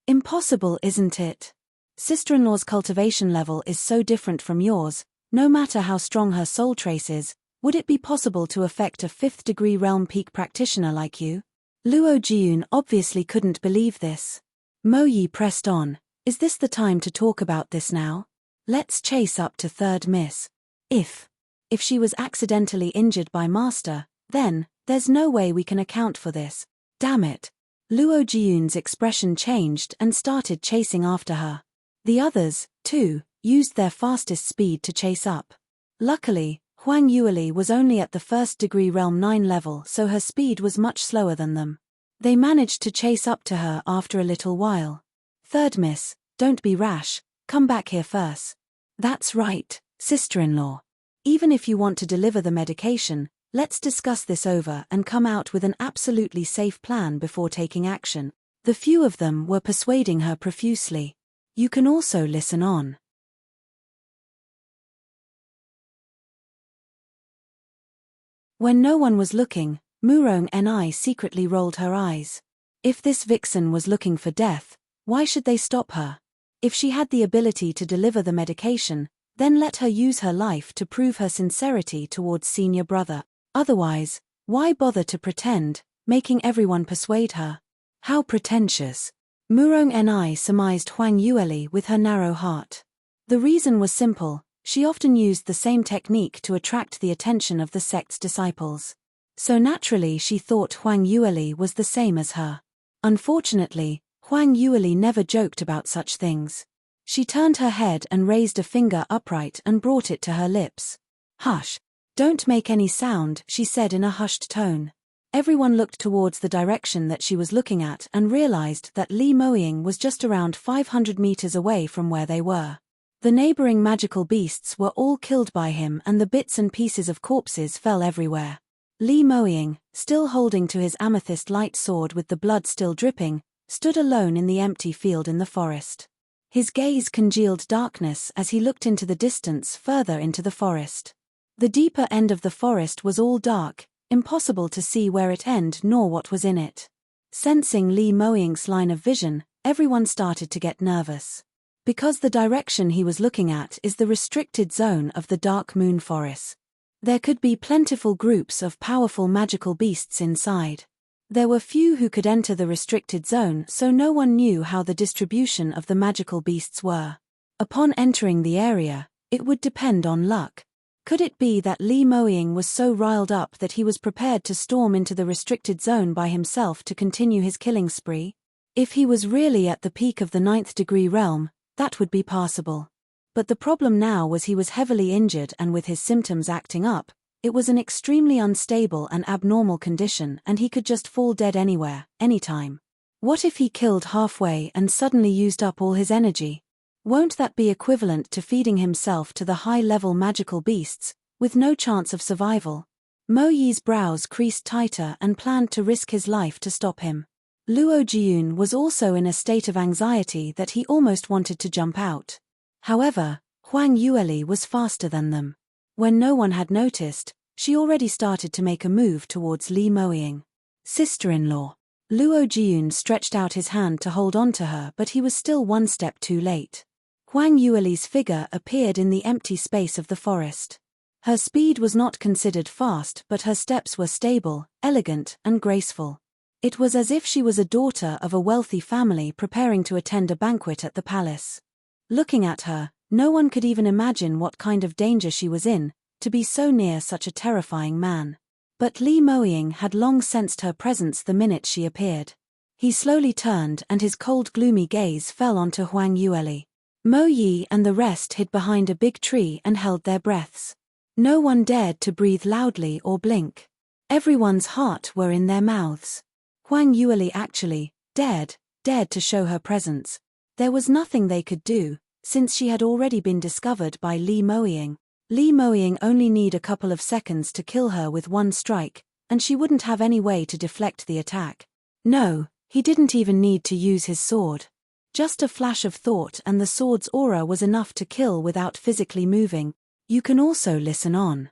Impossible, isn't it? Sister-in-law's cultivation level is so different from yours. No matter how strong her soul trace is, would it be possible to affect a 5th-degree realm peak practitioner like you? Luo Jiyun obviously couldn't believe this. Moyi pressed on. Is this the time to talk about this now? Let's chase up to Third Miss. If she was accidentally injured by Master, then, there's no way we can account for this. Damn it. Luo Jiyun's expression changed and started chasing after her. The others, too, used their fastest speed to chase up. Luckily, Huang Yueli was only at the 1st-degree realm 9 level, so her speed was much slower than them. They managed to chase up to her after a little while. Third Miss, don't be rash, come back here first. That's right, sister-in-law. Even if you want to deliver the medication, let's discuss this over and come out with an absolutely safe plan before taking action. The few of them were persuading her profusely. You can also listen on. When no one was looking, Murong Ni secretly rolled her eyes. If this vixen was looking for death, why should they stop her? If she had the ability to deliver the medication, then let her use her life to prove her sincerity towards senior brother. Otherwise, why bother to pretend, making everyone persuade her? How pretentious. Murong Ni surmised Huang Yueli with her narrow heart. The reason was simple. She often used the same technique to attract the attention of the sect's disciples. So naturally she thought Huang Yueli was the same as her. Unfortunately, Huang Yueli never joked about such things. She turned her head and raised a finger upright and brought it to her lips. Hush. Don't make any sound, she said in a hushed tone. Everyone looked towards the direction that she was looking at and realized that Li Moying was just around 500 meters away from where they were. The neighboring magical beasts were all killed by him, and the bits and pieces of corpses fell everywhere. Li Moying, still holding to his amethyst light sword with the blood still dripping, stood alone in the empty field in the forest. His gaze congealed darkness as he looked into the distance further into the forest. The deeper end of the forest was all dark, impossible to see where it ended nor what was in it. Sensing Li Moying's line of vision, everyone started to get nervous. Because the direction he was looking at is the restricted zone of the Dark Moon Forest. There could be plentiful groups of powerful magical beasts inside. There were few who could enter the restricted zone, so no one knew how the distribution of the magical beasts were. Upon entering the area, it would depend on luck. Could it be that Li Moying was so riled up that he was prepared to storm into the restricted zone by himself to continue his killing spree? If he was really at the peak of the 9th degree realm, that would be passable. But the problem now was he was heavily injured, and with his symptoms acting up, it was an extremely unstable and abnormal condition, and he could just fall dead anywhere, anytime. What if he killed halfway and suddenly used up all his energy? Won't that be equivalent to feeding himself to the high-level magical beasts, with no chance of survival? Mo Yi's brows creased tighter and planned to risk his life to stop him. Luo Jiyun was also in a state of anxiety that he almost wanted to jump out. However, Huang Yueli was faster than them. When no one had noticed, she already started to make a move towards Li Moying. Sister-in-law. Luo Jiyun stretched out his hand to hold on to her, but he was still one step too late. Huang Yueli's figure appeared in the empty space of the forest. Her speed was not considered fast, but her steps were stable, elegant, and graceful. It was as if she was a daughter of a wealthy family preparing to attend a banquet at the palace. Looking at her, no one could even imagine what kind of danger she was in, to be so near such a terrifying man. But Li Moying had long sensed her presence the minute she appeared. He slowly turned and his cold gloomy gaze fell onto Huang Yueli. Mo Yi and the rest hid behind a big tree and held their breaths. No one dared to breathe loudly or blink. Everyone's heart were in their mouths. Huang Yueli actually dared to show her presence. There was nothing they could do, since she had already been discovered by Li Moying. Li Moying only need a couple of seconds to kill her with one strike, and she wouldn't have any way to deflect the attack. No, he didn't even need to use his sword. Just a flash of thought and the sword's aura was enough to kill without physically moving. You can also listen on.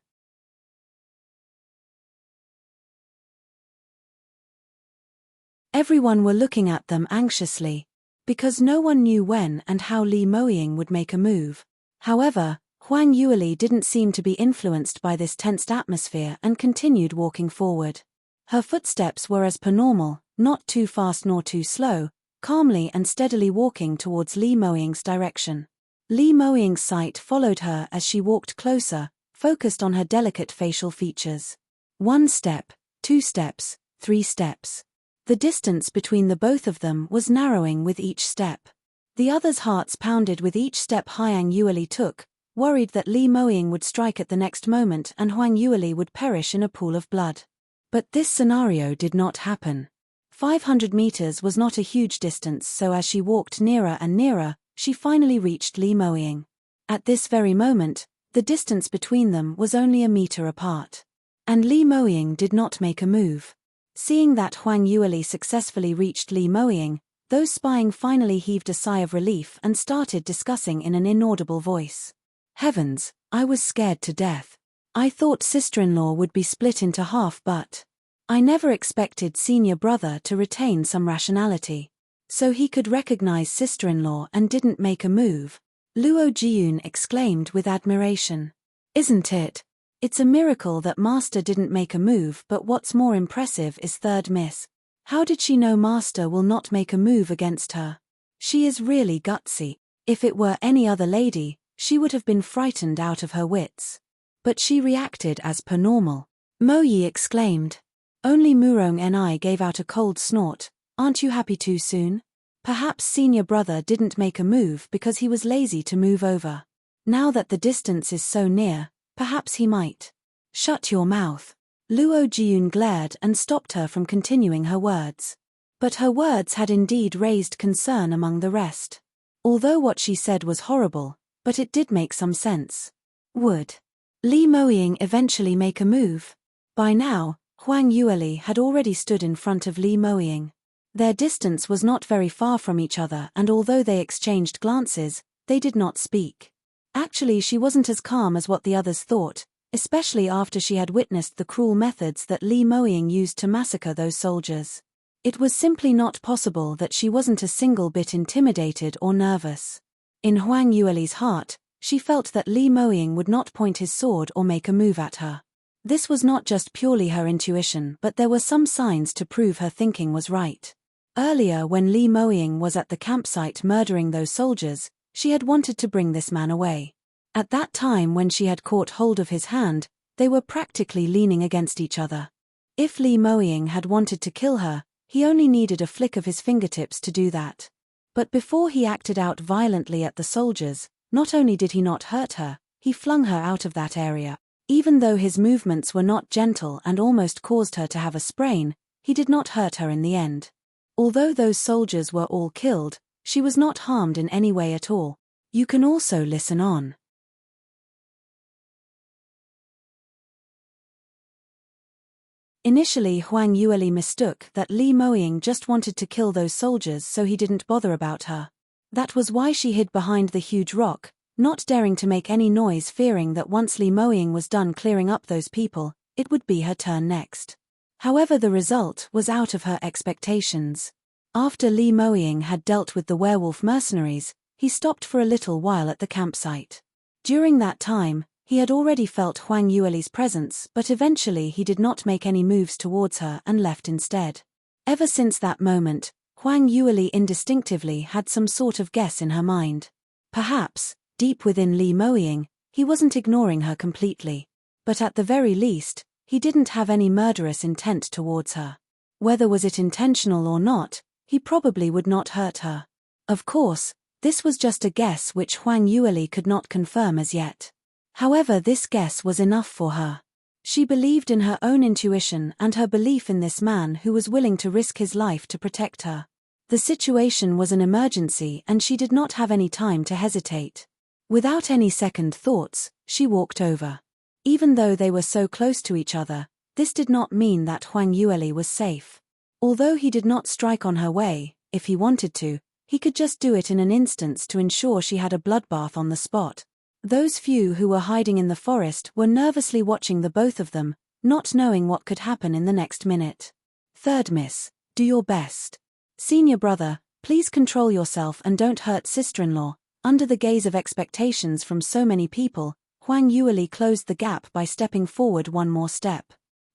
Everyone were looking at them anxiously, because no one knew when and how Li Moying would make a move. However, Huang Yueli didn't seem to be influenced by this tensed atmosphere and continued walking forward. Her footsteps were as per normal, not too fast nor too slow, calmly and steadily walking towards Li Moying's direction. Li Moying's sight followed her as she walked closer, focused on her delicate facial features. 1 step, 2 steps, 3 steps. The distance between the both of them was narrowing with each step. The others' hearts pounded with each step Huang Yueli took, worried that Li Moying would strike at the next moment and Huang Yueli would perish in a pool of blood. But this scenario did not happen. 500 meters was not a huge distance, so as she walked nearer and nearer, she finally reached Li Moying. At this very moment, the distance between them was only a meter apart. And Li Moying did not make a move. Seeing that Huang Yueli successfully reached Li Moying, those spying finally heaved a sigh of relief and started discussing in an inaudible voice. Heavens, I was scared to death. I thought sister-in-law would be split into half, but I never expected senior brother to retain some rationality. So he could recognize sister-in-law and didn't make a move. Luo Jiyun exclaimed with admiration. Isn't it? It's a miracle that Master didn't make a move, but what's more impressive is third miss. How did she know Master will not make a move against her? She is really gutsy. If it were any other lady, she would have been frightened out of her wits. But she reacted as per normal. Mo Yi exclaimed. Only Murong and I gave out a cold snort. Aren't you happy too soon? Perhaps senior brother didn't make a move because he was lazy to move over. Now that the distance is so near, perhaps he might. Shut your mouth. Luo Jiyun glared and stopped her from continuing her words. But her words had indeed raised concern among the rest. Although what she said was horrible, but it did make some sense. Would Li Moying eventually make a move? By now, Huang Yueli had already stood in front of Li Moying. Their distance was not very far from each other, and although they exchanged glances, they did not speak. Actually, she wasn't as calm as what the others thought, especially after she had witnessed the cruel methods that Li Moying used to massacre those soldiers. It was simply not possible that she wasn't a single bit intimidated or nervous. In Huang Yueli's heart, she felt that Li Moying would not point his sword or make a move at her. This was not just purely her intuition, but there were some signs to prove her thinking was right. Earlier, when Li Moying was at the campsite murdering those soldiers, she had wanted to bring this man away. At that time, when she had caught hold of his hand, they were practically leaning against each other. If Li Moying had wanted to kill her, he only needed a flick of his fingertips to do that. But before he acted out violently at the soldiers, not only did he not hurt her, he flung her out of that area. Even though his movements were not gentle and almost caused her to have a sprain, he did not hurt her in the end. Although those soldiers were all killed, she was not harmed in any way at all. You can also listen on. Initially, Huang Yueli mistook that Li Moying just wanted to kill those soldiers, so he didn't bother about her. That was why she hid behind the huge rock, not daring to make any noise, fearing that once Li Moying was done clearing up those people, it would be her turn next. However, the result was out of her expectations. After Li Moying had dealt with the werewolf mercenaries, he stopped for a little while at the campsite. During that time, he had already felt Huang Yueli's presence, but eventually he did not make any moves towards her and left instead. Ever since that moment, Huang Yueli instinctively had some sort of guess in her mind. Perhaps, deep within Li Moying, he wasn't ignoring her completely. But at the very least, he didn't have any murderous intent towards her. Whether was it intentional or not, he probably would not hurt her. Of course, this was just a guess which Huang Yueli could not confirm as yet. However, this guess was enough for her. She believed in her own intuition and her belief in this man who was willing to risk his life to protect her. The situation was an emergency and she did not have any time to hesitate. Without any second thoughts, she walked over. Even though they were so close to each other, this did not mean that Huang Yueli was safe. Although he did not strike on her way, if he wanted to, he could just do it in an instant to ensure she had a bloodbath on the spot. Those few who were hiding in the forest were nervously watching the both of them, not knowing what could happen in the next minute. Third miss, do your best. Senior brother, please control yourself and don't hurt sister-in-law. Under the gaze of expectations from so many people, Huang Yueli closed the gap by stepping forward one more step.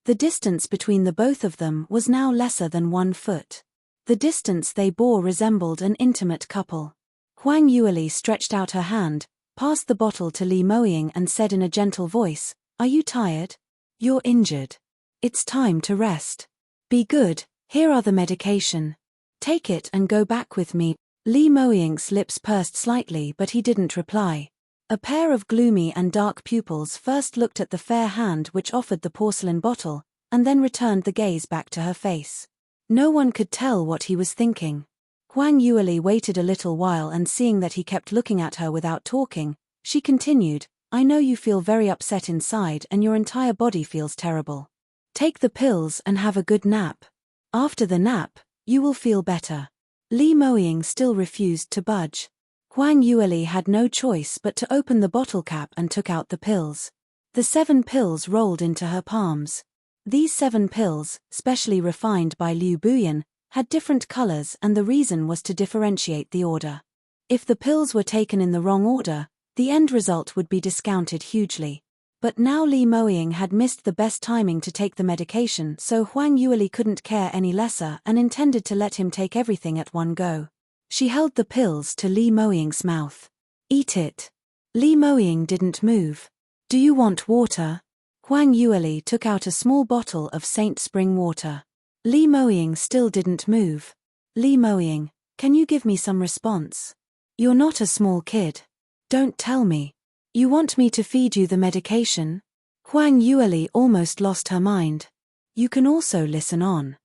The distance between the both of them was now lesser than 1 foot. The distance they bore resembled an intimate couple. Huang Yueli stretched out her hand, passed the bottle to Li Moying and said in a gentle voice, "Are you tired? You're injured. It's time to rest. Be good, here are the medication. Take it and go back with me." Li Moying's lips pursed slightly but he didn't reply. A pair of gloomy and dark pupils first looked at the fair hand which offered the porcelain bottle, and then returned the gaze back to her face. No one could tell what he was thinking. Huang Yueli waited a little while and seeing that he kept looking at her without talking, she continued, "I know you feel very upset inside and your entire body feels terrible. Take the pills and have a good nap. After the nap, you will feel better." Li Moying still refused to budge. Huang Yueli had no choice but to open the bottle cap and took out the pills. The 7 pills rolled into her palms. These 7 pills, specially refined by Liu Buyan, had different colors and the reason was to differentiate the order. If the pills were taken in the wrong order, the end result would be discounted hugely. But now Li Moying had missed the best timing to take the medication, so Huang Yueli couldn't care any lesser and intended to let him take everything at one go. She held the pills to Li Moying's mouth. "Eat it." Li Moying didn't move. "Do you want water?" Huang Yueli took out a small bottle of Saint Spring water. Li Moying still didn't move. "Li Moying, can you give me some response? You're not a small kid. Don't tell me. You want me to feed you the medication?" Huang Yueli almost lost her mind. "You can also listen on."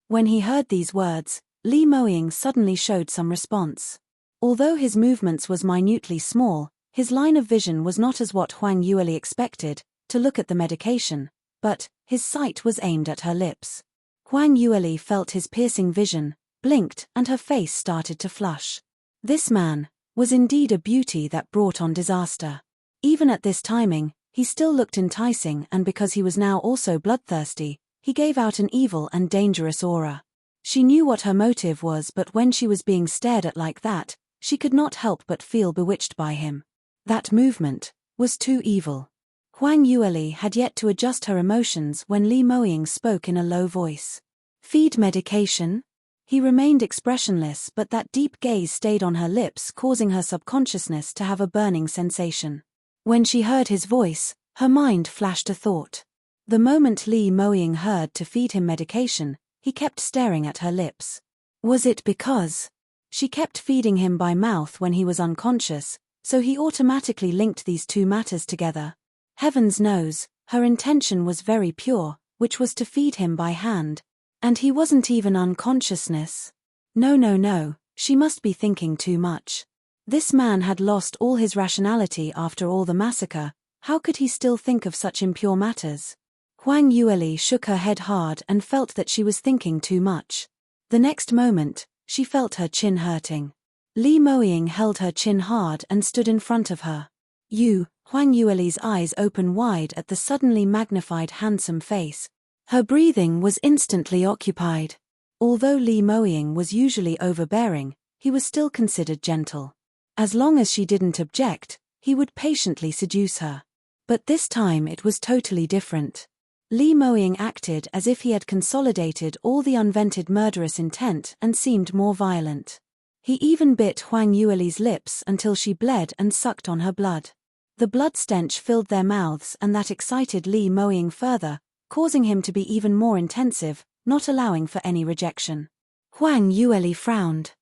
When he heard these words, Li Moying suddenly showed some response. Although his movements was minutely small, his line of vision was not as what Huang Yueli expected, to look at the medication, but his sight was aimed at her lips. Huang Yueli felt his piercing vision, blinked and her face started to flush. This man was indeed a beauty that brought on disaster. Even at this timing, he still looked enticing and because he was now also bloodthirsty, he gave out an evil and dangerous aura. She knew what her motive was but when she was being stared at like that, she could not help but feel bewitched by him. That movement was too evil. Huang Yueli had yet to adjust her emotions when Li Moying spoke in a low voice. "Feed medication?" He remained expressionless but that deep gaze stayed on her lips causing her subconsciousness to have a burning sensation. When she heard his voice, her mind flashed a thought. The moment Li Moying heard to feed him medication, he kept staring at her lips. Was it because she kept feeding him by mouth when he was unconscious, so he automatically linked these two matters together? Heavens knows, her intention was very pure, which was to feed him by hand. And he wasn't even unconsciousness. No, she must be thinking too much. This man had lost all his rationality after all the massacre, how could he still think of such impure matters? Huang Yueli shook her head hard and felt that she was thinking too much. The next moment, she felt her chin hurting. Li Moying held her chin hard and stood in front of her. Huang Yueli's eyes opened wide at the suddenly magnified handsome face. Her breathing was instantly occupied. Although Li Moying was usually overbearing, he was still considered gentle. As long as she didn't object, he would patiently seduce her. But this time it was totally different. Li Moying acted as if he had consolidated all the unvented murderous intent and seemed more violent. He even bit Huang Yueli's lips until she bled and sucked on her blood. The blood stench filled their mouths, and that excited Li Moying further, causing him to be even more intensive, not allowing for any rejection. Huang Yueli frowned.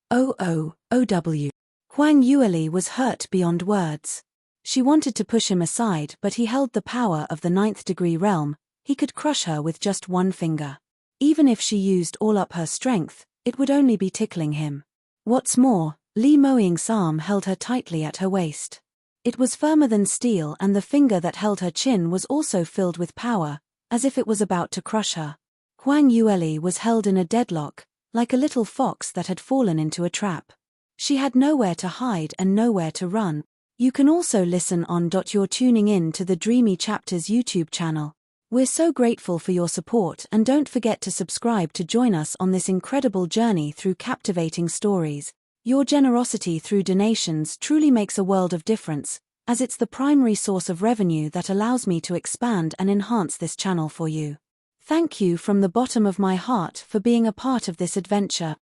OW. Huang Yueli was hurt beyond words. She wanted to push him aside, but he held the power of the 9th degree realm. He could crush her with just one finger. Even if she used all up her strength, it would only be tickling him. What's more, Li Moying's arm held her tightly at her waist. It was firmer than steel, and the finger that held her chin was also filled with power, as if it was about to crush her. Huang Yueli was held in a deadlock, like a little fox that had fallen into a trap. She had nowhere to hide and nowhere to run. You can also listen on. You're tuning in to the Dreamy Chapters YouTube channel. We're so grateful for your support, and don't forget to subscribe to join us on this incredible journey through captivating stories. Your generosity through donations truly makes a world of difference, as it's the primary source of revenue that allows me to expand and enhance this channel for you. Thank you from the bottom of my heart for being a part of this adventure.